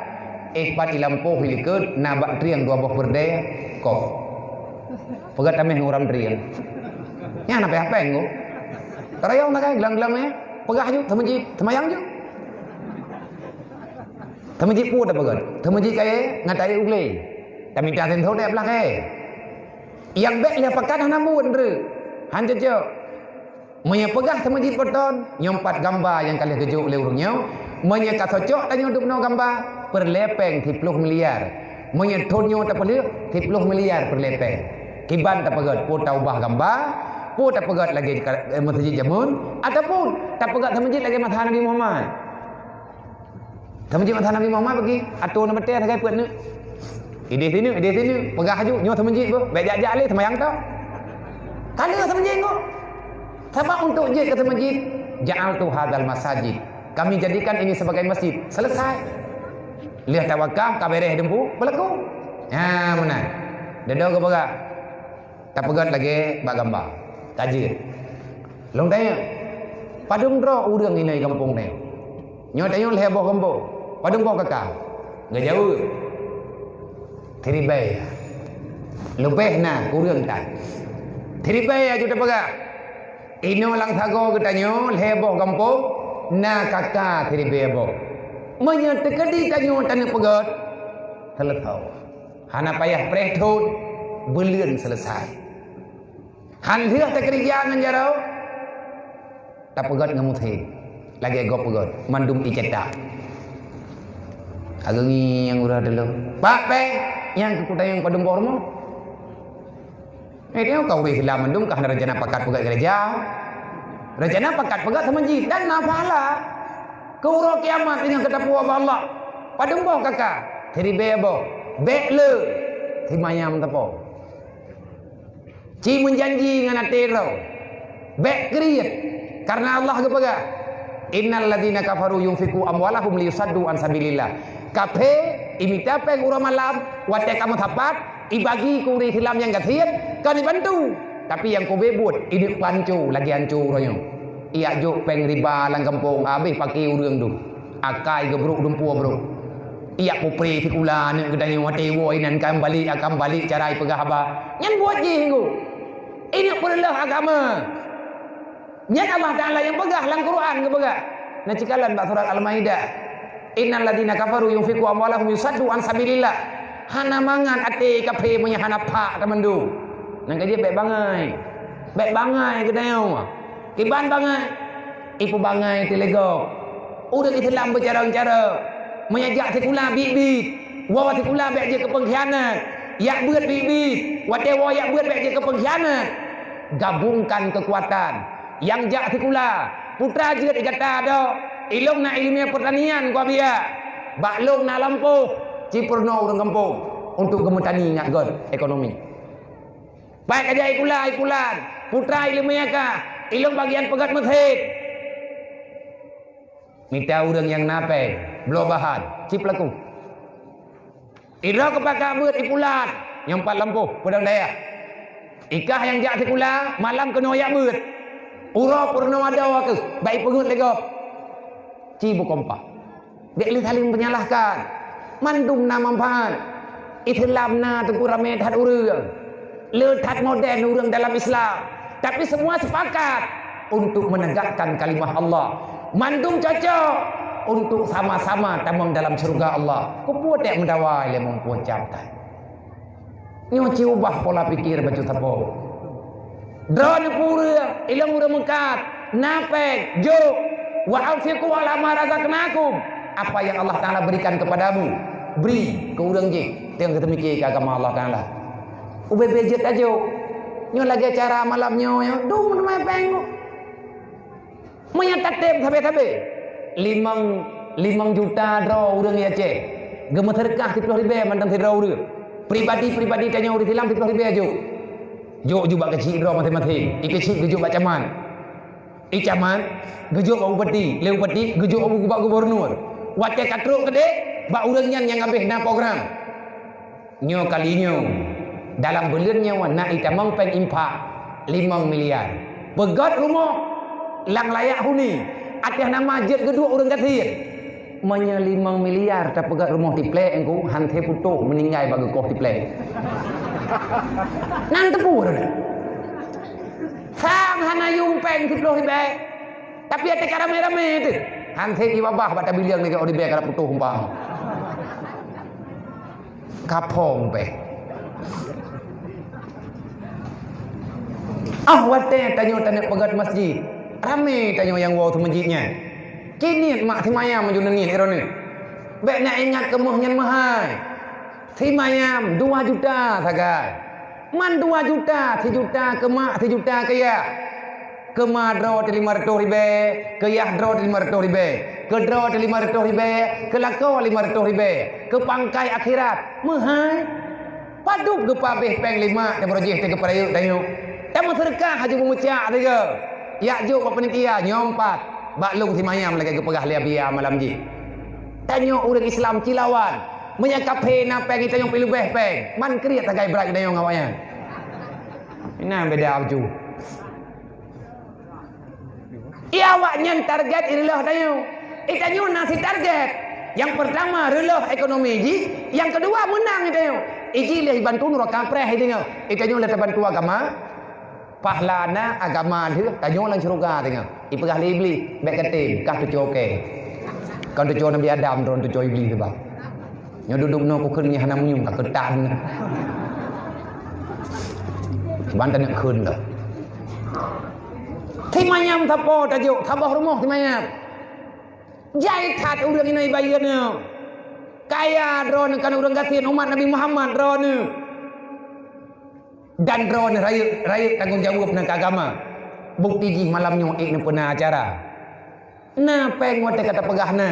S1: Pat ilampo hilikut na bak triang 2 boh berdaya kok. Pegat tameh nguram triang. Ya nak apa engo? Tarayong na kay gelang-gelang eh. Pegah ju masjid, temayang ju. Masjid pu tak pegat. Masjid kay ngatai ugle. Kami tak tahu dek belak eh. Yang bek dia pekat hana mun re. Han jejo. Menya pegah masjid beton, nyompat gambar yang kali kejuk oleh urungnya. Menya kasocok tanya duk no gambar perlepeng 30 miliar. Menya tonyo tak pelih 30 miliar perlepeng. Kiban tak pegat pu tau ubah gambar, pu tak pegat lagi masjid jamun ataupun tak pegat masjid lagi mata Nabi Muhammad. Masjid mata Nabi Muhammad bagi atur nama teh kai puat ni. Ide sini, pegah aju nyo masjid bu, baik jak-jak le semayang tau. Kali ke masjid ko. Sebab untuk je ke masjid, ja'altu hadzal masajid. Kami jadikan ini sebagai masjid. Selesai. Lihat tawakal kabereh dempu berlaku. Ha mana? Dedo ke baga. Tak pegat lagi bak gambar. Tajir. Long tanya. Padung dro urang ini kampung ni. Nyo tanya leh boh kampung. Padung boh kakak. Enggak jauh. Teribai. Lebih na urang tak. Teribai aja tak pegat. Ino lang thago ketanyo leh boh kampung. Na kakak teribai boh. Menyetekadi kanyo tanah pegat teletau. Hana payah prehtun belian selesai. Han lihat tak kerja nganjarau tak pegat ngamuthi. Lagi go pegat mandum iceta. Agengi yang urah dulu. Pak pe yang kuda yang padum bormo. Dia kau ri hilang mandum kah rencana pakat pegat gereja. Rencana pakat pegat masjid dan nafala. Kuro kiamat dengan ketapu Allah. Padung boh kakak. Teri bebo. Bek le. Timayam tapo. Ci menjanji dengan atero. Bek kriet. Karena Allah kepaga. Innal ladzina kafaru yunfiku amwalahum liyusaddu an sabilillah. Kape imita peng ura malam. Wate kamu tapat. Ibagi kuri hilam yang gatian. Kau dibantu. Tapi yang kau bebut. Ini pancu. Lagi hancur royong. Ia juk peng riba lang kampung habis pakai urang tu. Akai gebruk dumpu bro. Ia pupri fikula ni gedanya wate wo inan kan balik akan balik carai pegah haba. Nyan buat je hinggu. Ini perlah agama. Nyan Allah Taala yang pegah lang Quran ke pegah. Na cikalan bak surat Al-Maidah. Innal ladzina kafaru yunfiqu amwalahum yusaddu an sabilillah. Hana mangan ate kape punya hana pak temandu. Nang dia baik bangai. Baik bangai gedanya. Kiban bangai, ipu bangai tilego. Udah Islam bercara-cara, mengajak sekula bibit, wawa sekula baik je ke pengkhianat, yak buat bibit, watewa yak buat baik je ke pengkhianat. Gabungkan kekuatan, yang jak sekula, putra je dikata do, ilung na ilmiah pertanian kau biar, baklung na lampu, cipurno orang kampung untuk kemetani ngak god ekonomi. Baik aja ikulan, putra ilmiah kah? Ilung bagian pegat masjid. Minta urang yang nape, belum bahan, cip laku. Ira kepakai buat ipulan, yang 4 lampu, pedang daya. Ikah yang jak sekula, malam kena ayak buat. Ura purna ada ke. Baik pengut lego. Cibu kompak. Dek li saling menyalahkan. Mandum na manfaat. Islamna tengku rame tad urang. Letat modern urang dalam Islam. Tapi semua sepakat untuk menegakkan kalimah Allah. Mandum cocok untuk sama-sama tamam dalam surga Allah. Kupuat tak mendawai le mempuacapkan. Nyoci ubah pola pikir baju tapo. Drone pura ilang urang mengkat. Napek jo wa anfiqu ala ma razaqnakum. Apa yang Allah Taala berikan kepadamu, beri ke urang je. Tengok kita mikir ke agama Allah Taala. Ube bejet aja. Nyo lagi acara malam nyo dum mai pengok. Menyatakan tabe-tabe. 5 juta draw urang ya cek. Gema terkah 10,000 mandang draw urang. Pribadi tanya urang hilang 10,000 aja. Jo juga kecil draw matematik. Kecil gejuk baca man. Caman gejuk au bupati, leu bupati gejuk au gubernur. Wate katruk gede, bak urang yang habis na program. Nyo kalinyo dalam bulan nyawa nak itamang peng impak 5 miliar. Begat rumah lang layak huni. Atas nama jet kedua orang kathir. Manya 5 miliar tak pegat rumah tiplek engku hante putuk meninggal bagi koh tiplek. Nang tepur. Sang hana yumpeng 10,000. Tapi ada rame-rame tu. Hante di babah bata biliang ni ke odi be kala putuk umpang. Kapong pe. Wate tanya pegat masjid. Rame tanya yang wow tu masjidnya. Kini mak timayam menjunan ni erone. Bek nak ingat kemuhnya mahal. Timayam 2 juta sagai. Man 2 juta, 3 juta ke mak, 3 juta ke ya. Ke mak draw 500,000, ke yah draw 500,000, ke draw 500,000, ke lakau 500,000, ke pangkai akhirat. Mahal. Padup ke pabeh peng 5 dan projek ke perayuk tanya. Tamu serkah haji memucak tiga. Ya juk apa penitia nyompat. Baklung si mayam lagi ke pegah lia biar malam ji. Tanya orang Islam Cilawan. Menyakap na peng kita yang pilu beh peng. Man kriat tagai berat kita yang awaknya. Ini beda aju. Ia awaknya target irilah tanya. Tanya nasi target. Yang pertama relah ekonomi ji. Yang kedua menang tanya. Iji leh bantu nurut kapreh tanya. Tanya leh bantu agama. Pahlana agama tu tanya lang syurga tengok. Ipegah iblis bek ketim kah tu coke. Kau tu coke Nabi Adam tu coke iblis sebab. Nyo duduk no ku keun nya hana menyung ka ketan. Bantan nak keun dah. Timayam tapo tajuk tabah rumah timayam. Jai kat urang ini bayeun. Kaya drone kan urang gatin umat Nabi Muhammad drone. Dan drone raya tanggung jawab nak agama. Bukti ji malamnya ik pernah acara. Na peng wate kata pegah na.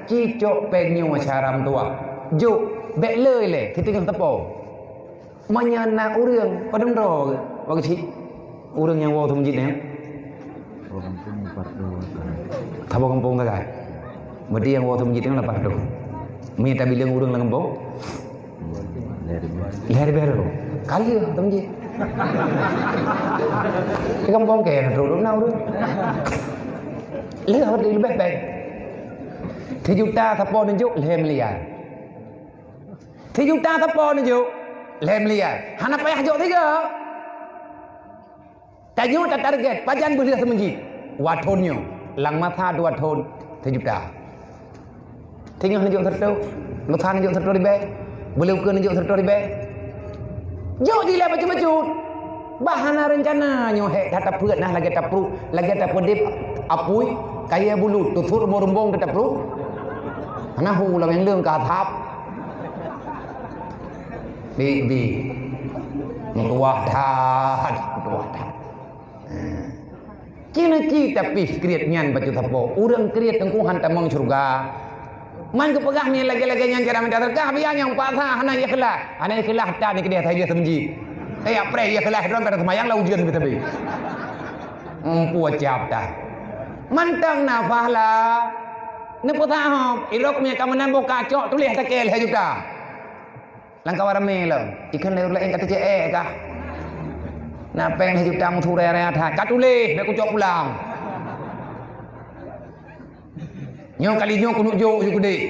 S1: Cicok pengnya syaram tua. Juk bek leuy le kita tengah tepo. Manyana urang padam ro bagi si urang yang wow tu masjid ni. Tabo kampung kagak. Berarti yang wow tu masjid ni lepas tu. Minta bilang urang lang kampung. Leher baru. Kali tu masjid. Cái kampung kè rồi đúng nào đó. Lấy hết đi bét bét. Thì chúng ta thắp bò nên dụ lem liar. Thì chúng ta thắp bò nên dụ lem liar. Hana payah jauh tiga. Tanya tak target pajan boleh semenjit. Watonnya lang mata 2 ton 3 juta. Tengah nên dụ thật đâu. Lo than nên dụ thật đâu đi bé. Boleh ukur nên dụ thật đâu đi bé. Jauh dia baju-baju. Bahana rencana nyohe tatap peut nah lagi tapru, lagi tapudip apui kaya bulu tutur morumbong tatapru. Karena hu la yang leung ka thap. Bi mutuah dah. Cina tapi kriat nyan baju tapo. Urang kriat tengku hantamang surga. Man ke pegah ni lagi-lagi yang kira minta terkah biar yang patah hana ikhlas tak ni ke dia thai dia semenji. Apa dia ikhlas ron pada semayang la ujian kita be. Puas cap dah. Mantang nafah lah. Ni patah hom ilok punya kamanan boka cok tulis takel hai juta. Langkah rame lah. Ikan lain kata kah. Nak peng hidup tamu tu raya thai. Kat tulis, dah kucok pulang. Nyo kali nyo kunuk jo je kudik.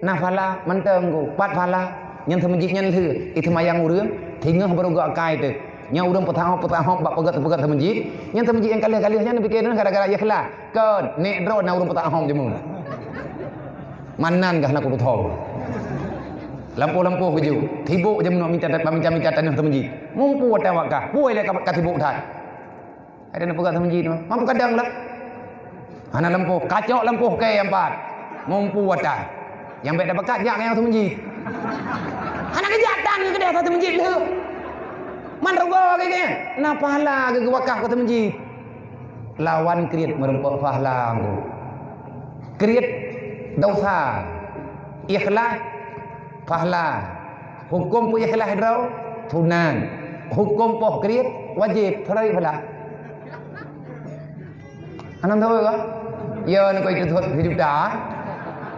S1: Nah phala menteng ku, pat phala yang termejik nyan lhe, itu mayang urang, tinggal baru gak kai tu. Yang urang petang bak pegat termejik, yang termejik yang kali-kali nya fikir gara-gara ikhlas. Kan nek dro na urang petang jemu. Manan gah nak kudu tahu. Lampu-lampu keju. Tibuk je nak minta tanah termejik. Mumpu ada wakah. Puai le kat tibuk thai. Ada nak pegat termejik tu. Mampu kadang lah. Ana lampu, kacok lampu ke empat. Mumpu ada. Yang baik dah pekat jak yang termejik. Anak kejahatan ke dia termejik le. Man rogo ke. Na pahala ke wakah ke termejik. Lawan kriat merempok pahala aku. Kriat dosa. Ikhlas pahala. Hukum pu ikhlas draw sunan. Hukum poh kriat wajib tharai pahala. Anh thôi có giờ nó coi cái hidup dah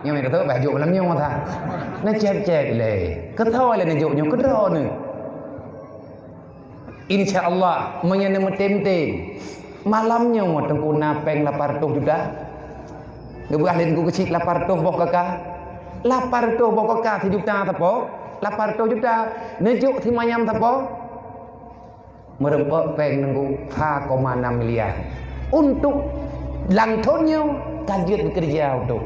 S1: nhưng mà itu baju lắm nhau mà nó cek le cứ thôi là nó dụ nhau cứ đó nữa insya Allah menyana metem-tem malamnya mau tengku napeng 800 juta ngebuah lain ku kecil 800 boh kakak 800 boh kakak 7 juta tapo 800 juta nejuk thi mayam tapo merempok peng nengku 5,6 miliar untuk langtonnya kajian kerja untuk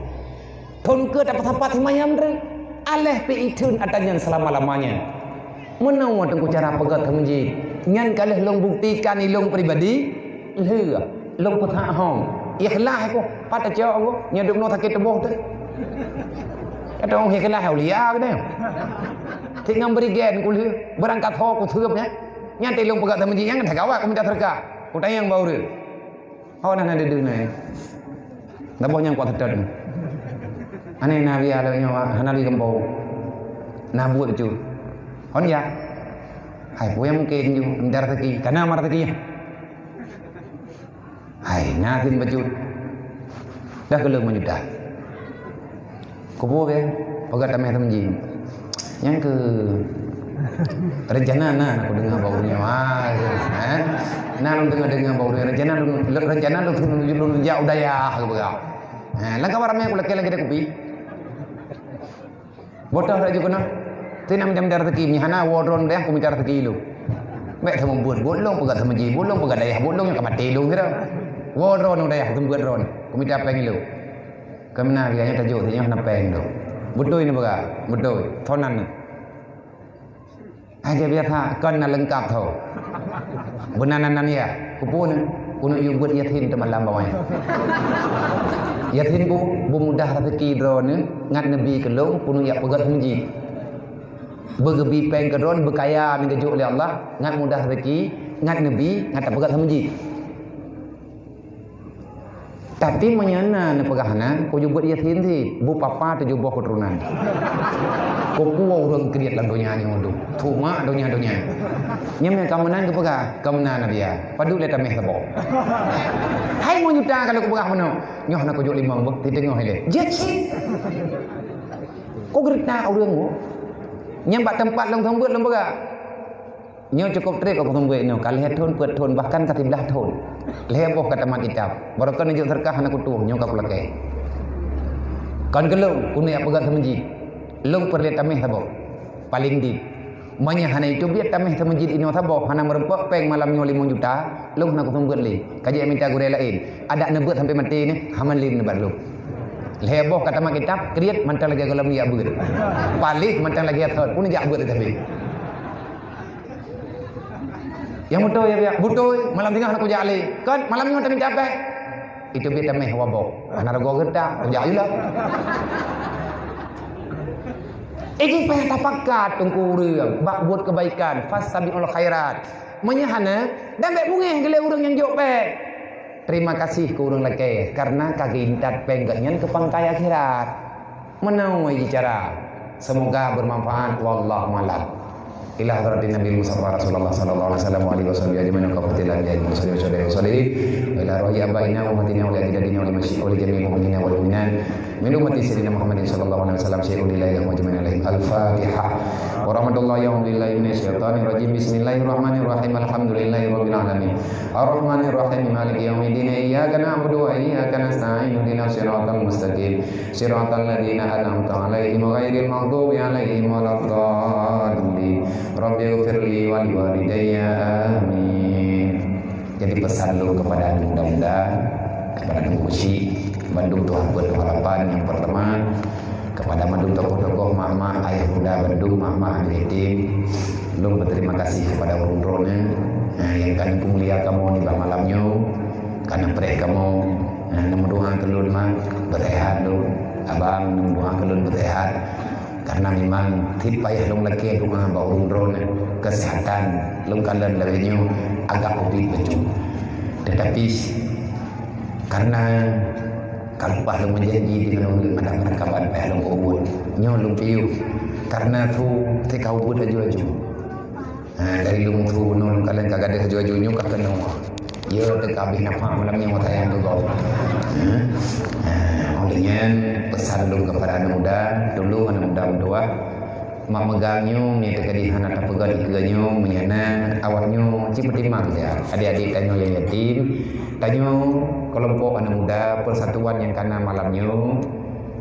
S1: thon ke dapat tempat himayam re aleh pe itun atanyan selama-lamanya menawa tengku cara pegat termejik ngan kalih long buktikan ilung pribadi lhe long petha hong ikhlas ko pat aja ko nyaduk no sakit teboh tu kata orang ikhlas aulia ke dia tik ngam beri gen ku lhe berangkat ho ku theup nya nyan te long pegat termejik yang dah gawak ku minta terka ku tayang bau re oh nah ada dunia dah banyak kuat terden ane nabi ala nyawa nabi kembau nabu itu hon ya hai punya mungkin ju ndar rezeki kana mar rezeki hai natin baju dah kelung menyudah kubu be pegat tameh temji yang ke rencana nah aku dengar baunya nah lu dengar baunya rencana lu jauh daya aku begau langkah warame aku lagi ada kopi botol raja kena tinam jam dar rezeki ni hana wodron deh aku minta rezeki lu mek themum buat bolong pegat temeji bolong pegat daya bolong yang kamati lu kira wodron daya aku buat ron aku minta peng lu kemana biasanya tajuk dia nak peng tu betul ini betul betul thonan aja biasa kan na lengkap tau benanan ya kupun kuno yu buat yatim teman lambawai yatim bu mudah rezeki drone ngat nabi kelong kuno ya pegat menji bergebi peng kedron berkaya mengejuk oleh Allah ngat mudah rezeki ngat nabi ngat pegat menji tapi menyana ne pegahna ko buat yatim thi bu papa tu buat keturunan ko kuwa urang kriat lan donya ni undu thuma donya nyem yang kamenan ke pegah kamenan dia padu le tameh tabo hai mo nyuta kalau ko pegah mano nyoh na ko jo limang bek ti tengok hele jechi ko gerta urang mo nyem bak tempat long thong beut long pegah nyo cukup trik ko thong beut no kali thon peut thon bahkan ka 13 thon leboh kata mat kitab barokan njuk terkah na kutu nyo ka pelake kan gelung kuno ya pegat menji long perle tameh tabo paling di manya hana itu biar tameh termejid ini tabo hana merempok peng malam nyo 5 juta long nak kutung beut li kaji minta gure lain ada nebeut sampai mati ni haman lin nebat lu leboh kata mat kitab kriat mantan lagi galam ya beut palih mantan lagi athot pun jak beut tapi yang betul ya betul malam tengah nak kujak ali kan malam ni tak capek itu biar tameh wabok hana rego gedak kujak julah iki payah tapakat tengku urang bak buat kebaikan fastabiqul khairat menyahana dan bek bungeh gele urang yang jok pek terima kasih ke urang lake karena kaki intat penggaknya ke pangkai akhirat menawai bicara semoga bermanfaat wallahu a'lam ila hadratin nabi musallallahu rasulullah sallallahu alaihi wasallam wa alihi wasallam ajmain qafatilan ya muslimin wa ila rohi abaina wa hatina wa ila dinina wa masyi wa jami'il mu'minina wal mu'minat min ummati sayyidina Muhammadin sallallahu alaihi wasallam syai'un lillahi wa jami'an alaihim. Al-Fatihah. Wa rahmatullahi wa billahi minasyaitonir rajim. Bismillahirrahmanirrahim. Alhamdulillahi rabbil alamin. Ar-Rahmanir Rahim. Maliki yaumiddin. Iyyaka na'budu wa iyyaka nasta'in. Ihdinas siratal mustaqim. Siratal ladzina an'amta 'alaihim ghairil maghdubi 'alaihim waladdallin. Rabbighfirli wa liwalidayya. Amin. Jadi pesan lu kepada mudah-mudahan, kepada Nunggusi, Bandung Tuhan Buat Harapan yang pertama, kepada Bandung tokoh-tokoh mama, ayah bunda Bandung, mama, yatim, lu berterima kasih kepada urun-urunnya yang kami mulia kamu di malamnya, karena pereh kamu, nemuduhan kelun mah berehat lu, abang nemuduhan kelun berehat, karena memang tipayah lu lagi rumah bawa urun-urun kesehatan, lu kalian lebihnya agak komplit betul. Tetapi karena kalau lu menjanji dengan mana-mana kabar lu ubud nyolong piu karena tu tekau ubud aju-aju. Dari lu tu non kalian kagak ada aju-aju nyu ka kena. Ye tek abis napa malam yang watayang tu kau. Olehnya pesan lu kepada anak muda, dulu anak muda berdoa mak megangnya ni terkadi hana tak pegang ikannya menyana awaknya cipetimang ya adik-adik tanyo yang yatim tanyo kelompok anak muda persatuan yang kana malamnya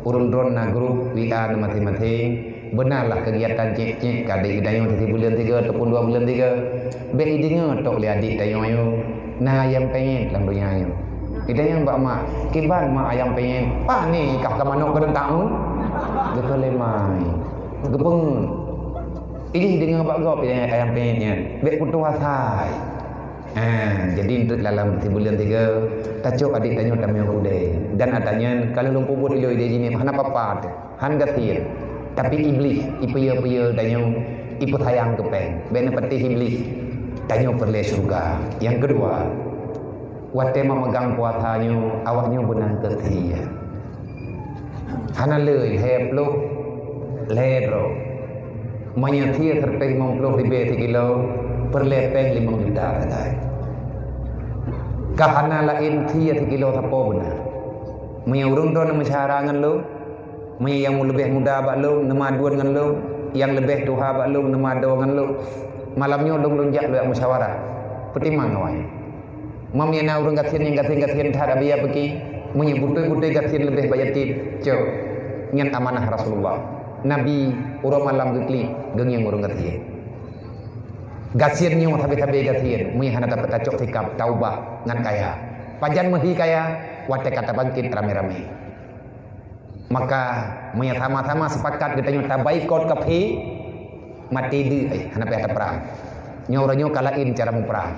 S1: urun-urun na grup WA masing-masing benarlah kegiatan cek-cek adik tanyo dari bulan 3 ataupun 2 bulan 3 be idenya tok le adik tanyo nah ayam pengen dalam dunia yo ida yang mbak mak kiban mak ayam pengen pa ni kah ke manuk kedentang geus lemai gepeng ini dengan Pak Gop yang pengennya bek putu hasai jadi untuk dalam bulan 3 tacuk adik tanya tamnya udah dan adanya kalau lumpuh buat ide ini mana papat han gatir tapi iblis ipa tanya ipa sayang kepeng bena peti iblis tanya perle surga. Yang kedua wate memegang puasanya awaknya benang ketia hana leuy heb lu ledro menyetir terpeng 50 kilo perlepeng 5 juta kadai kahana lain tia kilo tapo benar menyurung do nama syarangan lu yang lebih muda bak lu nama duan ngan lu yang lebih tuha bak lu nama do ngan lu malamnya dong lunjak lu yang musyawarah pertimang awai mamiana urang gatien yang gatien tak ada biaya pergi menyebut-butai gatien lebih bayatin cok nyan amanah Rasulullah Nabi urang malam gekli geng yang urang gatien gasien nyu tabe-tabe gatien mui hana dapat tacok sikap taubah ngan kaya pajan mehi kaya wate kata bangkit rame-rame maka mui sama-sama sepakat getanyo tabaikot kapi mati di hana pe perang nyu urang nyu kalain cara perang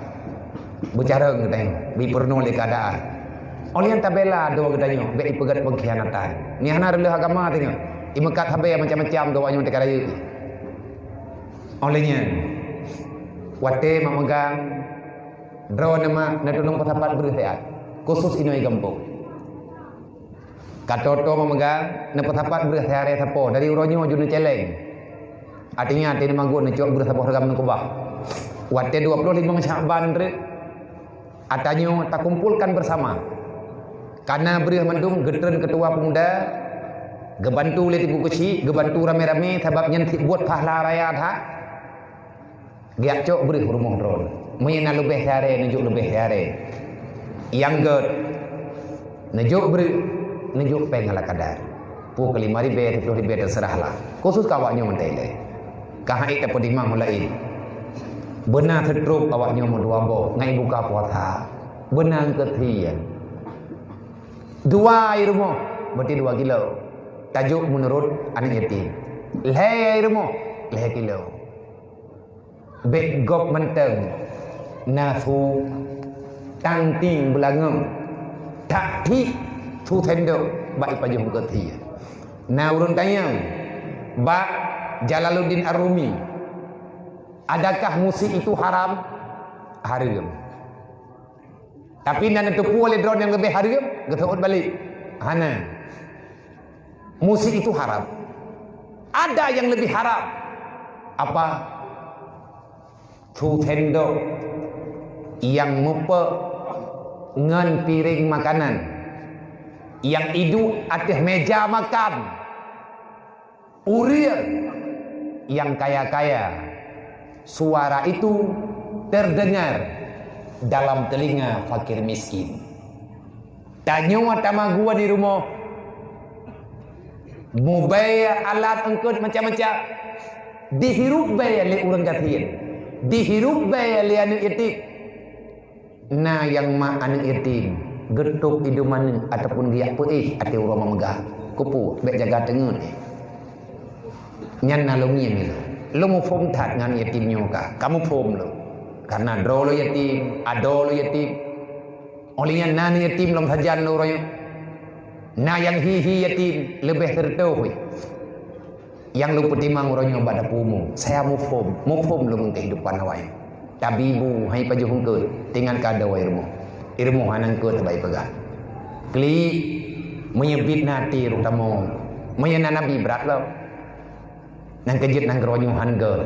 S1: bicara getanyo bi purno le keadaan olian tabela do getanyo be ipegat pengkhianatan ni hana rele agama tanya imekat habe macam-macam doanya untuk karayu. Olehnya wate memegang draw nama natulung pasapat bersehat khusus inoi gampung. Katoto memegang na pasapat bersehat sapo dari uronyo junu celeng. Artinya artinya manggut necok bersapo regam kubah. Wate 25 Sya'ban re atanyo tak kumpulkan bersama. Karena beri mandung getren ketua pemuda gebantu le tibu kecil, gebantu rame-rame sebab nyentik buat pahala raya tha. Giak cok beri rumah drone. Muyana lebih hari, nejuk lebih hari. Yang get nejuk beri, nejuk pengala kadar. Pu kelima ribe, 10 ribe terserahlah. Khusus kawaknya mentele. Kahai tak pedimang mulai. Benar tertrup awaknya menduambo, ngai buka puasa. Benar ketian. 2 rumah, berarti 2 kilo. Tajuk menurut anak yatim. Leh rumah, leh kilo. Bek gop menteng. Nasu tangting belangeng. Tak ti tu tendo baik pajung keti. Nah urun tanya, Bak Jalaluddin Ar-Rumi. Adakah musik itu haram? Haram. Tapi nan tepu oleh drone yang lebih haram, getot balik. Hana. Musik itu haram. Ada yang lebih haram. Apa? Tutendo yang mupe ngan piring makanan yang hidup atas meja makan, urian yang kaya-kaya, suara itu terdengar dalam telinga fakir miskin. Tanya watama gua di rumah, mau bayar alat engkau macam-macam, dihirup bayar le orang kafir, dihirup bayar le anak yatim. Nah yang mak anak yatim getuk iduman ataupun dia peih ati urang megah kupu bek jaga tengun nyan nalungi ni lo mau form that ngan yatim nyo ka kamu form lo karena dro lo yatim ado lo yatim olehnya nan yatim lom sajan lo royo nah yang hihi yatim lebih tertauh yang lu petimang royo pada pumu saya mau form lo kehidupan awai tabibu hai paju hungkeun tinggal kada wa irmu hanang ke terbaik pegang kli menyebit nati rutamo menyana nabi berat lo nang kejit nang geronyo hangger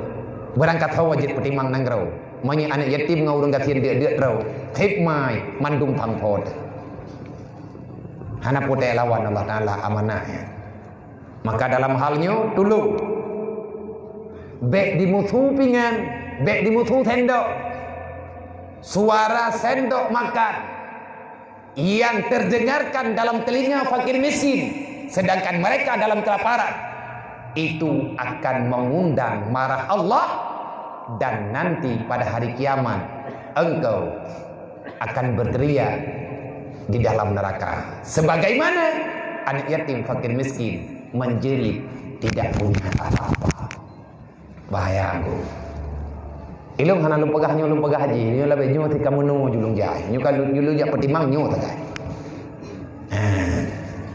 S1: berangkat hawa jit petimang nang gero menya anak yatim ngurung katien dia ro tip mai mandum pangpot hana pote lawan Allah taala amanah maka dalam halnya tolong bek dimutu pingan bek dimutu tendok suara sendok makan yang terdengarkan dalam telinga fakir miskin sedangkan mereka dalam kelaparan itu akan mengundang marah Allah dan nanti pada hari kiamat engkau akan berteriak di dalam neraka sebagaimana anak yatim fakir miskin menjerit tidak punya apa-apa. Bahaya aku ilung hana lu pegah haji nyu labe nyu ti kamu nu julung jai nyu kan lu jak petimang nyu takai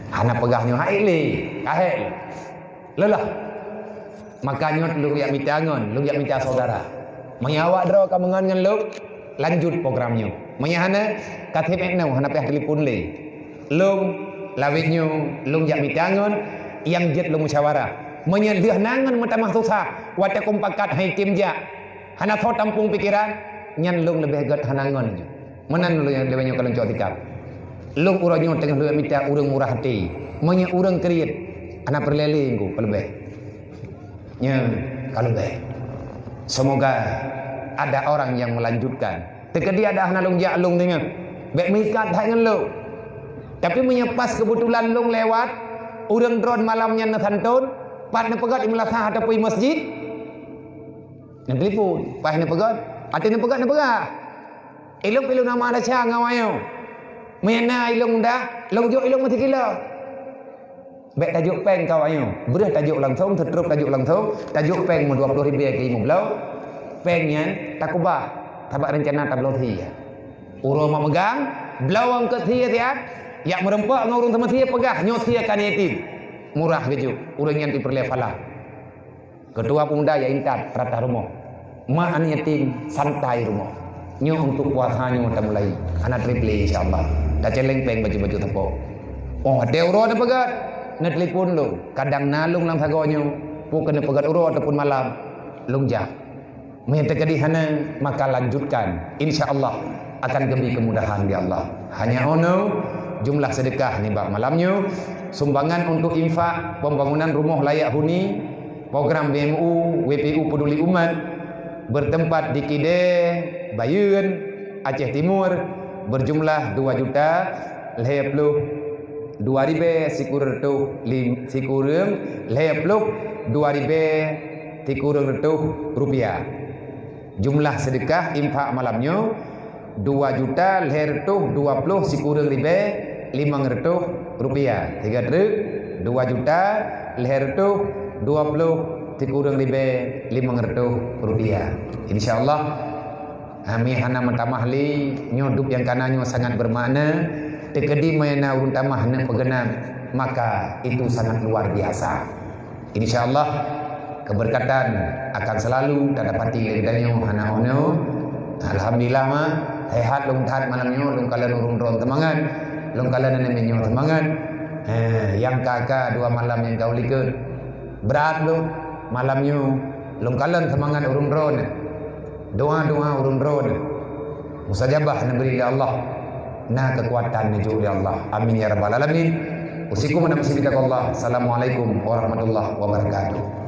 S1: hana pegah nyu haile kahel lelah makanya lu yak mitangon lu yak minta saudara menyawak dro ka mengan ngan lu lanjut programnya menyahana katip eknau hana peh telefon le lung lawit nyu lung yak mitangon yang jet lu musyawarah menyelih nangan metamah susah wate kumpakat hai tim ja hana thot tampung pikiran nyan lung lebih gat hanangon menan lu yang lebih kalau cok tikap lung uranyo tengah lu minta urang murah hati menya urang kriit ana perlele engko kalebeh nya kalebeh semoga ada orang yang melanjutkan tekedi ada hana lung jak lung tengah bek mikat hak ngan lu tapi menyepas kebetulan lung lewat urang drone malamnya na santun pat na pegat imlasah ataupun masjid nan telefon pah na pegat ati na pegat ilung nama ada cha ngawayo mena ilung dah long jo ilung mati kilo bek tajuk peng kau ayo berah tajuk langsung tertrup tajuk langsung tajuk peng 20 ribu ke 15 pengnya takubah tabak rencana tablo thi uro mak megang blawang ke thi tiat yak merempak ngurung sama thi pegah nyot thi kan yatim murah geju urang yang diperlevalah ketua pemuda ya intat rata rumah mak an yatim santai rumah nyo untuk puasanya kita mulai anak triple insyaallah dah celeng peng baju-baju tepok oh ada uro ada pegat na telepon lu kadang nalung lang sagonyo pu kena pegat uro ataupun malam lungjak minta kedihana maka lanjutkan insyaallah akan lebih kemudahan di Allah hanya ono jumlah sedekah ni bab malamnya sumbangan untuk infak pembangunan rumah layak huni program BMU WPU Peduli Umat bertempat di Kide Bayun Aceh Timur berjumlah 2 juta 2 ribe sikurung 2 ribe sikurung rupiah jumlah sedekah infak malamnya 2 juta 20 sikurung ribe 500 rupiah 3 truk 2 juta 20 sikurung ribe 500 rupiah insyaallah kami hana mentamahli nyoduk yang kanannya sangat bermakna tekedi mena urun tamah na pegenang maka itu sangat luar biasa insyaallah keberkatan akan selalu terdapati ledanyo hana ono alhamdulillah mah sehat lung tat malamnya lung kala urung ron temangan lung kala nemenyo temangan yang kakak 2 malam yang kau likut berat lu malamnya lung kala temangan urung ron doa urung ron mustajabah negeri Allah na kekuatan ni oleh Allah. Amin ya rabbal alamin. Usikum wa nafsi Allah. Assalamualaikum warahmatullahi wabarakatuh.